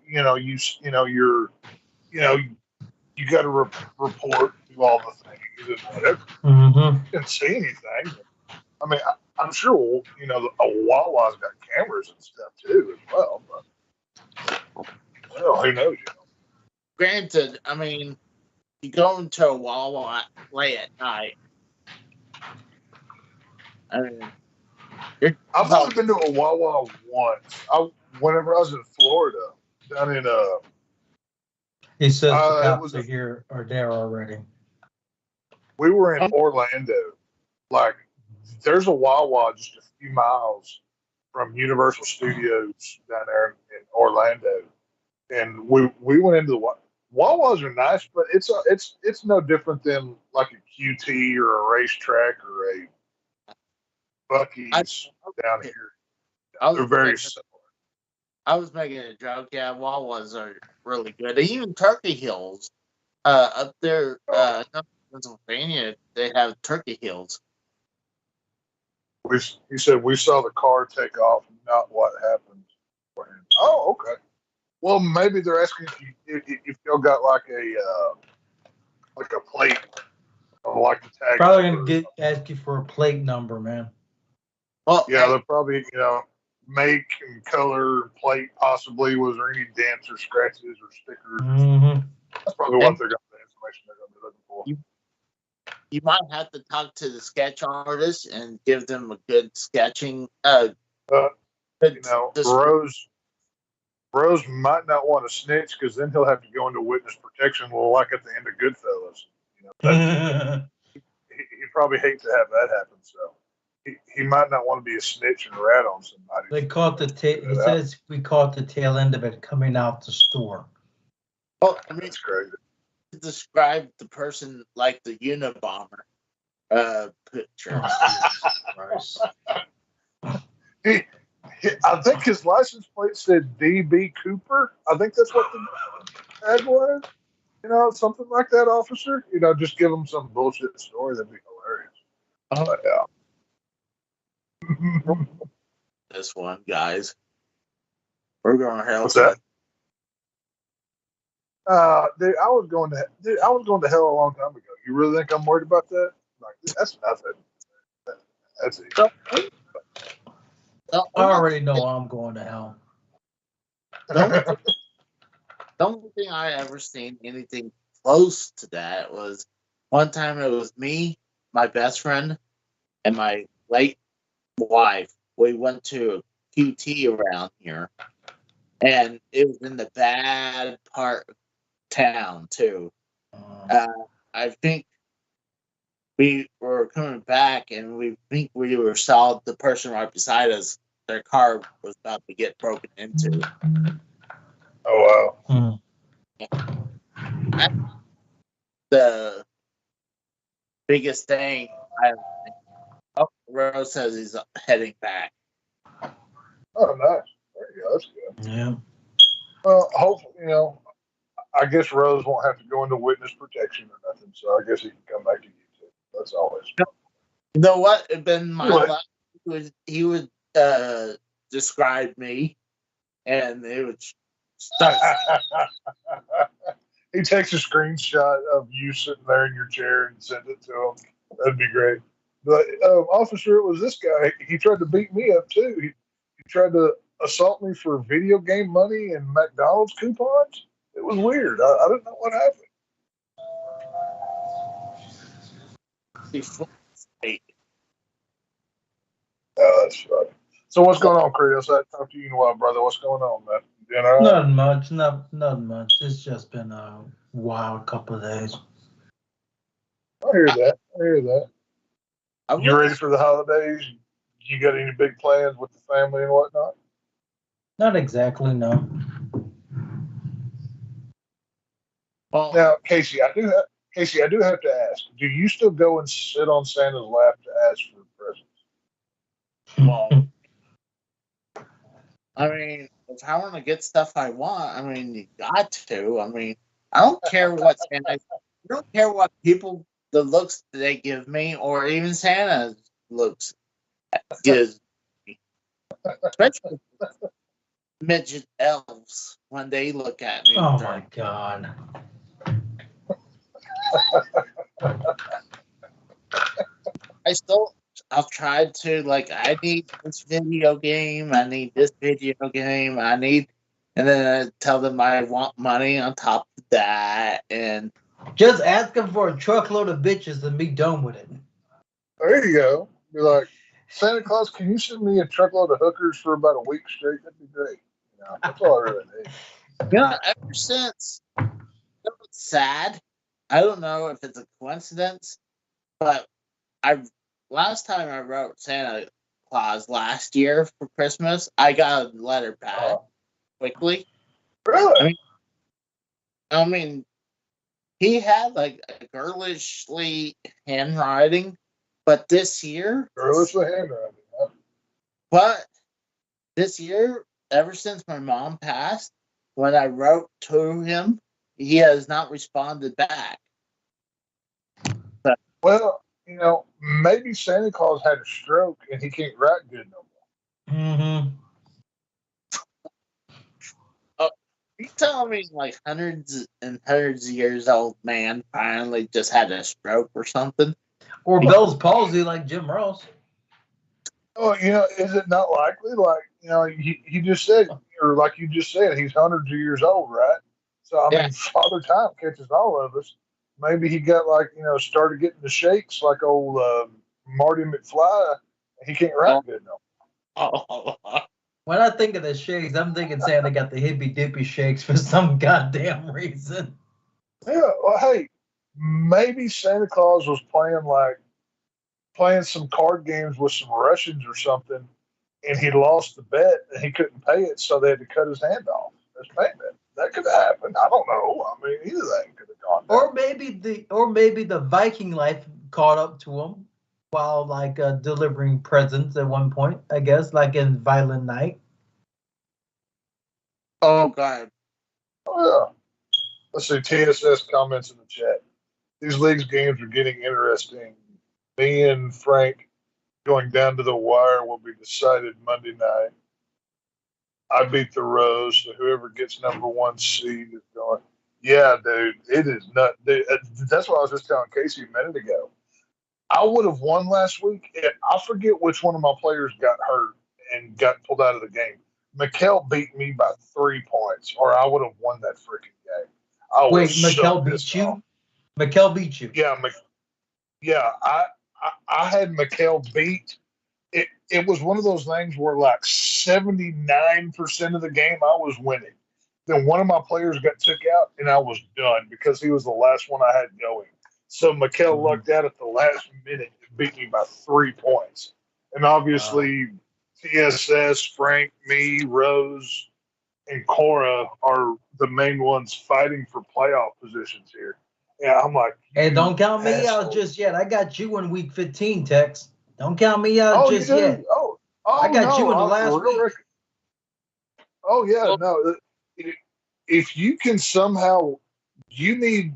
got to report, do all the things and whatever. Mm-hmm. You didn't see anything. I mean, I'm sure a Wawa's got cameras and stuff too as well. But well, who knows? granted, I mean, you go into a Wawa late at night. I mean, I've only been to a Wawa once. Whenever I was in Florida, down in He says the cops are here or there already. We were in Orlando. Like, there's a Wawa just a few miles from Universal Studios down there in Orlando, and we went into the Wawas are nice, but it's no different than like a QT or a racetrack or a Buc-ee's down here. They're very similar. I was making a joke. Yeah, Wawas are really good. Even Turkey Hills, up there, Pennsylvania, they have Turkey Hills. He said we saw the car take off, not what happened. Oh, okay. Well, maybe they're asking if y'all got like a plate, or like the tag. Probably gonna ask you for a plate number, man. Well, yeah, they'll probably make and color and plate. Possibly, was there any dents or scratches or stickers? Mm-hmm. That's probably what they're going to the information they're going to be looking for. You might have to talk to the sketch artist and give them a good sketching. Rose might not want to snitch because then he'll have to go into witness protection. Well, like at the end of Goodfellas, he'd probably hate to have that happen. So he might not want to be a snitch and rat on somebody. They caught he says we caught the tail end of it coming out the store. Oh, I mean, that's crazy. Describe the person like the Unabomber picture. I think his license plate said DB Cooper. I think that's what the tag was. Something like that, officer. Just give him some bullshit story. That'd be hilarious. But, yeah. This one, guys. We're going to hell. What's that? Dude, I was going to hell a long time ago. You really think I'm worried about that? Like, that's nothing. That's it. I already know I'm going to hell. The only thing I ever seen anything close to that was one time it was me, my best friend, and my late wife. We went to a QT around here, and it was in the bad part of town too. I think we were coming back, and we saw the person right beside us. Their car was about to get broken into. Oh wow! The biggest thing. Rose says he's heading back. Oh, nice. There you go. That's good. Yeah. Well, hopefully, I guess Rose won't have to go into witness protection or nothing, so I guess he can come back to you too. That's always. You know what? It'd been my life. He would describe me, and it would start. He takes a screenshot of you sitting there in your chair and send it to him. That'd be great. But officer, it was this guy. He tried to beat me up too. He tried to assault me for video game money and McDonald's coupons. It was weird. I didn't know what happened. Oh, that's funny. So what's going on, Kratos? I talked to you in a while, brother. What's going on, man? You know, Not much. Not much. It's just been a wild couple of days. I hear that. I hear that. I You really, ready for the holidays? You got any big plans with the family and whatnot? Not exactly. No. well, Now, Casey, I do have to ask. Do you still go and sit on Santa's lap to ask for presents? well, I mean, if I want to get stuff I want, I mean, you got to. I mean, I don't care what Santa. I don't care what people the looks they give me, or even Santa's looks gives me. Especially midget elves when they look at me. Oh my god. I've tried to like I need this video game, I need this video game, and then I tell them I want money on top of that, and Just ask him for a truckload of bitches and be done with it. There you go. Be like, Santa Claus, can you send me a truckload of hookers for about a week straight? That'd be great. You know, that's all I really need. ever since it was sad. I don't know if it's a coincidence, but I last time I wrote Santa Claus last year for Christmas, I got a letter pad quickly. Really? I mean, he had like a girlishly handwriting, but this year, Girlish with handwriting. Huh? but this year, ever since my mom passed, when I wrote to him, he has not responded back. Well, you know, maybe Santa Claus had a stroke and he can't write good no more. Mm-hmm. You telling me like hundreds and hundreds of years old man finally just had a stroke or something? Or Bell's palsy like Jim Ross. Oh, you know, is it not likely? Like, you know, he just said, or like you just said, he's hundreds of years old, right? So, I Yeah. mean, Father Time catches all of us. Maybe he got like, you know, started getting the shakes like old Marty McFly. He can't write good no Oh, When I think of the shakes, I'm thinking Santa got the hippy dippy shakes for some goddamn reason. Yeah, well, hey, maybe Santa Claus was playing some card games with some Russians or something, and he lost the bet and he couldn't pay it, so they had to cut his hand off. His payment. That could have happened. I don't know. I mean, either thing could have gone down. Or maybe the Viking life caught up to him while like delivering presents at one point, I guess, like in Violent Night. oh God. Oh yeah. Let's see. TSS comments in the chat. These leagues games are getting interesting. Me and Frank going down to the wire will be decided Monday night. I beat the Rose, so whoever gets number one seed is going. Yeah, dude, it is not. Dude, that's what I was just telling Casey a minute ago. I would have won last week. I forget which one of my players got hurt and got pulled out of the game. Mikkel beat me by 3 points, or I would have won that freaking game. I was Wait, so Mikkel beat pissed you? off. Mikkel beat you. Yeah, yeah. I had Mikkel beat. It was one of those things where like 79% of the game I was winning. Then one of my players got took out and I was done because he was the last one I had going. So Mikkel lucked out at the last minute and beat me by 3 points. And obviously TSS, Frank, me, Rose, and Cora are the main ones fighting for playoff positions here. Yeah, I'm like, Hey, don't count me asshole. out just yet. I got you in week 15, Tex. Don't count me out Oh, just you do? yet. Oh, I got no, you in the I'm last real week. Oh yeah, Well, no. If you can somehow, you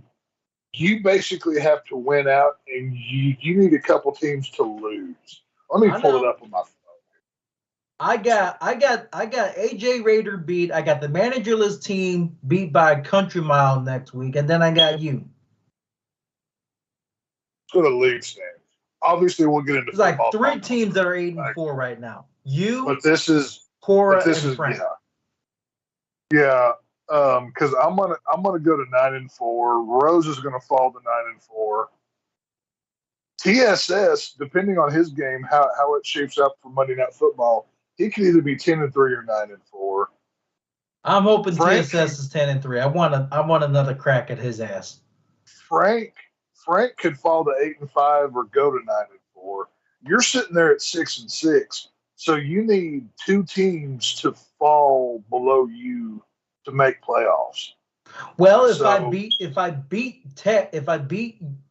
basically have to win out, and you need a couple teams to lose. Let me I pull it know. up on my phone. I got AJ Raider beat. I got the managerless team beat by a country mile next week, and then I got you. Let's go to league standings. Obviously, we'll get into It's like football. 3 teams that are 8-4 right now. You, But this is Cora, and Frank. yeah. Because I'm gonna go to 9-4. Rose is gonna fall to 9-4. TSS, depending on his game, how it shapes up for Monday Night Football, he could either be 10-3 or 9-4. I'm hoping Frank- TSS is 10-3. I want another crack at his ass. Frank could fall to 8-5 or go to 9-4. You're sitting there at 6-6, so you need two teams to fall below you to make playoffs. Well, if So- I beat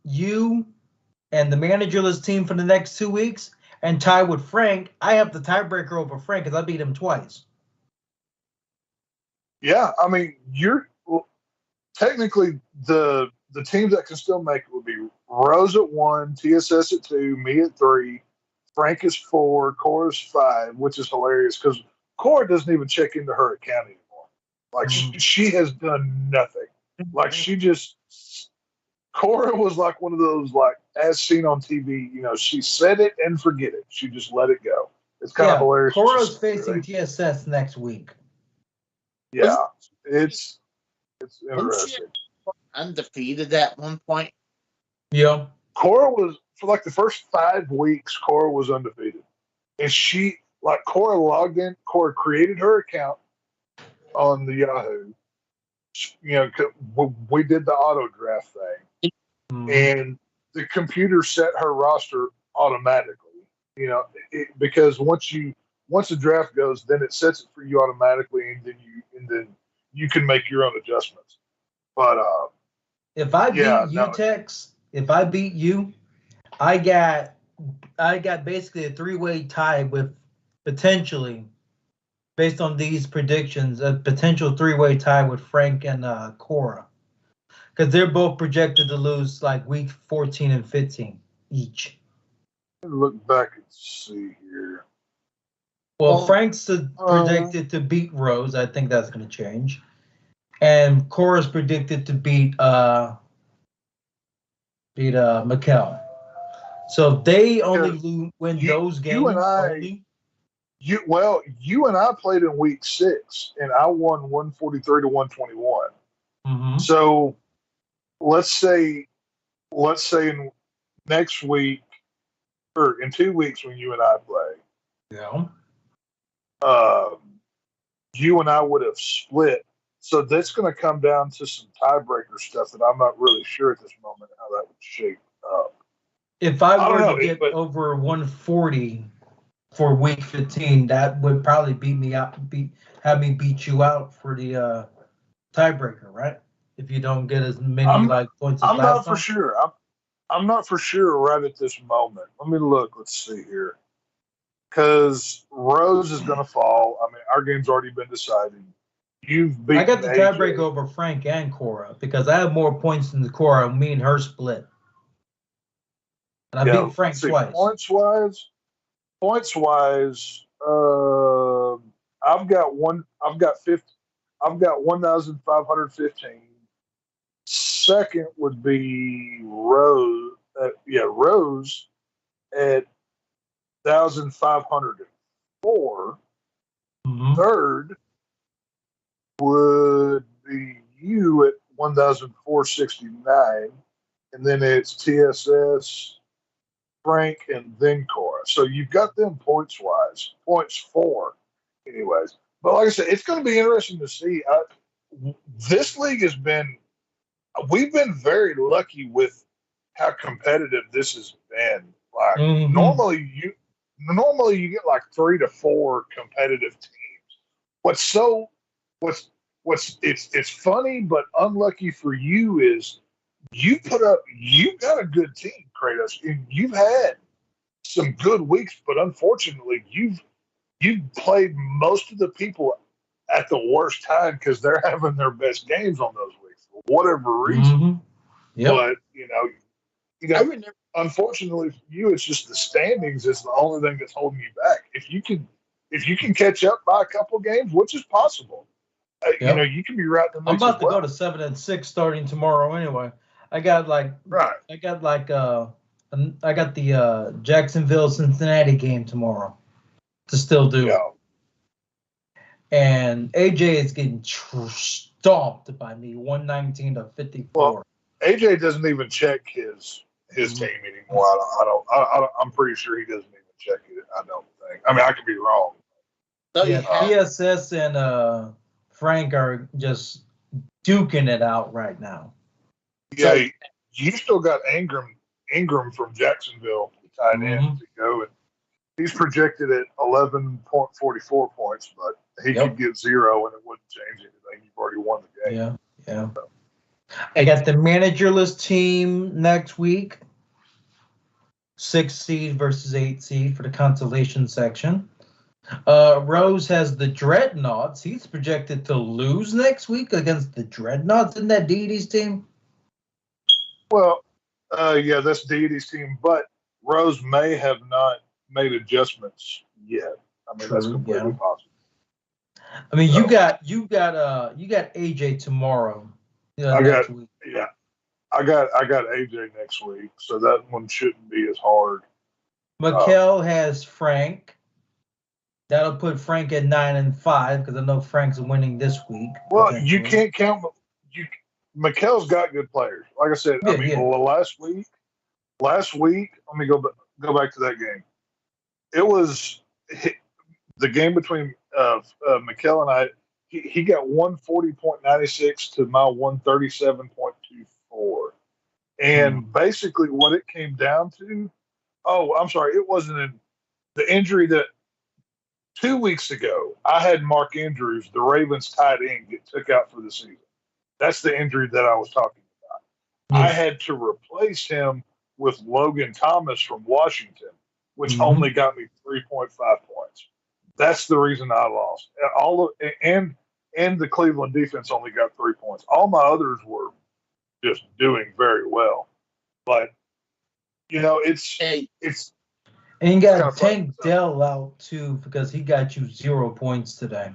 you and the managerless team for the next 2 weeks and tie with Frank, I have the tiebreaker over Frank because I beat him twice. Yeah, I mean, technically the teams that can still make it would be Rose at 1, TSS at 2, me at 3, Frank is 4, Cora's 5, which is hilarious because Cora doesn't even check into her account anymore. Like she has done nothing. Like Cora was like one of those, like, as seen on TV, she said it and forget it. She just let it go. It's kind of hilarious. Cora's facing TSS next week. Yeah, it's interesting. Undefeated at one point. Yeah. Cora was, for like the first 5 weeks, Cora was undefeated. And Cora logged in, Cora created her account on the Yahoo. We did the auto draft thing. And the computer set her roster automatically. Because once the draft goes, then it sets it for you automatically, and then you can make your own adjustments. But if I beat you, Tex, if I beat you, I got basically a 3-way tie with potentially, based on these predictions, a potential 3-way tie with Frank and Cora. Because they're both projected to lose like week 14 and 15 each. Look back and see here. Well, Frank's predicted to beat Rose. I think that's going to change. And Cora's predicted to beat Mikkel. So if they only win those games. You and I played in week 6, and I won 143 to 121. Mm-hmm. So let's say next week or in 2 weeks when you and I play, you and I would have split. So that's going to come down to some tiebreaker stuff that I'm not really sure at this moment how that would shape up. If I were to get over 140 for week 15, that would probably have me beat you out for the tiebreaker, right? If you don't get as many points as I'm last not time. for sure. I'm not for sure right at this moment. Let me look. Let's see here. Because Rose is going to fall. I mean, our game's already been decided. I got the tiebreaker over Frank and Cora because I have more points than the Cora, and me and her split. And I beat Frank twice. Points wise, I've got 1,515. Second would be Rose. Rose at 1,504. Mm-hmm. Third would be you at 1,469, and then it's TSS, Frank, and then Cora. So you've got them points 4, anyways. But like I said, it's going to be interesting to see. This league we've been very lucky with how competitive this has been. Like normally you get like 3 to 4 competitive teams. It's funny but unlucky for you is you've got a good team, Kratos, and you've had some good weeks, but unfortunately you've played most of the people at the worst time because they're having their best games on those weeks for whatever reason. But unfortunately for you, it's just the standings is the only thing that's holding you back. If you can catch up by a couple games, which is possible, you can be right in the mix. I'm about to go to 7-6 starting tomorrow anyway. I got the Jacksonville Cincinnati game tomorrow to still do. Yeah. And AJ is getting stomped by me, 119 to 54. Well, AJ doesn't even check his team anymore. I'm pretty sure he doesn't even check it. I don't think. I mean, I could be wrong. TSS and Frank are just duking it out right now. Yeah, you still got Ingram from Jacksonville tied Mhm. in to go, and he's projected at 11.44 points, but he could get 0 and it wouldn't change anything. You've already won the game. Yeah. I got the managerless team next week. 6 seed versus 8 seed for the consolation section. Rose has the Dreadnoughts. He's projected to lose next week against the Dreadnoughts. Isn't that Deity's team? Well, yeah, that's Deity's team, but Rose may have not made adjustments yet. I mean, that's completely possible. I mean, you got AJ tomorrow. Next week. Yeah, I got AJ next week, so that one shouldn't be as hard. Mikkel has Frank. That'll put Frank at 9-5 because I know Frank's winning this week. Well, you can't count. Mikkel's got good players. Like I said, last week. Let me go back to that game. It was the game between Mikkel and I. He got 140.96 to my 137.24, and basically what it came down to. Oh, I'm sorry, it wasn't in the injury that 2 weeks ago I had Mark Andrews, the Ravens tight end, get took out for the season. That's the injury that I was talking about. I had to replace him with Logan Thomas from Washington, which only got me 3.5 points. That's the reason I lost. And the Cleveland defense only got 3 points. All my others were just doing very well. But it's and you got Tank Dell out too because he got you 0 points today,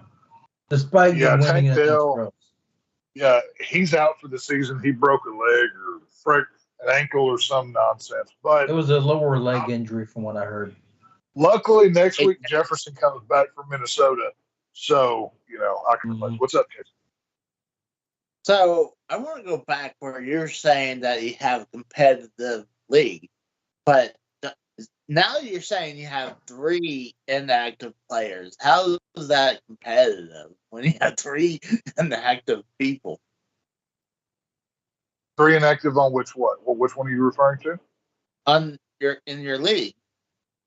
despite you winning against Rose. Yeah, he's out for the season. He broke a leg or an ankle or some nonsense. But it was a lower leg injury from what I heard. Luckily, next week Jefferson comes back from Minnesota, so I can replace. What's up, kids? So I want to go back where you're saying that you have a competitive league, but now you're saying you have 3 inactive players. How is that competitive when you have 3 inactive people? 3 inactive on which one? Well, which one are you referring to? In your league,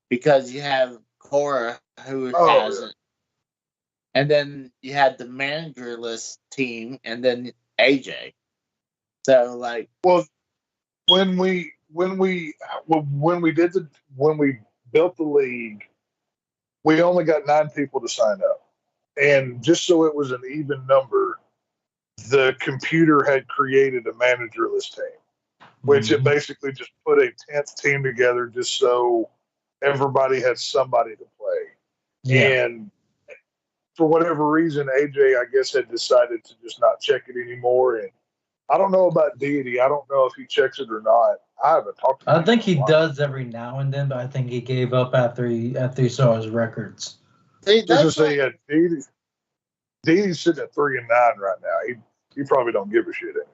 because you have Cora who hasn't, and then you had the managerless team, and then AJ. So when we built the league, we only got 9 people to sign up, and just so it was an even number, the computer had created a managerless team, which it basically just put a 10th team together just so everybody had somebody to play. And for whatever reason, AJ, I guess, had decided to just not check it anymore. And I don't know about Deity. I don't know if he checks it or not. I haven't talked to him. I think he does every now and then, but I think he gave up after he saw his records. Deity's sitting at 3-9 right now. He probably don't give a shit anymore.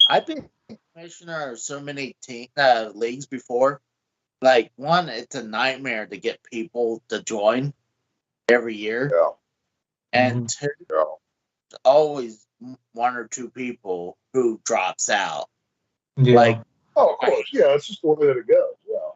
I've been commissioner of so many leagues before. One, it's a nightmare to get people to join every year. Yeah. And 2, always 1 or 2 people who drops out. Yeah. Of course. Yeah, it's just the way that it goes. Yeah.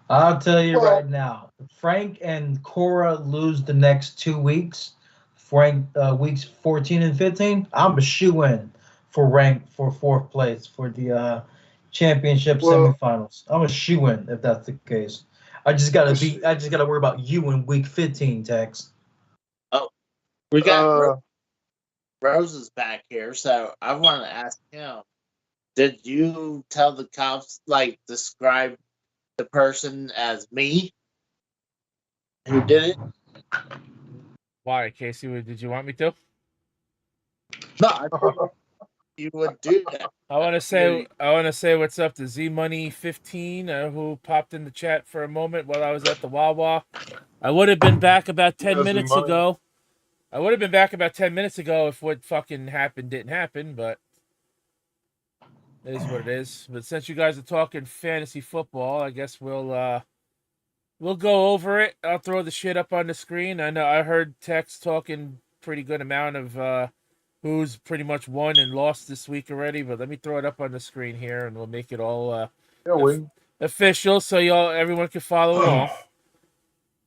I'll tell you right now, Frank and Cora lose the next 2 weeks. Frank, weeks 14 and 15, I'm a shoe-in for 4th place for the championship semifinals. I'm a shoe-in if that's the case. I just gotta worry about you in week 15, Tex. Oh, we got Rose is back here, so I want to ask him: did you tell the cops describe the person as me who did it? Why, Casey? Did you want me to? No, I thought you would do that. I want to say what's up to Z Money 15, who popped in the chat for a moment while I was at the Wawa. I would have been back about 10 minutes ago. If what fucking happened didn't happen, but it is what it is. But since you guys are talking fantasy football, I guess we'll We'll go over it. I'll throw the shit up on the screen. I know I heard Tex talking pretty good amount of who's pretty much won and lost this week already, but let me throw it up on the screen here and we'll make it all official so everyone can follow along.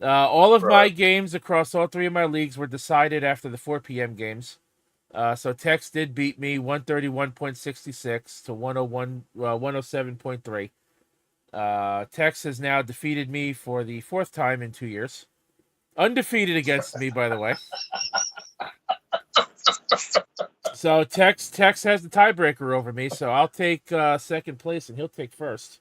All of my games across all three of my leagues were decided after the 4 p.m. games. So Tex did beat me 131.66 to 107.3. Tex has now defeated me for the 4th time in 2 years. Undefeated against me, by the way. So Tex has the tiebreaker over me, so I'll take second place and he'll take first.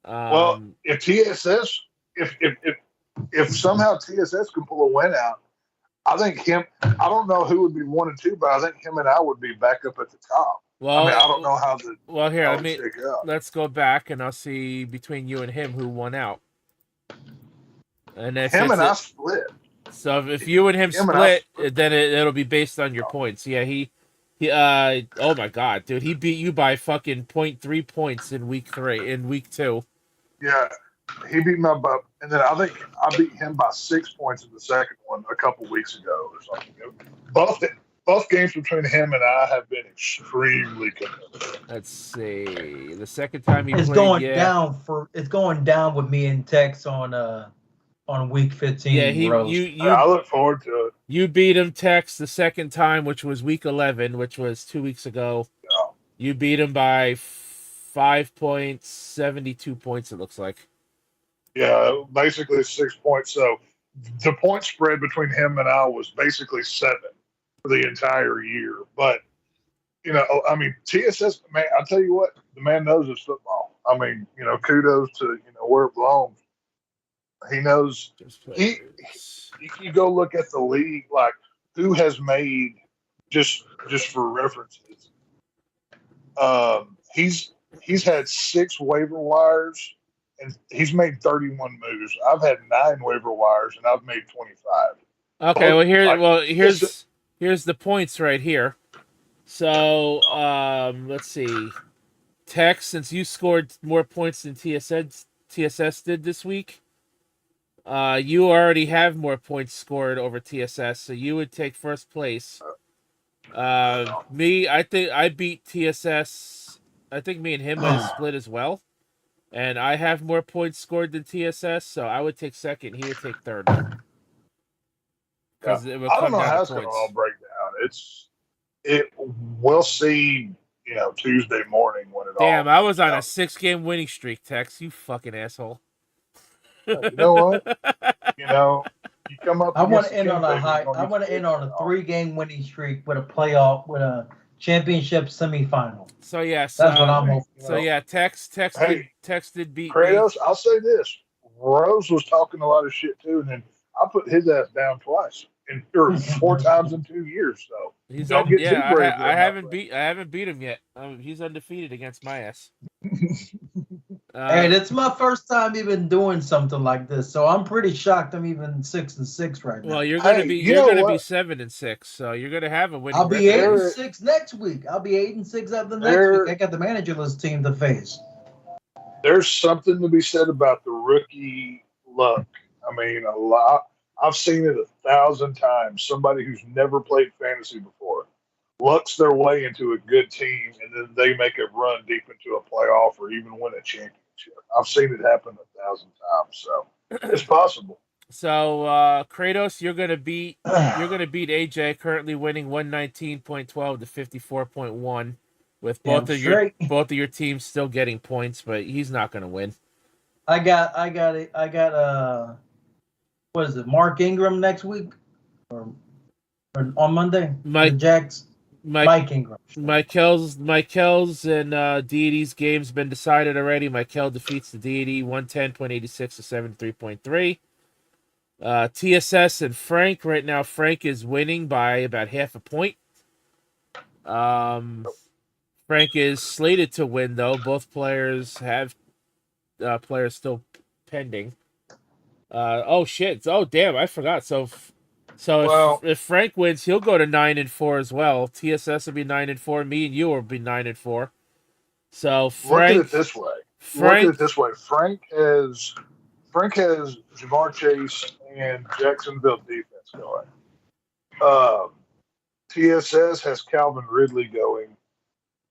Well, if TSS, if somehow TSS can pull a win out, I think him. I don't know who would be 1 and 2, but I think him and I would be back up at the top. Well, I don't know how the. Well, here let's go back and I'll see between you and him who won out. And him and I split. So if you and him split, then it'll be based on your points. Yeah, he. Oh my god, dude, he beat you by fucking 0.3 points in week 2. Yeah. He beat me by, and then I think I beat him by 6 points in the second one a couple weeks ago or something. Both games between him and I have been extremely competitive. Let's see. The second time he played, it's going down with me and Tex on week 15. Yeah, I look forward to it. You beat him, Tex, the second time, which was week 11, which was 2 weeks ago. Yeah. You beat him by 5.72 points. It looks like. Yeah, basically 6 points. So the point spread between him and I was basically 7 for the entire year. But, I mean, TSS, man, I'll tell you what, the man knows his football. I mean, kudos to, where it belongs. He knows. You go look at the league, like, who has made, just for references, he's had 6 waiver wires. And he's made 31 moves. I've had 9 waiver wires, and I've made 25. Okay, here's the points right here. So let's see. Tex, since you scored more points than TSS did this week, you already have more points scored over TSS, so you would take first place. Me, I think I beat TSS. I think me and him might have split as well. And I have more points scored than TSS, so I would take second. He would take third. Because it would come down to points. I don't know how it's going to all break down. We'll see. Tuesday morning when it all. Damn, I was on a 6-game winning streak, Tex. You fucking asshole. You know what? You come up. I want to end on a high. I want to end on a 3-game winning streak with a championship semifinal. So yes, that's what I'm hoping. So yeah, Tex did beat Kratos. I'll say this: Rose was talking a lot of shit too, and then I put his ass down twice, or 4 times in 2 years. So don't get too brave. I haven't beat him yet. He's undefeated against my ass. Hey, it's my first time even doing something like this, so I'm pretty shocked. I'm even 6-6 right now. Well, you're gonna be 7-6, so you're gonna have a winning. I'll be 8-6 next week. I'll be 8-6 after next week. I got the managerless team to face. There's something to be said about the rookie luck. I mean, a lot. I've seen it 1,000 times. Somebody who's never played fantasy before lucks their way into a good team, and then they make a run deep into a playoff or even win a championship. I've seen it happen 1,000 times, so it's possible. So Kratos, you're gonna beat AJ, currently winning 119.12 to 54.1, with both of your teams still getting points, but he's not gonna win. I got what is it? Mark Ingram next week or on Monday? Mike Ingram. Michael's and Deity's game's been decided already. Michael defeats the Deity 110.86 to 73.3. TSS and Frank, right now Frank is winning by about half a point. Frank is slated to win, though. Both players have players still pending. Oh shit! Oh damn! I forgot. So if Frank wins, he'll go to 9-4 as well. TSS will be 9-4. Me and you will be 9-4. So Frank. Look at it this way. Frank Frank has Jamar Chase and Jacksonville defense going. TSS has Calvin Ridley going.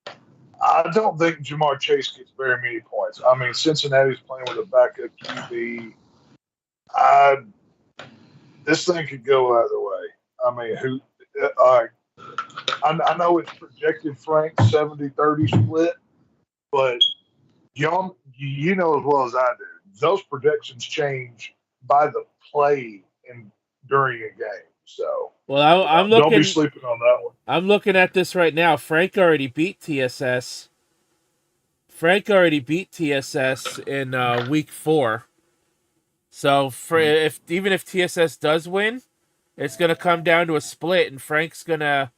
I don't think Jamar Chase gets very many points. I mean, Cincinnati's playing with a backup QB. This thing could go either way. I mean, I know it's projected Frank 70-30 split, but you know as well as I do, those projections change by the play during a game. So, well, I'm looking. Don't be sleeping on that one. I'm looking at this right now. Frank already beat TSS. Frank already beat TSS in week 4. So even if TSS does win, it's gonna come down to a split, and Frank's gonna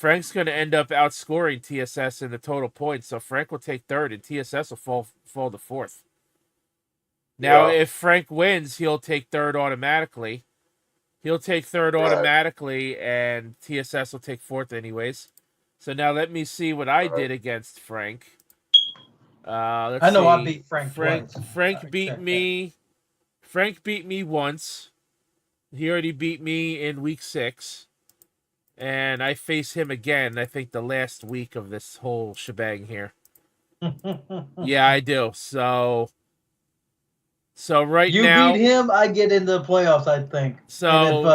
end up outscoring TSS in the total points. So Frank will take 3rd, and TSS will fall to 4th. Now, if Frank wins, he'll take 3rd automatically. He'll take 3rd automatically, and TSS will take 4th anyways. So now let me see what I did against Frank. Let's I know see. I beat Frank twice. Frank beat me. Frank beat me once. He already beat me in week 6. And I face him again, I think the last week of this whole shebang here. Yeah, I do. So right you now... You beat him, I get into the playoffs, I think. So and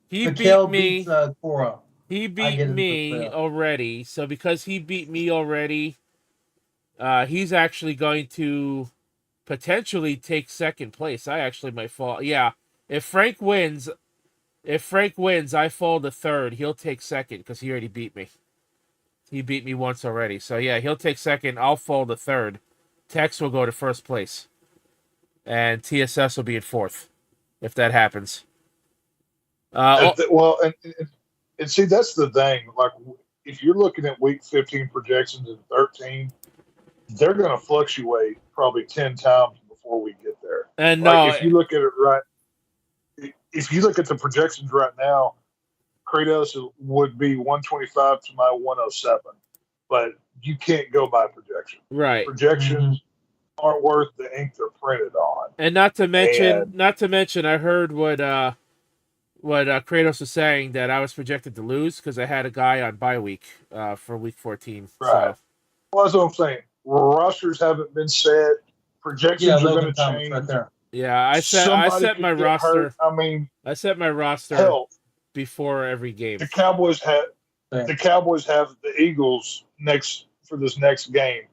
if he Mikhail beat me. Beats, Cora, he beat me already. So because he beat me already, he's actually going to potentially take 2nd place. I actually might fall. Yeah, if Frank wins, I fall to 3rd. He'll take 2nd because he already beat me. He beat me once already. So yeah, he'll take 2nd. I'll fall to 3rd. Tex will go to 1st place, and TSS will be in 4th if that happens. And see, that's the thing. Like, if you're looking at week 15 projections and 13, they're going to fluctuate probably 10 times before we get there. And if you look at it right, if you look at the projections right now, Kratos would be 125 to my 107, but you can't go by projection. Right. Projections aren't worth the ink they're printed on. And not to mention, I heard what Kratos was saying, that I was projected to lose because I had a guy on bye week for week 14. Right. So. Well, that's what I'm saying. Rosters haven't been set. Projections are going to change. Right there. Yeah, I set my roster. Hurt. I mean, I set my roster before every game. The Cowboys have the Eagles for this next game.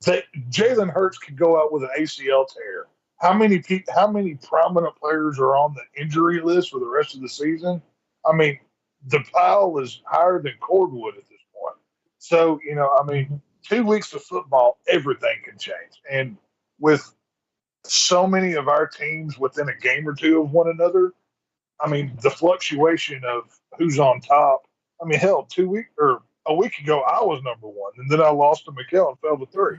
Jalen Hurts could go out with an ACL tear. How many prominent players are on the injury list for the rest of the season? I mean, the pile is higher than cordwood at this point. So, 2 weeks of football, everything can change. And with so many of our teams within a game or two of one another, I mean, the fluctuation of who's on top. I mean, hell, a week ago, I was number 1, and then I lost to Mikhail and fell to 3.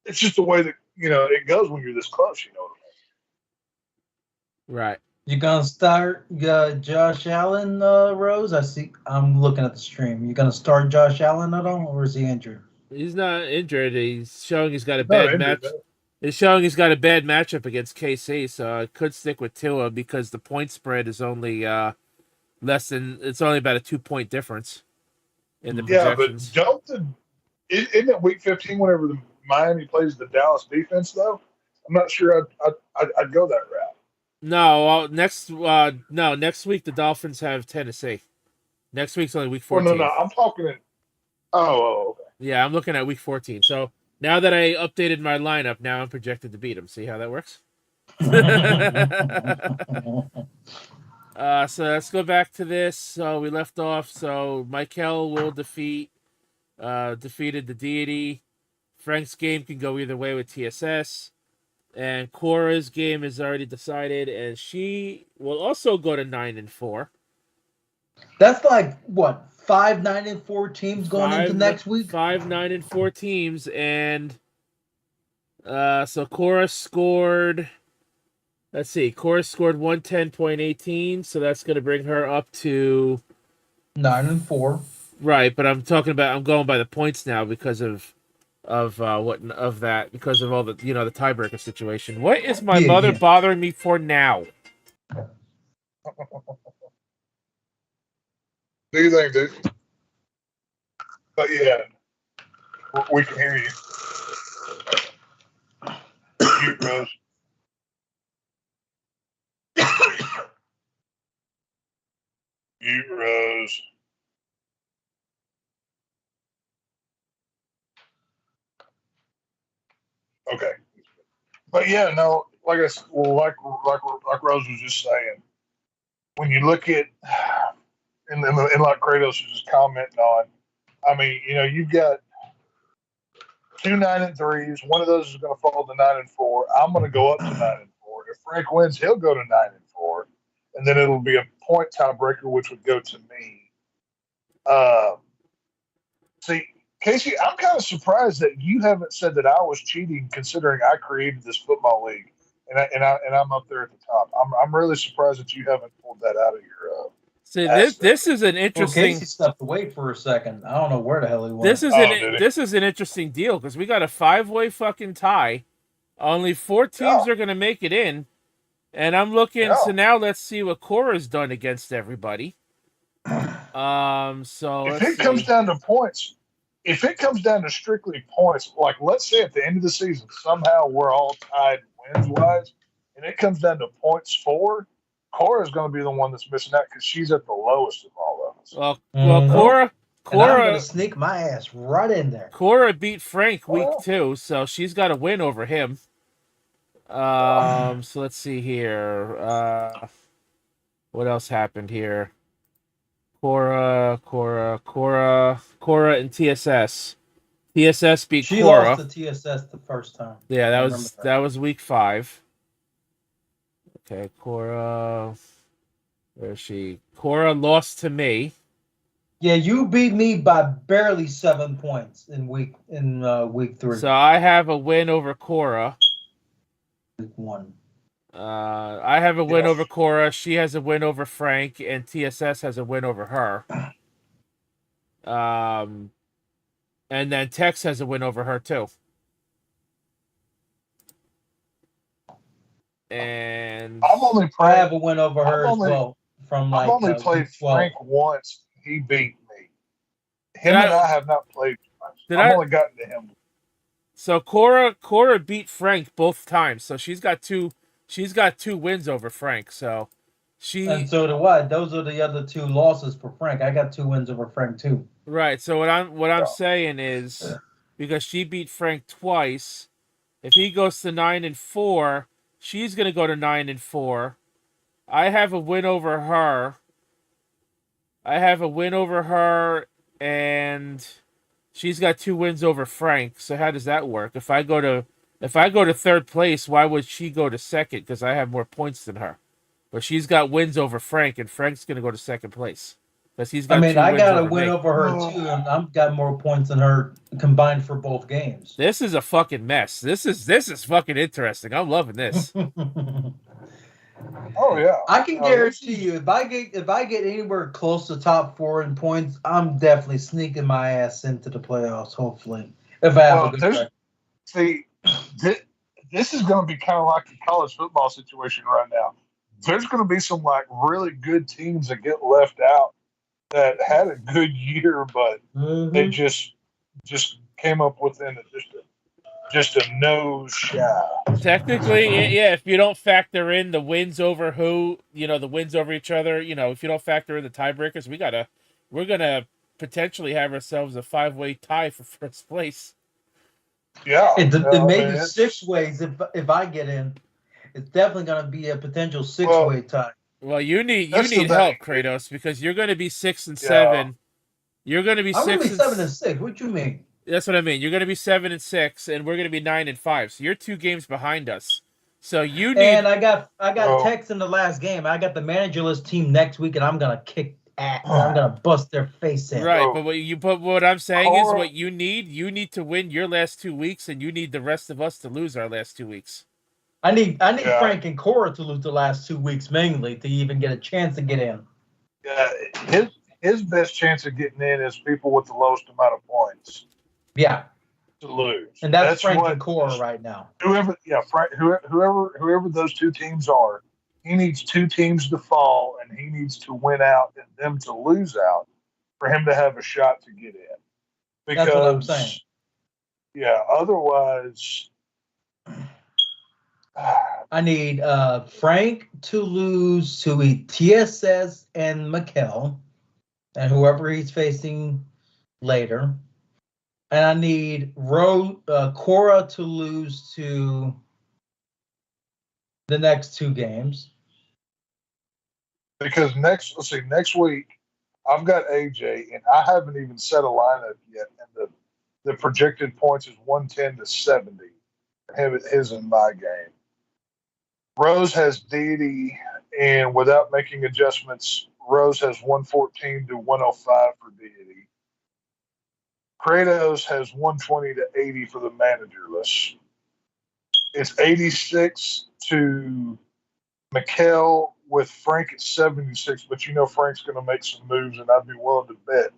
It's just the way that, it goes when you're this close, you know what I mean? Right. You gonna start Josh Allen, Rose? I'm looking at the stream. You gonna start Josh Allen at all, or is he injured? He's not injured. He's showing he's got a bad match. It's showing he's got a bad matchup against KC, so I could stick with Tua because the point spread is only it's only about a 2-point difference in the projections. Yeah, but isn't it week 15 whenever the Miami plays the Dallas defense, though? I'm not sure I'd go that route. No, next week the Dolphins have Tennessee. Next week's only week 14. Well, no, I'm talking. Okay. Yeah, I'm looking at week 14. So now that I updated my lineup, now I'm projected to beat them. See how that works? So let's go back to this. So we left off. So Michael will defeated the Deity. Frank's game can go either way with TSS. And Cora's game is already decided, and she will also go to 9-4. That's like what, 5 9-4 teams going into next week? 5 9-4 teams, and so Cora scored. Let's see, Cora scored 110.18, so that's going to bring her up to 9-4. Right, but I'm going by the points now because of that because of all the the tiebreaker situation. What is my Yeah, mother yeah. bothering me for now? Do you think, dude? But yeah, we can hear you. Mute, Rose. Mute, Rose. Okay. But yeah, no, like I s- well, like Rose was just saying, when you look at and like Kratos was just commenting on, I mean, you've got 2 9-3s. One of those is going to fall to 9-4. I'm going to go up to 9-4. If Frank wins, he'll go to 9-4, and then it'll be a point tiebreaker, which would go to me. See, Casey, I'm kind of surprised that you haven't said that I was cheating, considering I created this football league, and I'm up there at the top. I'm really surprised that you haven't pulled that out of your. See, ass this is an Well, interesting. Casey stepped away for a second. I don't know where the hell he went. This is Oh, did he? this is an interesting deal because we got a 5-way fucking tie. Only 4 teams Yeah. are gonna make it in, and I'm looking. Yeah. So now let's see what Cora's done against everybody. So If let's it comes see. down to points, if it comes down to strictly points, like let's say at the end of the season somehow we're all tied wins wise, and it comes down to points for, Cora's going to be the one that's missing out because she's at the lowest of all of us. Well, Mhm. Cora, And I'm gonna sneak my ass right in there. Cora beat Frank week Oh. 2, so she's got a win over him. So let's see here. What else happened here? Cora, and TSS. TSS beat She Cora. lost to TSS the first time. Yeah, I that was week 5. Okay, Cora. Where is she? Cora lost to me. Yeah, you beat me by barely 7 points in week 3. So I have a win over Cora. Week 1. I have a win over Cora. She has a win over Frank, and TSS has a win over her. And then Tex has a win over her too. And I have a win over her as well. From I've only played Frank once. He beat me. Him and I have not played much. I've only gotten to him. So Cora beat Frank both times. So she's got 2 wins over Frank. So and so do I. Those are the other 2 losses for Frank. I got 2 wins over Frank too. Right. So what I'm saying is, because she beat Frank twice, if he goes to 9-4, she's gonna go to 9-4. I have a win over her. And she's got 2 wins over Frank. So how does that work? If I go to 3rd place, why would she go to 2nd? Because I have more points than her. But she's got wins over Frank, and Frank's gonna go to 2nd place. Because he's got I mean, 2 I wins got a over win me. over her too, and I've got more points than her combined for both games. This is a fucking mess. This is fucking interesting. I'm loving this. Oh yeah. I can guarantee you, if I get anywhere close to top 4 in points, I'm definitely sneaking my ass into the playoffs. Hopefully, if I have a good record. See, this is going to be kind of like the college football situation right now. There's going to be some like really good teams that get left out that had a good year, but they just came up within just a nose shy. Technically, yeah, if you don't factor in the wins over the wins over each other, if you don't factor in the tiebreakers, we're gonna potentially have ourselves a 5-way tie for first place. Yeah, it may be 6 ways if I get in. It's definitely gonna be a potential 6-way tie. Well, you need help, Kratos, because you're gonna be 6 and 7. You're gonna be 6 and 7 and 6. What you mean? That's what I mean. You're going to be 7 and 6, and we're going to be 9 and 5. So you're 2 games behind us. So you need. And I got Tex in the last game. I got the managerless team next week, and I'm gonna kick ass. I'm gonna bust their face in. Right, but what I'm saying is what you need. You need to win your last 2 weeks, and you need the rest of us to lose our last 2 weeks. I need Frank and Cora to lose the last 2 weeks mainly to even get a chance to get in. His best chance of getting in is people with the lowest amount of points. Yeah. to lose. And that's Frank what and Cora right now. whoever those two teams are, he needs two teams to fall and he needs to win out and them to lose out for him to have a shot to get in. Because, that's what I'm saying. Yeah, otherwise I need Frank to lose to TSS and Mikkel and whoever he's facing later. And I need Cora to lose to the next two games. because next week I've got AJ and I haven't even set a lineup yet, and the projected points is 110 to 70. His and my game. Rose has Deity, and without making adjustments, Rose has 114 to 105 for Deity. Kratos has 120 to 80 for the managerless. It's 86 to Mikkel with Frank at 76, but you know Frank's going to make some moves, and I'd be willing to bet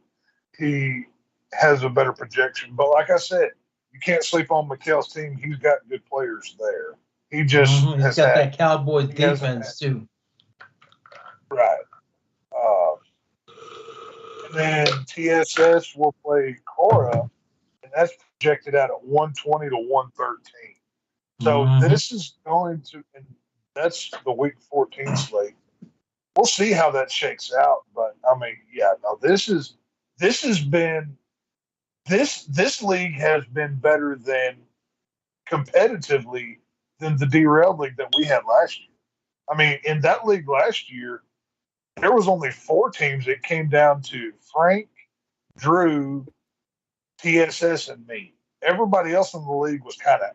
he has a better projection. But like I said, you can't sleep on Mikkel's team. He's got good players there. He just he's got that Cowboys defense too. Right. And then TSS will play Cora, and that's projected out at 120 to 113. So this is going to, and that's the week 14 slate. We'll see how that shakes out. But I mean, yeah, no, this league has been better than competitively than the derailed league that we had last year. I mean, in that league last year, there was only 4 teams. It came down to Frank, Drew, TSS, and me. Everybody else in the league was kind of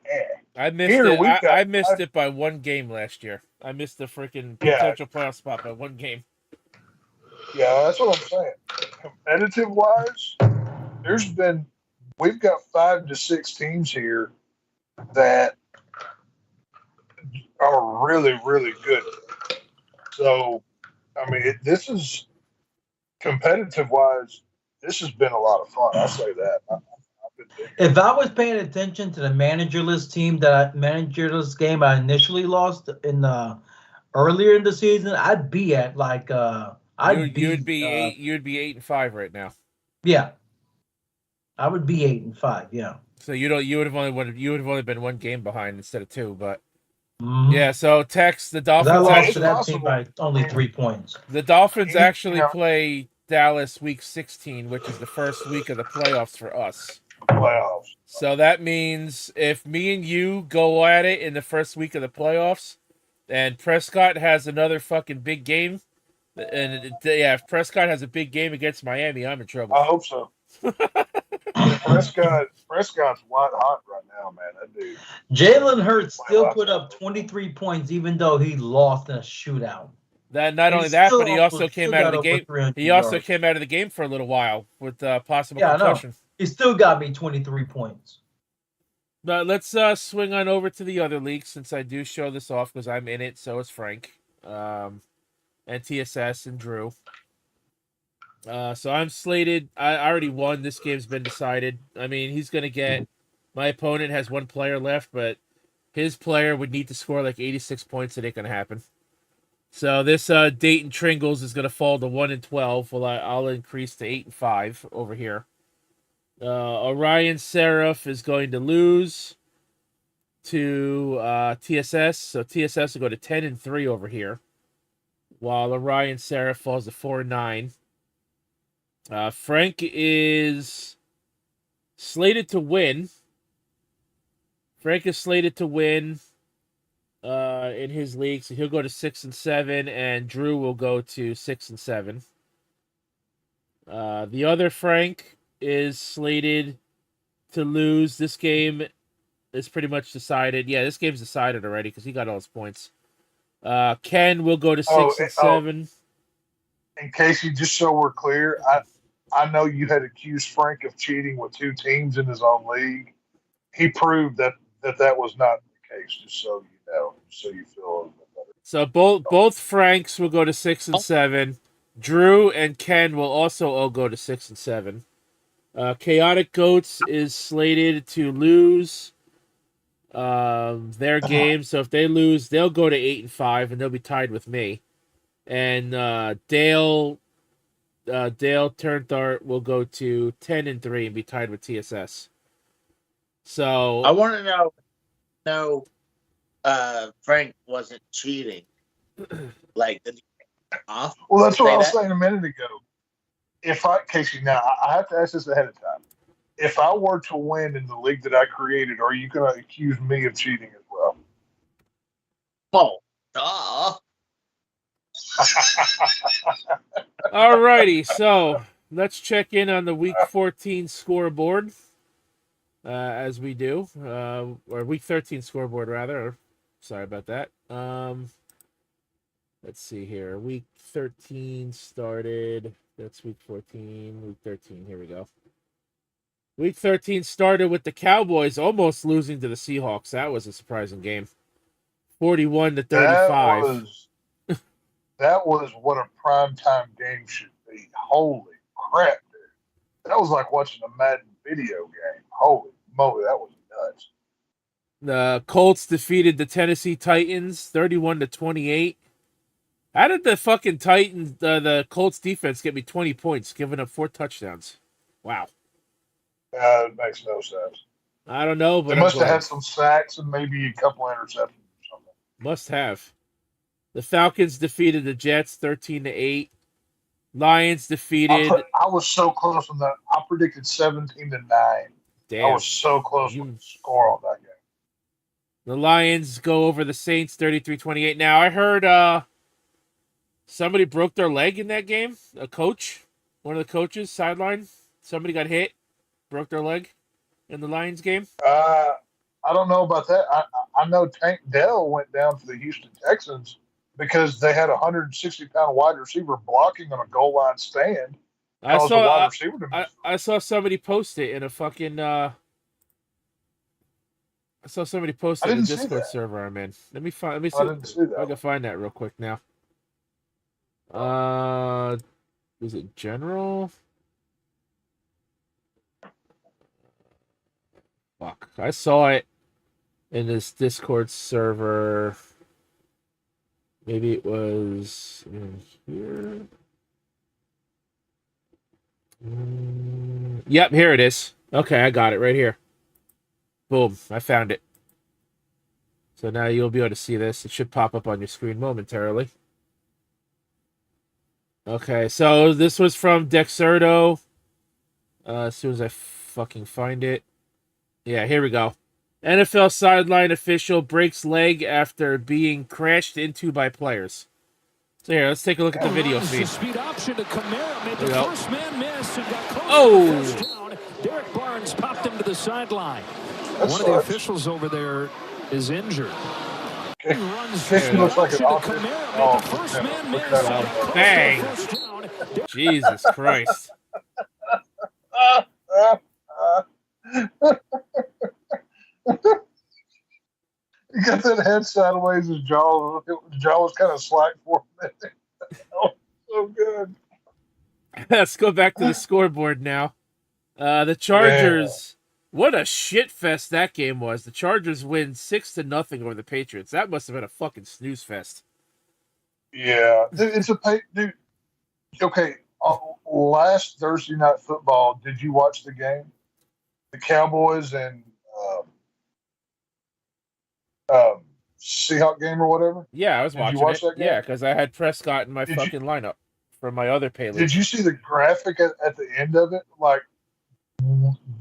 I missed it. I missed it by 1 game last year. I missed the freaking potential playoff spot by 1 game. Yeah, that's what I'm saying. Competitive wise, we've got 5 to 6 teams here that are really, really good. So, I mean, this is competitive wise. This has been a lot of fun. I'll say that. If I was paying attention to the managerless game I initially lost in earlier in the season, I'd be at like you'd be 8-5 right now. Yeah, I would be 8-5. Yeah. So you would have only been 1 game behind instead of 2, but yeah. So Tex, the Dolphins. I lost to that team by only 3 points. The Dolphins actually play Dallas week 16, which is the first week of the playoffs for us. So that means if me and you go at it in the first week of the playoffs, and Prescott has another fucking big game, and if Prescott has a big game against Miami, I'm in trouble. I hope so. Prescott's white hot right now, man. That dude. Jalen Hurts still put up 23 points, even though he lost in a shootout. Not only that, but he also came out of the game. He also came out of the game for a little while with possible concussion. He still got me 23 points. But let's swing on over to the other league since I do show this off because I'm in it. So is Frank, and TSS and Drew. So I'm slated. I already won. This game's been decided. I mean, he's gonna get. My opponent has 1 player left, but his player would need to score like 86 points. It ain't gonna happen. So this Dayton Tringles is gonna fall to 1-12. Well, I'll increase to 8-5 over here. Orion Seraph is going to lose to TSS, so TSS will go to 10-3 over here, while Orion Seraph falls to 4-9. Frank is slated to win. In his league, so he'll go to 6-7, and Drew will go to 6-7. The other Frank is slated to lose. This game is pretty much decided. Yeah, this game's decided already because he got all his points. Ken will go to 6-7. In case just so we're clear, I know you had accused Frank of cheating with 2 teams in his own league. He proved that was not the case, just so you know, so you feel a little bit better. So both Franks will go to 6-7. Drew and Ken will also all go to 6-7. Chaotic Goats is slated to lose their game. So if they lose, they'll go to 8-5, and they'll be tied with me. And Dale Turnthart will go to 10-3 and be tied with TSS. So I want to know. No, Frank wasn't cheating. Like, Well, that's what I was saying a minute ago. Casey, now I have to ask this ahead of time. If I were to win in the league that I created, are you going to accuse me of cheating as well? Oh, duh. Alrighty, so let's check in on the Week 14 scoreboard, as we do, or Week 13 scoreboard rather. Sorry about that. Let's see here. Week 13 started. That's Week 14. Week 13. Here we go. Week 13 started with the Cowboys almost losing to the Seahawks. That was a surprising game. 41-35. That was what a primetime game should be. Holy crap, dude. That was like watching a Madden video game. Holy moly, that was nuts. The Colts defeated the Tennessee Titans 31-28. How did the fucking Titans, the Colts defense get me 20 points, giving up 4 touchdowns? Wow. It makes no sense. I don't know, but they must have had some sacks and maybe a couple interceptions or something. Must have. The Falcons defeated the Jets 13-8. Lions defeated. I was so close on that. I predicted 17-9. Damn. I was so close with the score on that game. The Lions go over the Saints 33-28. Now I heard somebody broke their leg in that game. A coach, one of the coaches, sideline. Somebody got hit, broke their leg in the Lions game. I don't know about that. I know Tank Dell went down for the Houston Texans because they had a 160-pound wide receiver blocking on a goal line stand. I saw somebody post it in a fucking. I saw somebody post it in the Discord server I'm in. Let me see. I can find that real quick now. Was it general? Fuck. I saw it in this Discord server. Maybe it was in here. Yep, here it is. Okay, I got it right here. Boom, I found it. So now you'll be able to see this. It should pop up on your screen momentarily. Okay, so this was from Dexerto. As soon as I fucking find it. Yeah, here we go. NFL sideline official breaks leg after being crashed into by players. So here, let's take a look at the video feed. Speed option to Kamara, made the first man miss and got close to the first down. Derek Barnes popped him to the sideline. One of the officials over there is injured. He looks like an offensive. Bang! Jesus Christ. He got that head sideways, his jaw was kind of slack for a minute. Oh, so good. Let's go back to the scoreboard now. The Chargers, what a shit fest that game was. The Chargers win 6-0 over the Patriots. That must have been a fucking snooze fest. Yeah, it's dude. Okay, last Thursday night football, did you watch the game? The Cowboys and Seahawk game or whatever? Yeah, I was watching it. Yeah, because I had Prescott in my fucking lineup for my other pay league. Did you see the graphic at the end of it? Like,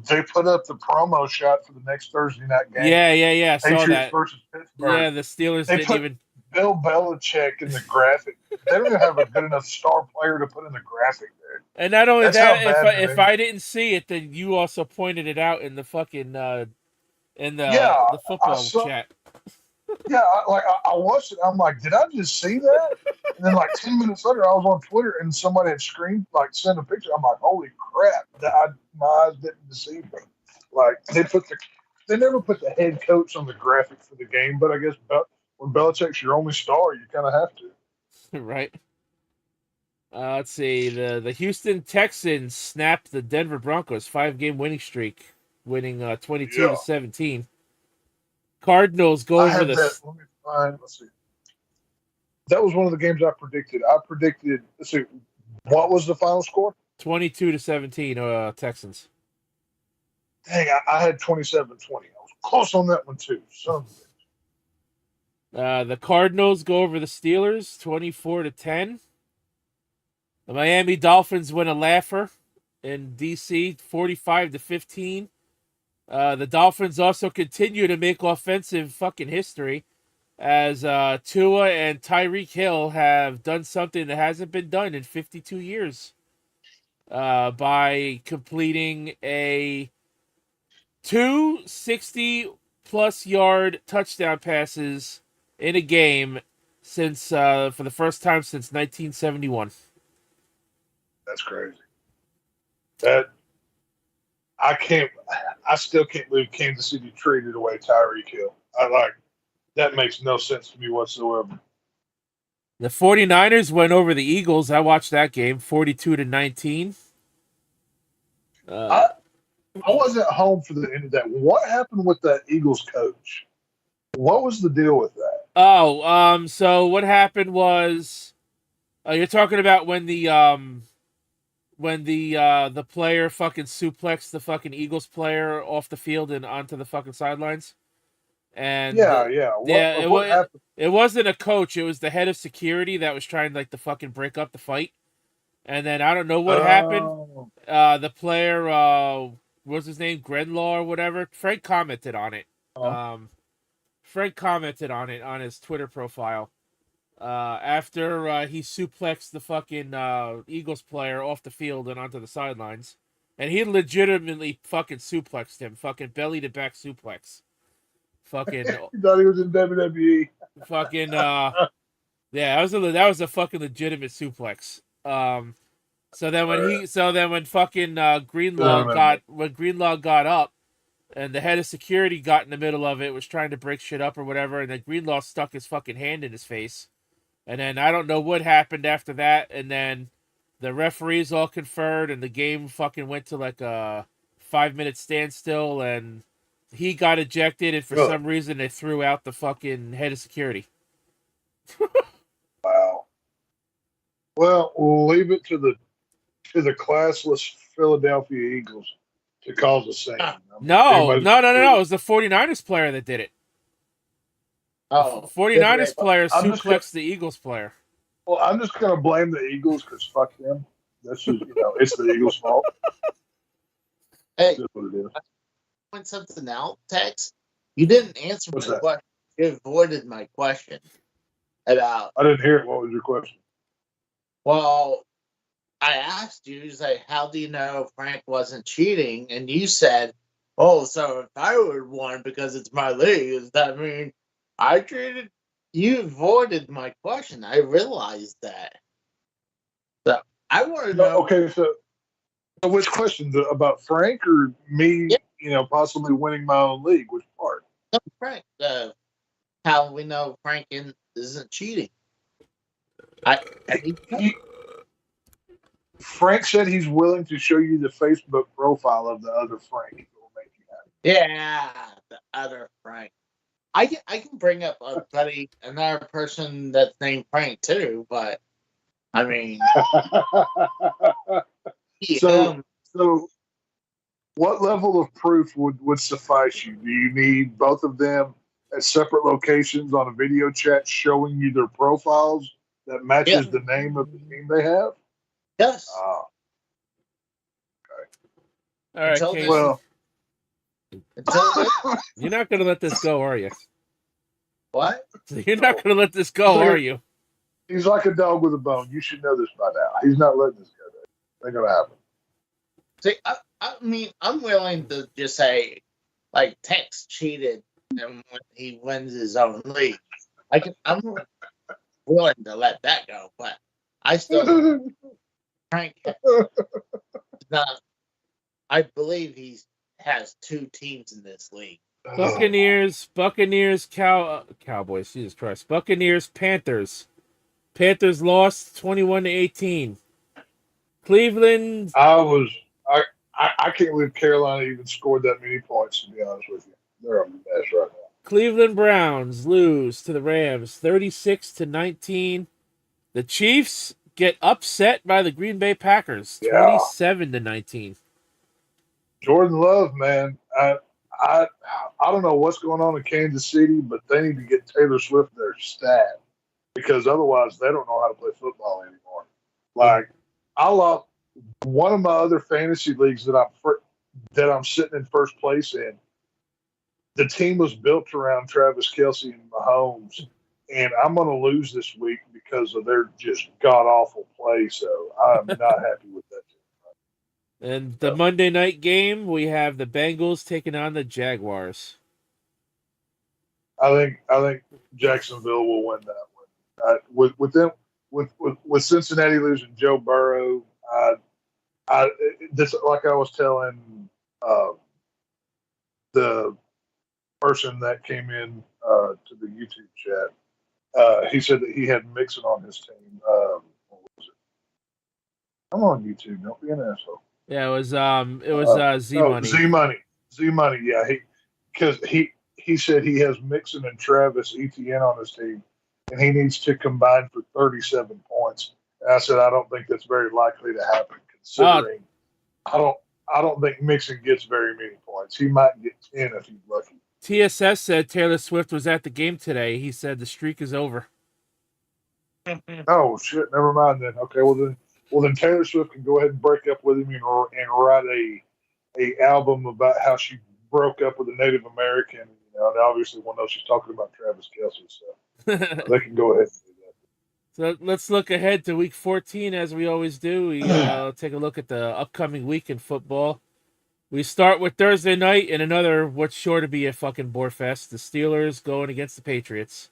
they put up the promo shot for the next Thursday night game. Yeah. I saw Patriots that. Versus Pittsburgh. Yeah, the Steelers didn't even. Bill Belichick in the graphic. They don't even have a good enough star player to put in the graphic there. And not only that, if I didn't see it, then you also pointed it out in the fucking the football chat. Yeah, I watched it. I'm like, did I just see that? And then like 10 minutes later, I was on Twitter and somebody had sent a picture. I'm like, holy crap! My eyes didn't deceive me. Like they never put the head coach on the graphic for the game, but I guess when Belichick's your only star, you kind of have to. Right. Let's see. The Houston Texans snapped the Denver Broncos 5-game winning streak, winning 22-17. Cardinals go I over had the that. Let me find. Let's see. That was one of the games I predicted. I predicted. Let's see. What was the final score? 22-17. Texans. Dang, I had 27-20. I was close on that one too. Son of a bitch. The Cardinals go over the Steelers 24-10. The Miami Dolphins win a laugher in DC 45-15. The Dolphins also continue to make offensive fucking history as Tua and Tyreek Hill have done something that hasn't been done in 52 years by completing a 260-plus yard touchdown passes in a game since for the first time since 1971. That's crazy. I still can't believe Kansas City traded away Tyreek Hill. That makes no sense to me whatsoever. The 49ers went over the Eagles. I watched that game 42-19. I wasn't home for the end of that. What happened with that Eagles coach? What was the deal with that? So what happened was you're talking about when the player fucking suplexed the fucking Eagles player off the field and onto the fucking sidelines. And Yeah. What happened? It wasn't a coach, it was the head of security that was trying like to fucking break up the fight. And then I don't know what happened. The player what was his name? Grenlaw or whatever. Frank commented on it. Frank commented on it on his Twitter profile. After he suplexed the fucking Eagles player off the field and onto the sidelines. And he legitimately fucking suplexed him. Fucking belly to back suplex. Fucking He thought he was in WWE. fucking yeah, that was a fucking legitimate suplex. So then when fucking Greenlaw got up and the head of security got in the middle of it, was trying to break shit up or whatever, and then Greenlaw stuck his fucking hand in his face. And then I don't know what happened after that, and then the referees all conferred and the game fucking went to like a 5-minute standstill, and he got ejected, and for some reason they threw out the fucking head of security. Wow. Well, we'll leave it to the classless Philadelphia Eagles to cause a scene. No. It was the 49ers player that did it. Oh, 49ers player suplexed the Eagles player. Well, I'm just going to blame the Eagles because fuck them. That's just, it's the Eagles' fault. Hey, That's what it is. point something out, Tex. You didn't answer What's my that? question. You avoided my question about. I didn't hear it. What was your question? Well, I asked you, how do you know Frank wasn't cheating? And you said, "Oh, so if I would won because it's my league, does that mean I treated?" You avoided my question. I realized that. So I want to know. Okay, so which question? About Frank or me? Yeah. Possibly winning my own league. Which part? No, Frank. How we know Frank isn't cheating? Frank said he's willing to show you the Facebook profile of the other Frank. If it will make you happy. Yeah, the other Frank. I can bring up another person that's named Frank too, but I mean, So what level of proof would suffice you? Do you need both of them at separate locations on a video chat showing you their profiles that matches the name of the team they have? Yes. All right, Casey. Well, you're not going to let this go, are you? What? You're not going to let this go, are you? He's like a dog with a bone. You should know this by now. He's not letting this go. Ain't gonna happen. See, I mean, I'm willing to just say, like, Tex cheated, and when he wins his own league, I'm willing to let that go. But I still Frank is not. I believe he has 2 teams in this league. Buccaneers, Cowboys, Jesus Christ. Buccaneers, Panthers. Panthers lost 21-18. Cleveland. I can't believe Carolina even scored that many points, to be honest with you. They're a mess right now. Cleveland Browns lose to the Rams 36-19. The Chiefs get upset by the Green Bay Packers Yeah. 27-19. Jordan Love, man. I don't know what's going on in Kansas City, but they need to get Taylor Swift their stat because otherwise they don't know how to play football anymore. Like I lost one of my other fantasy leagues that I'm sitting in first place in. The team was built around Travis Kelce and Mahomes, and I'm going to lose this week because of their just god awful play. So I'm not happy with that. And the Monday night game, we have the Bengals taking on the Jaguars. I think Jacksonville will win that one. With Cincinnati losing Joe Burrow, this like I was telling the person that came in to the YouTube chat. He said that he had Mixon on his team. What was it? I'm on YouTube. Don't be an asshole. Yeah, it was Z Money. Z Money. Yeah, because he said he has Mixon and Travis Etienne on his team, and he needs to combine for 37 points. And I said I don't think that's very likely to happen, considering I don't think Mixon gets very many points. He might get 10 if he's lucky. TSS said Taylor Swift was at the game today. He said the streak is over. Oh shit! Never mind then. Okay, well then Taylor Swift can go ahead and break up with him and write a album about how she broke up with a Native American. You know, and obviously we'll know she's talking about Travis Kelce, so they can go ahead and do that. So let's look ahead to Week 14 as we always do. We take a look at the upcoming week in football. We start with Thursday night in another what's sure to be a fucking bore fest. The Steelers going against the Patriots.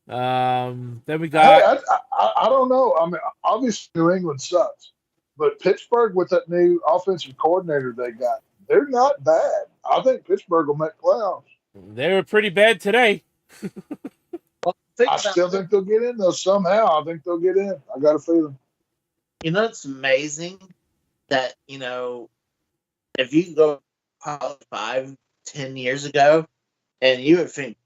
Then we got. Hey, I don't know. I mean, obviously New England sucks, but Pittsburgh with that new offensive coordinator they got, they're not bad. I think Pittsburgh will make playoffs. They were pretty bad today. Well, I still think they'll get in though somehow. I think they'll get in. I got a feeling. You know, it's amazing that if you go probably 5-10 years ago, and you would think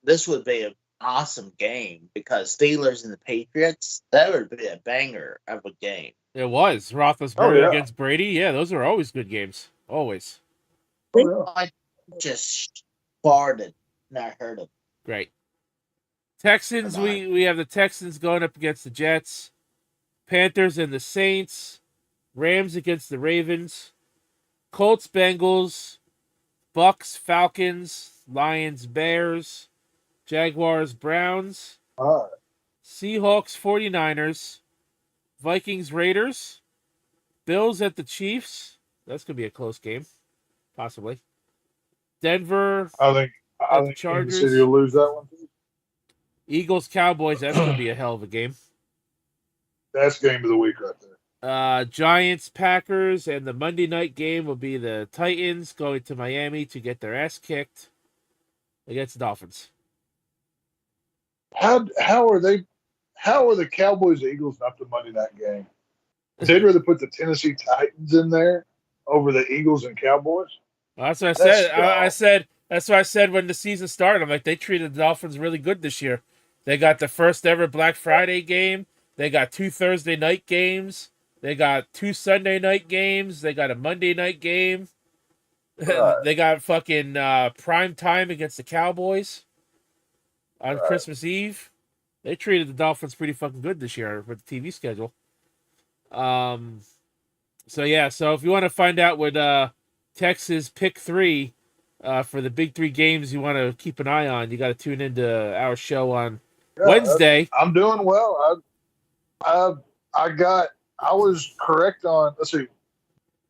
this would be an awesome game because Steelers and the Patriots, that would be a banger of a game. It was Roethlisberger against Brady. Yeah, those are always good games. Always. I just farted and I heard them. Great. Texans, we have the Texans going up against the Jets. Panthers and the Saints. Rams against the Ravens. Colts, Bengals. Bucks, Falcons. Lions, Bears. Jaguars, Browns. All right. Seahawks, 49ers. Vikings, Raiders. Bills at the Chiefs. That's going to be a close game. Possibly. Denver. I think Chargers. Kansas City will lose that one too. Eagles, Cowboys. That's going to be a hell of a game. That's game of the week right there. Giants, Packers, and the Monday night game will be the Titans going to Miami to get their ass kicked against the Dolphins. How are the Cowboys Eagles not the Monday night game? They'd rather put the Tennessee Titans in there over the Eagles and Cowboys. Well, that's what I said. That's what I said when the season started. I'm like, they treated the Dolphins really good this year. They got the first ever Black Friday game. They got 2 Thursday night games. They got 2 Sunday night games. They got a Monday night game. Right. They got fucking prime time against the Cowboys on Christmas Eve. They treated the Dolphins pretty fucking good this year with the TV schedule. So if you want to find out what Texas pick 3 for the big 3 games you want to keep an eye on, you got to tune into our show on Wednesday. I'm doing well. I was correct on. Let's see.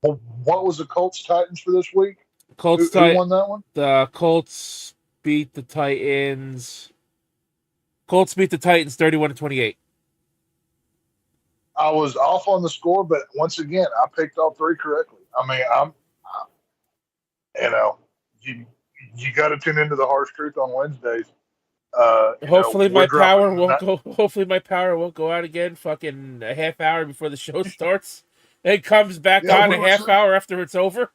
What was the Colts Titans for this week? Who won that one? The Colts beat the Titans. Colts beat the Titans 31-28. I was off on the score, but once again, I picked all 3 correctly. I mean, you got to tune into the harsh truth on Wednesdays. Hopefully my we're dropping power won't go. Hopefully my power won't go out again. Fucking a half hour before the show starts. It comes back Yeah, on we a were half hour after it's over.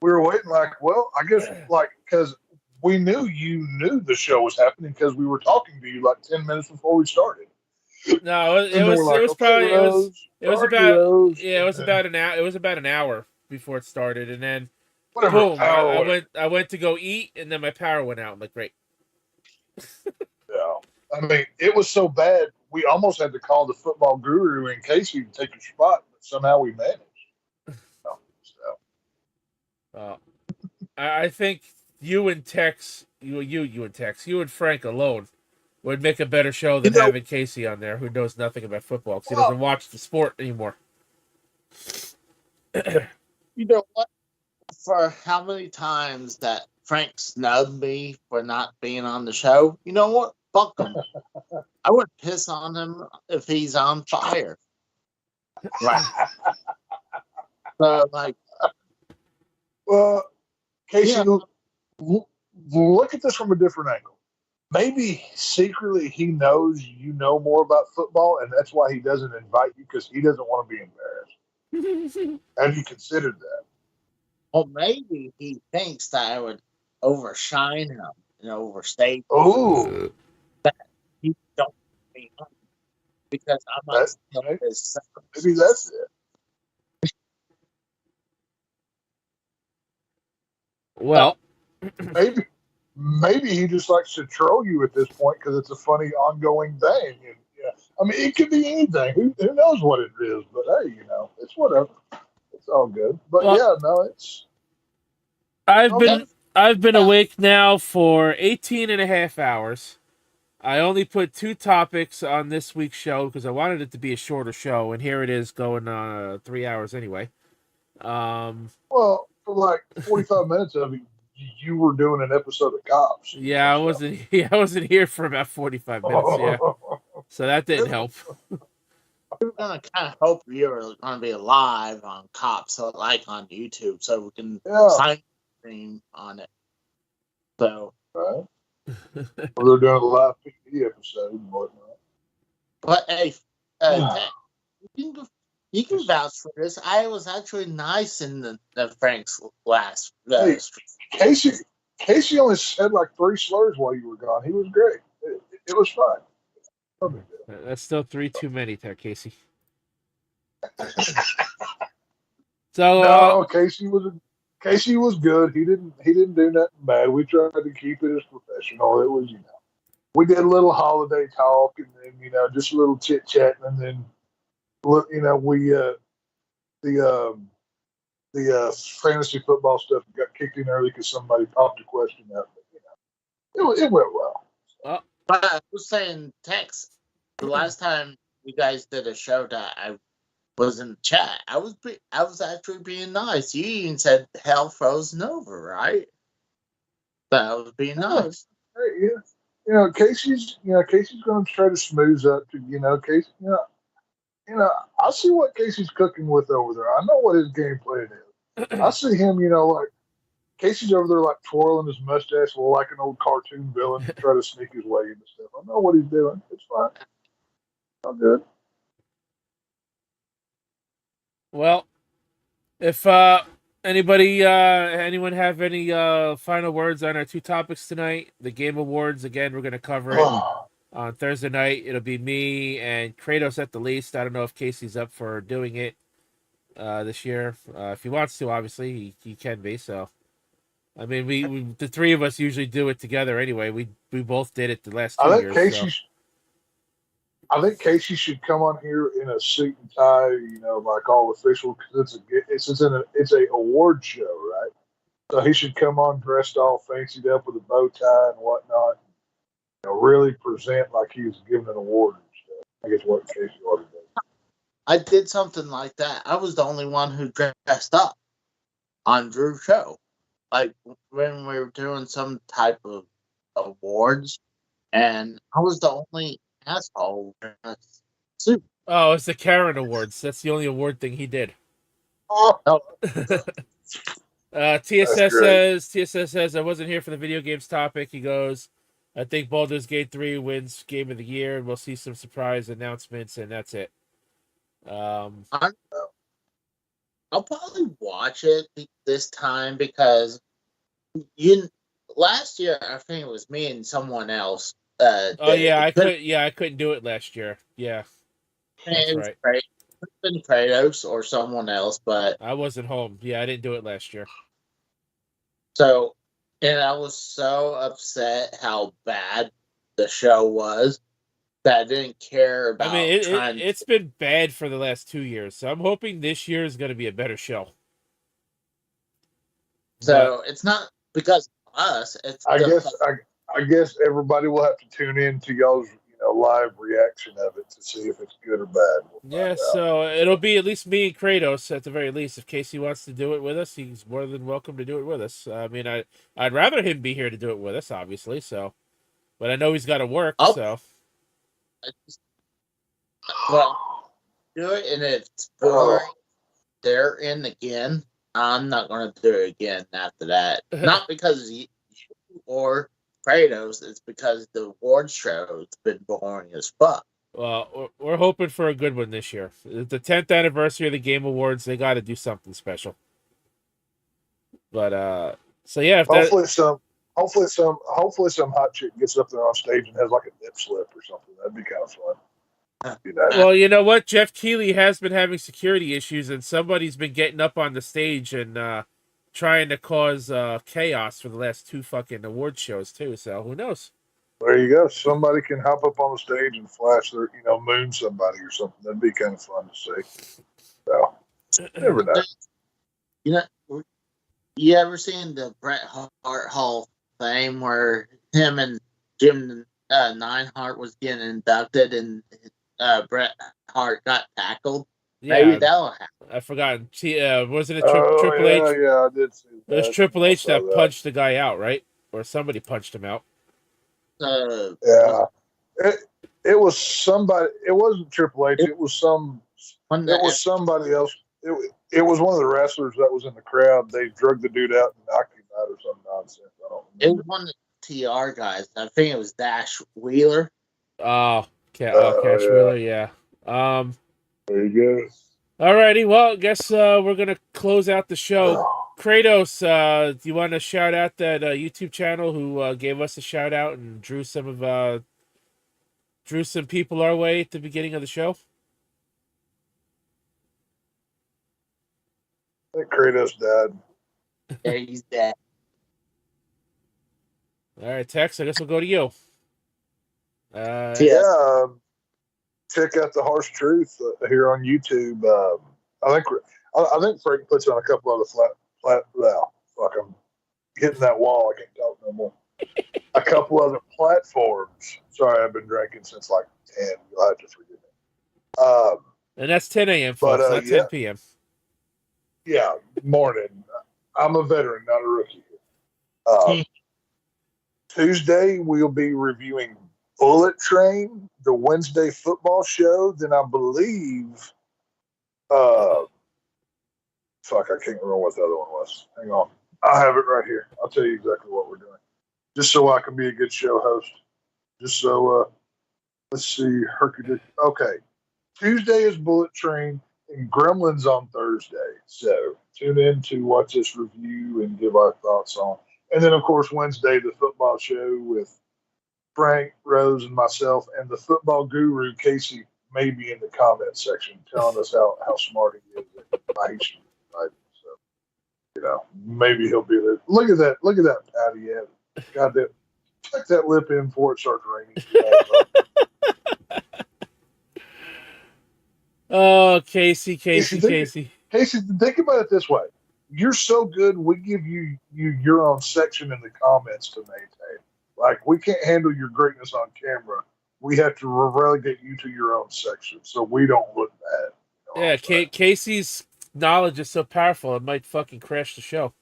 we were waiting like, well, I guess like because we knew you knew the show was happening because we were talking to you like 10 minutes before we started. No, it And then we're was it like, was okay, probably Rose, it was all right, about Rose. yeah, it And was then about an hour. It was about an hour before it started, and then whatever boom, hour, whatever. I went to go eat, and then my power went out. I'm like, great. Yeah. I mean, it was so bad, we almost had to call the football guru in case he would take your spot, but somehow we managed. So, Uh, I think you and Tex, you and Frank alone would make a better show you than know, having Casey on there, who knows nothing about football because he well, doesn't watch the sport anymore. You know what? For how many times that Frank snubbed me for not being on the show, you know what? Fuck him. I would piss on him if he's on fire. Right. So, like, well, Casey, yeah. look at this from a different angle. Maybe secretly he knows you know more about football, and that's why he doesn't invite you because he doesn't want to be embarrassed. Have you considered that? Well, maybe he thinks that I would overshine him and overstate Oh, he don't be on because I might that, steal his maybe that's it. Well, Maybe he just likes to troll you at this point because it's a funny ongoing thing. And, yeah, I mean, it could be anything. Who knows what it is? But hey, it's whatever. It's all good. But well, yeah, no, it's I've okay. been awake now for 18 and a half hours. I only put 2 topics on this week's show because I wanted it to be a shorter show, and here it is going on 3 hours anyway. Well, for like 45 minutes of it, you were doing an episode of Cops. Yeah, I wasn't. Yeah, I wasn't here for about 45 minutes. Yeah, so that didn't help. We were gonna kind of hope you were gonna be live on Cops, so like on YouTube, so we can sign stream on it. So, right. Well, they're doing a live PD episode and whatnot. but hey, you can vouch for this. I was actually nice in the Frank's last stream. Casey only said like 3 slurs while you were gone. He was great. It was fun. That's still 3 too many, there, Casey. So no, Casey was good. He didn't do nothing bad. We tried to keep it as professional. It was we did a little holiday talk and then just a little chit chat and then we the fantasy football stuff got kicked in early because somebody popped a question up. But, it went well. But I was saying, Tex, the last time you guys did a show that I was in the chat, I was actually being nice. You even said hell frozen over, right? That I was being nice. Yeah. Casey's going to try to smooth up to Casey. I see what Casey's cooking with over there. I know what his game plan is. I see him, like Casey's over there like twirling his mustache like an old cartoon villain to try to sneak his way into stuff. I know what he's doing. It's fine. All good. well, if anyone have any final words on our 2 topics tonight? The Game Awards, again, we're going to cover it on Thursday night. It'll be me and Kratos at the least. I don't know if Casey's up for doing it this year. If he wants to, obviously, he can be. So, I mean, we the 3 of us usually do it together anyway. We both did it the last 2 years. I think Casey should come on here in a suit and tie, like all official, because it's a award show, right? So he should come on dressed all fancied up with a bow tie and whatnot. Really present like he was giving an award and stuff. I guess what Casey ought to do. I did something like that. I was the only one who dressed up on Drew's show. Like when we were doing some type of awards, and I was the only asshole in a suit. Oh, it's the Karen Awards. That's the only award thing he did. Oh. TSS says I wasn't here for the video games topic. He goes, I think Baldur's Gate 3 wins Game of the Year, and we'll see some surprise announcements, and that's it. I'll probably watch it this time because last year I think it was me and someone else. I couldn't do it last year. Yeah, that's right. Been Kratos or someone else, but I wasn't home. Yeah, I didn't do it last year. So, and I was so upset how bad the show was that I didn't care about. I mean, it's been bad for the last 2 years, so I'm hoping this year is going to be a better show. So it's not because of us. It's I guess everybody will have to tune in to y'all's live reaction of it to see if it's good or bad. Yeah, so it'll be at least me and Kratos at the very least. If Casey wants to do it with us, he's more than welcome to do it with us. I mean, I'd rather him be here to do it with us, obviously. So, but I know he's got to work. So, well, do it, and if it's boring, they're in again. I'm not going to do it again after that. Not because you or Kratos, it's because the award show has been boring as fuck. Well, we're hoping for a good one this year. It's the 10th anniversary of the Game Awards. They got to do something special. But so yeah, hopefully some hot chick gets up there on stage and has like a nip slip or something. That'd be kind of fun. Well, you know what? Jeff Keighley has been having security issues, and somebody's been getting up on the stage and trying to cause chaos for the last 2 fucking award shows too. So who knows? There you go. Somebody can hop up on the stage and flash their, moon somebody or something. That'd be kind of fun to see. So, never know. You ever seen the Bret Hart Hall of Fame where him and Jim Neidhart was getting inducted and Bret Hart got tackled? Yeah, maybe that'll happen. I forgot. Wasn't it Triple H? Yeah, I did see that. It was Triple H that punched the guy out, right? Or somebody punched him out. Yeah, it was somebody. It wasn't Triple H. It was somebody else. It was one of the wrestlers that was in the crowd. They drugged the dude out and knocked him out or some nonsense. I don't remember. It was one of the TR guys. I think it was Dash Wheeler. Cash Wheeler. Yeah. There you go. Alrighty. Well, I guess we're gonna close out the show. Kratos, do you want to shout out that YouTube channel who gave us a shout out and drew some people our way at the beginning of the show? I think Kratos died. Yeah, he's dead. All right, Tex, I guess we'll go to you. Check out The Harsh Truth here on YouTube. I think Frank puts on a couple of the I'm hitting that wall. I can't talk no more. A couple other platforms. Sorry, I've been drinking since like 10. You'll have to forgive me. And that's 10 a.m., folks, not 10 p.m. Yeah, morning. I'm a veteran, not a rookie. Tuesday, we'll be reviewing Bullet Train, the Wednesday football show. Then I believe, I can't remember what the other one was. Hang on. I have it right here. I'll tell you exactly what we're doing. Just so I can be a good show host. Just so, let's see. Okay. Tuesday is Bullet Train and Gremlins on Thursday. So tune in to watch this review and give our thoughts on. And then, of course, Wednesday, the football show with Frank, Rose, and myself, and the football guru, Casey, may be in the comment section telling us how smart he is at information. Right? So, maybe he'll be there. Look at that patty. God, tuck that lip in before it starts raining. Oh, Casey. Casey, think about it this way. You're so good, we give you your own section in the comments to maintain. Like, we can't handle your greatness on camera. We have to relegate you to your own section so we don't look bad. Casey's knowledge is so powerful, it might fucking crash the show.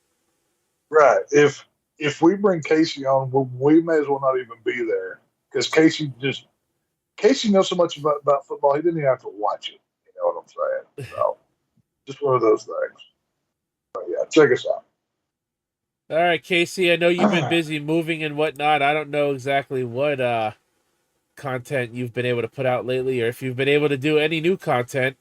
Right. If we bring Casey on, we may as well not even be there. Because Casey knows so much about football, he didn't even have to watch it. You know what I'm saying? So, just one of those things. But yeah, check us out. All right, Casey, I know you've been busy moving and whatnot. I don't know exactly what content you've been able to put out lately, or if you've been able to do any new content.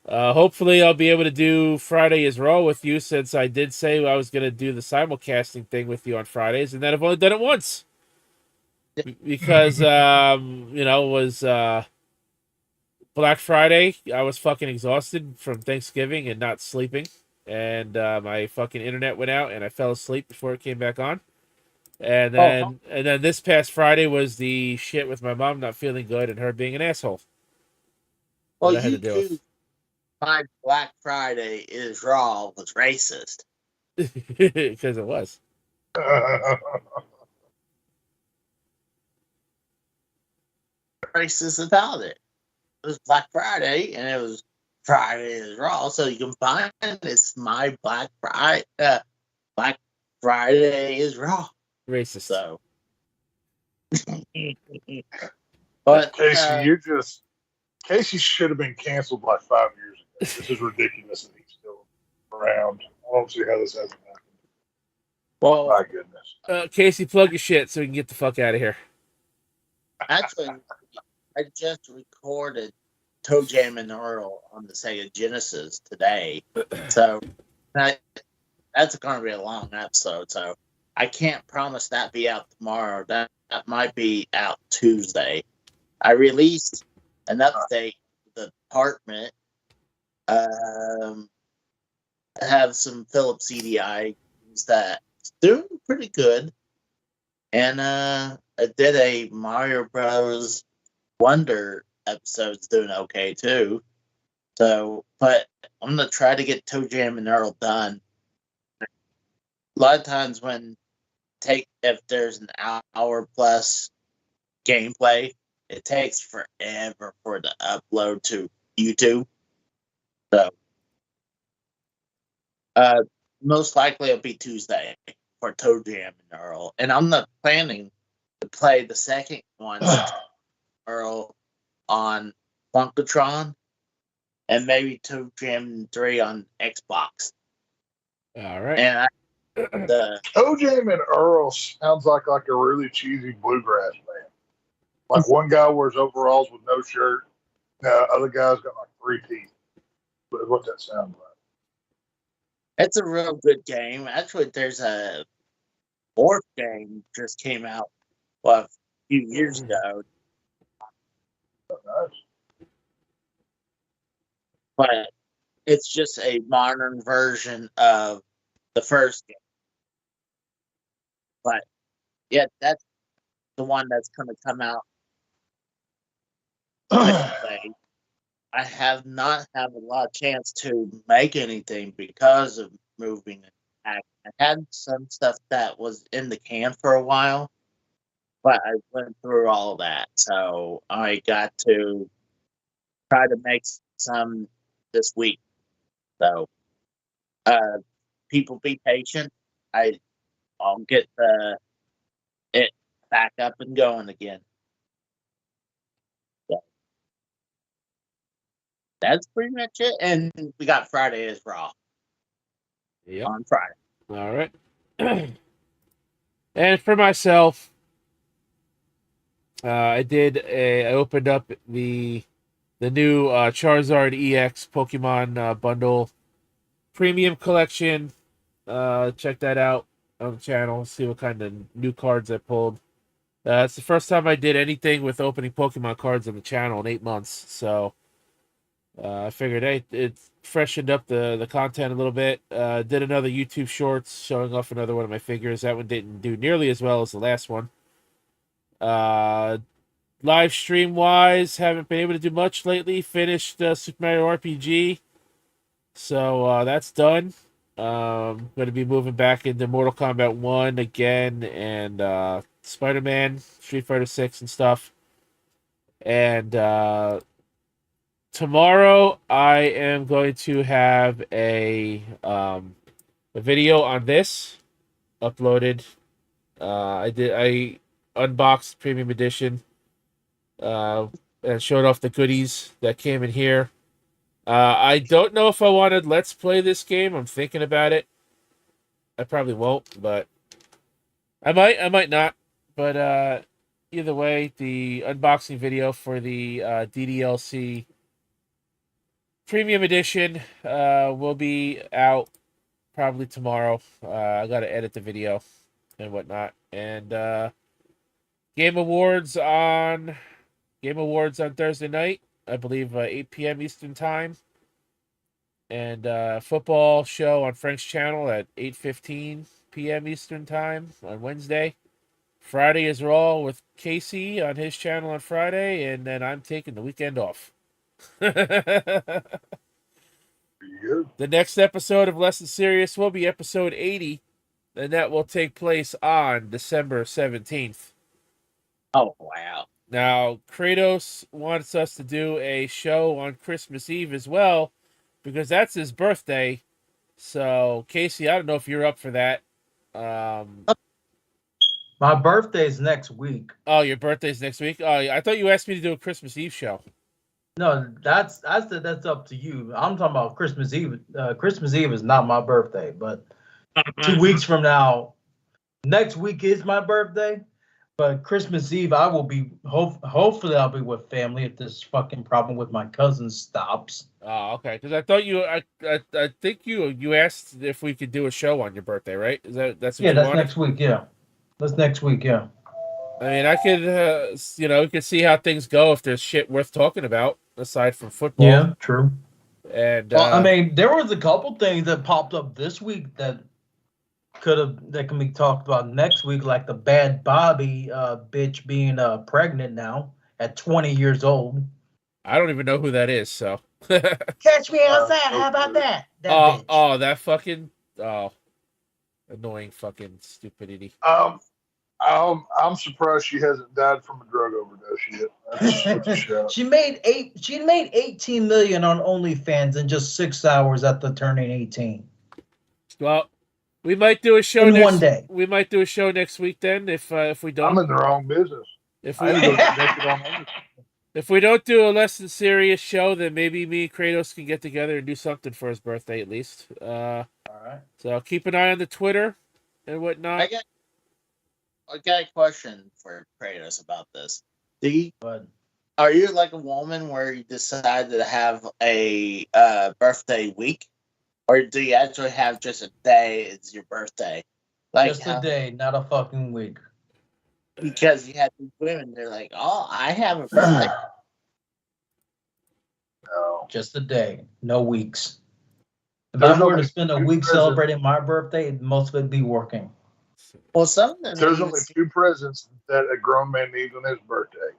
Hopefully, I'll be able to do Friday is Raw with you, since I did say I was going to do the simulcasting thing with you on Fridays, and then I've only done it once because it was Black Friday. I was fucking exhausted from Thanksgiving and not sleeping, and my fucking internet went out, and I fell asleep before it came back on. And then this past Friday was the shit with my mom not feeling good and her being an asshole. Well, that I had to deal with. my Black Friday is Raw was racist. Because it was. Racist about it. It was Black Friday, and it was Friday is Raw, so you can find it's my Black Friday. Black Friday is Raw. Racist. So, but Casey should have been canceled like 5 years ago. This is ridiculous that he's still around. I don't see how this hasn't happened. Well, my goodness. Casey, plug your shit so we can get the fuck out of here. Actually, I just recorded Toe Jam and Earl on the Sega Genesis today, so that's going to be a long episode. So I can't promise that be out tomorrow. That might be out Tuesday. I released an update to the department. I have some Philips CDI that's doing pretty good, and I did a Mario Bros. Wonder episode's doing okay too. So, but I'm gonna try to get Toe Jam and Earl done. A lot of times if there's an hour plus gameplay, it takes forever for it to upload to YouTube. So, most likely it'll be Tuesday for Toe Jam and Earl, and I'm not planning to play the second one. Earl on Funkatron, and maybe Toe Jam 3 on Xbox. All right. And Toe Jam and Earl sounds like a really cheesy bluegrass band. Like one guy wears overalls with no shirt, the other guy's got like 3 teeth. But what that sounds like. it's a real good game. Actually, there's a fourth game just came out a few years ago. Oh, nice. But it's just a modern version of the first game. But yeah, that's the one that's going to come out. I have not had a lot of chance to make anything because of moving. I had some stuff that was in the can for a while, but I went through all of that. So I got to try to make some this week. So people be patient. I'll get it back up and going again. So that's pretty much it. And we got Friday is Raw. Yep. On Friday. All right. And for myself, I opened up the new Charizard EX Pokemon bundle premium collection. Check that out on the channel. See what kind of new cards I pulled. It's the first time I did anything with opening Pokemon cards on the channel in 8 months. So I figured, hey, it freshened up the content a little bit. Did another YouTube Shorts showing off another one of my figures. That one didn't do nearly as well as the last one. Live stream wise, haven't been able to do much lately. Finished Super Mario RPG. So that's done. Going to be moving back into Mortal Kombat 1 again, and Spider-Man, Street Fighter 6 and stuff. And tomorrow I am going to have a video on this uploaded. I unboxed Premium Edition and showed off the goodies that came in here. I don't know if I want to Let's Play this game. I'm thinking about it. I probably won't, but I might not. But either way, the unboxing video for the DDLC Premium Edition will be out probably tomorrow. I got to edit the video and whatnot. And Game Awards on Thursday night, I believe 8 p.m. Eastern Time. And football show on Frank's channel at 8:15 p.m. Eastern Time on Wednesday. Friday is Raw with Casey on his channel on Friday, and then I'm taking the weekend off. The next episode of Less Than Serious will be episode 80, and that will take place on December 17th. Oh, wow. Now, Kratos wants us to do a show on Christmas Eve as well, because that's his birthday. So, Casey, I don't know if you're up for that. My birthday's next week. Oh, your birthday's next week? Oh, I thought you asked me to do a Christmas Eve show. No, that's up to you. I'm talking about Christmas Eve. Christmas Eve is not my birthday, but 2 weeks from now, next week is my birthday. But Christmas Eve, I will be. Hopefully, I'll be with family if this fucking problem with my cousin stops. Oh, okay. Because I thought I think you asked if we could do a show on your birthday, right? That's what you that's wanted? next week. Yeah, that's next week. Yeah. I mean, I could, we could see how things go if there's shit worth talking about aside from football. Yeah, true. And well, I mean, there was a couple things that popped up this week that can be talked about next week, like the Bad Bobby bitch being pregnant now at 20 years old. I don't even know who that is. So catch me outside. How about that? Bitch. That fucking annoying fucking stupidity. I'm surprised she hasn't died from a drug overdose yet. That's a shout. She made 18 million on OnlyFans in just 6 hours after turning 18. Well, we might do a show in one day. We might do a show next week then if we don't. I'm in the wrong business. If we don't do a Less Than Serious show, then maybe me and Kratos can get together and do something for his birthday at least. All right. So keep an eye on the Twitter and whatnot. I got a question for Kratos about this. Are you like a woman where you decide to have a birthday week? Or do you actually have just a day it's your birthday? Like just a day, not a fucking week. Because you have these women, they're like, oh, I have a birthday. No. Just a day, no weeks. If I were to spend a week celebrating my birthday, most of it would be working. Well, there's only two presents that a grown man needs on his birthday: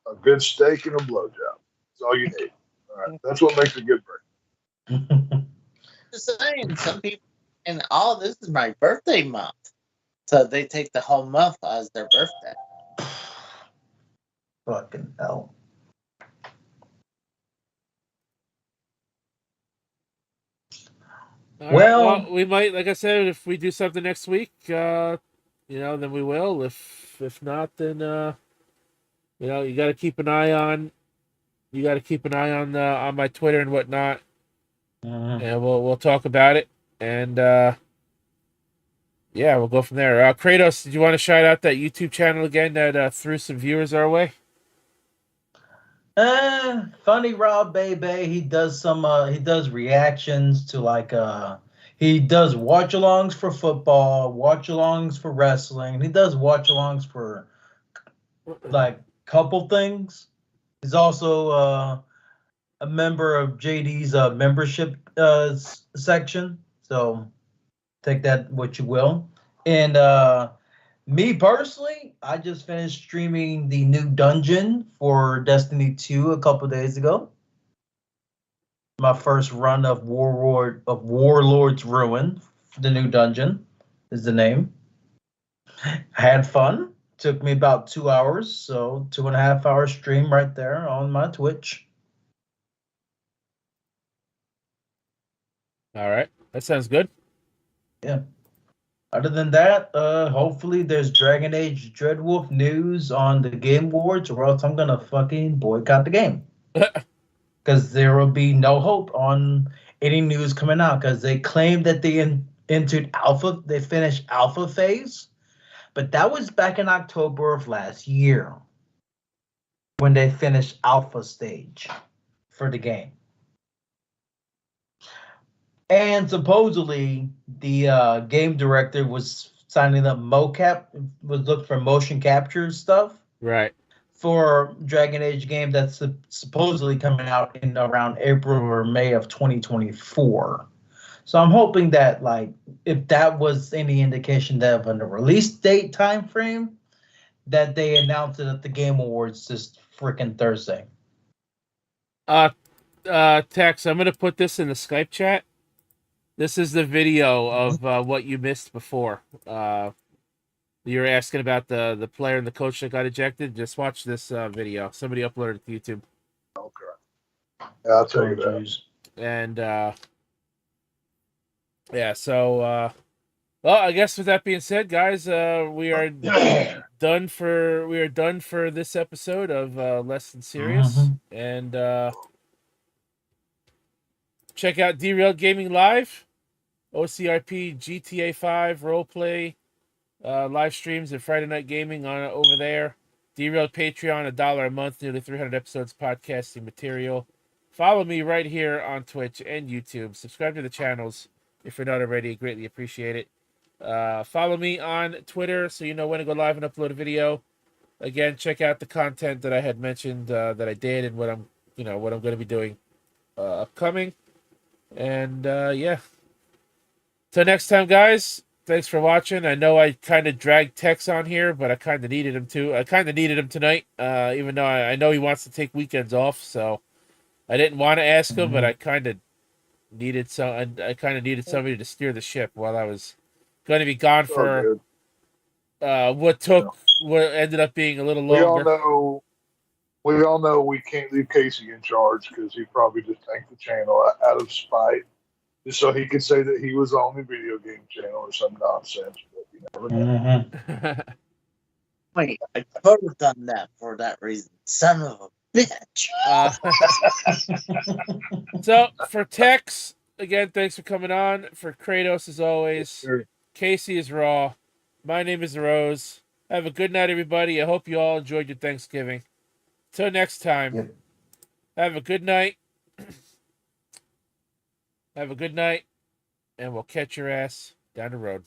a good steak and a blowjob. That's all you need. All right, that's what makes a good birthday. Just saying, some people, and this is my birthday month, so they take the whole month as their birthday. Fucking hell. Well, we might, like I said, if we do something next week, then we will. If not, then you got to keep an eye on. You got to keep an eye on my Twitter and whatnot, and we'll talk about it, and we'll go from there. Kratos, did you want to shout out that YouTube channel again that threw some viewers our way? Funny Rob Bebe, he does he does reactions to he does watch-alongs for football, watch-alongs for wrestling. He does watch-alongs for couple things. He's also a member of JD's membership section. So take that what you will. And me personally, I just finished streaming the new dungeon for Destiny 2 a couple days ago. My first run of Warlord's Ruin. The new dungeon is the name. Had fun. Took me about 2 hours, so 2.5 hour stream right there on my Twitch. All right, that sounds good. Yeah. Other than that, hopefully there's Dragon Age Dreadwolf news on the Game Awards, or else I'm gonna fucking boycott the game. Because there will be no hope on any news coming out, because they claim that into alpha. They finished alpha phase, but that was back in October of last year when they finished alpha stage for the game. And supposedly, the game director was signing up mocap, was looking for motion capture stuff Right. for Dragon Age game that's supposedly coming out in around April or May of 2024. So I'm hoping that, like, if that was any indication that of a release date time frame, that they announced it at the Game Awards this freaking Thursday. Tex, I'm gonna put this in the Skype chat. This is the video of what you missed before. You were asking about the player and the coach that got ejected. Just watch this video. Somebody uploaded it to YouTube. Okay. Yeah, I'll tell you that. And yeah, so well, I guess with that being said, guys, we are done for this episode of Less Than Serious. And check out Derailed Gaming Live, OCRP, GTA 5, roleplay, live streams and Friday Night Gaming on over there. Derailed Patreon, $1 a month, nearly 300 episodes podcasting material. Follow me right here on Twitch and YouTube. Subscribe to the channels if you're not already. Greatly appreciate it. Follow me on Twitter so you know when to go live and upload a video. Again, check out the content that I had mentioned that I did and what I'm going to be doing upcoming. And yeah. Till next time, guys. Thanks for watching. I know I kind of dragged Tex on here, but I kind of needed him too. I kind of needed him tonight, even though I know he wants to take weekends off. So I didn't want to ask him, but I kind of needed somebody to steer the ship while I was going to be gone for what ended up being a little longer. We all know we can't leave Casey in charge because he probably just tanked the channel out of spite, just so he could say that he was on the video game channel or some nonsense. But you never know. Wait, I could have done that for that reason. Son of a bitch. So for Tex, again, thanks for coming on. For Kratos, as always, Sure. Casey is Raw. My name is Rose. Have a good night, everybody. I hope you all enjoyed your Thanksgiving. Till next time, have a good night. Have a good night, and we'll catch your ass down the road.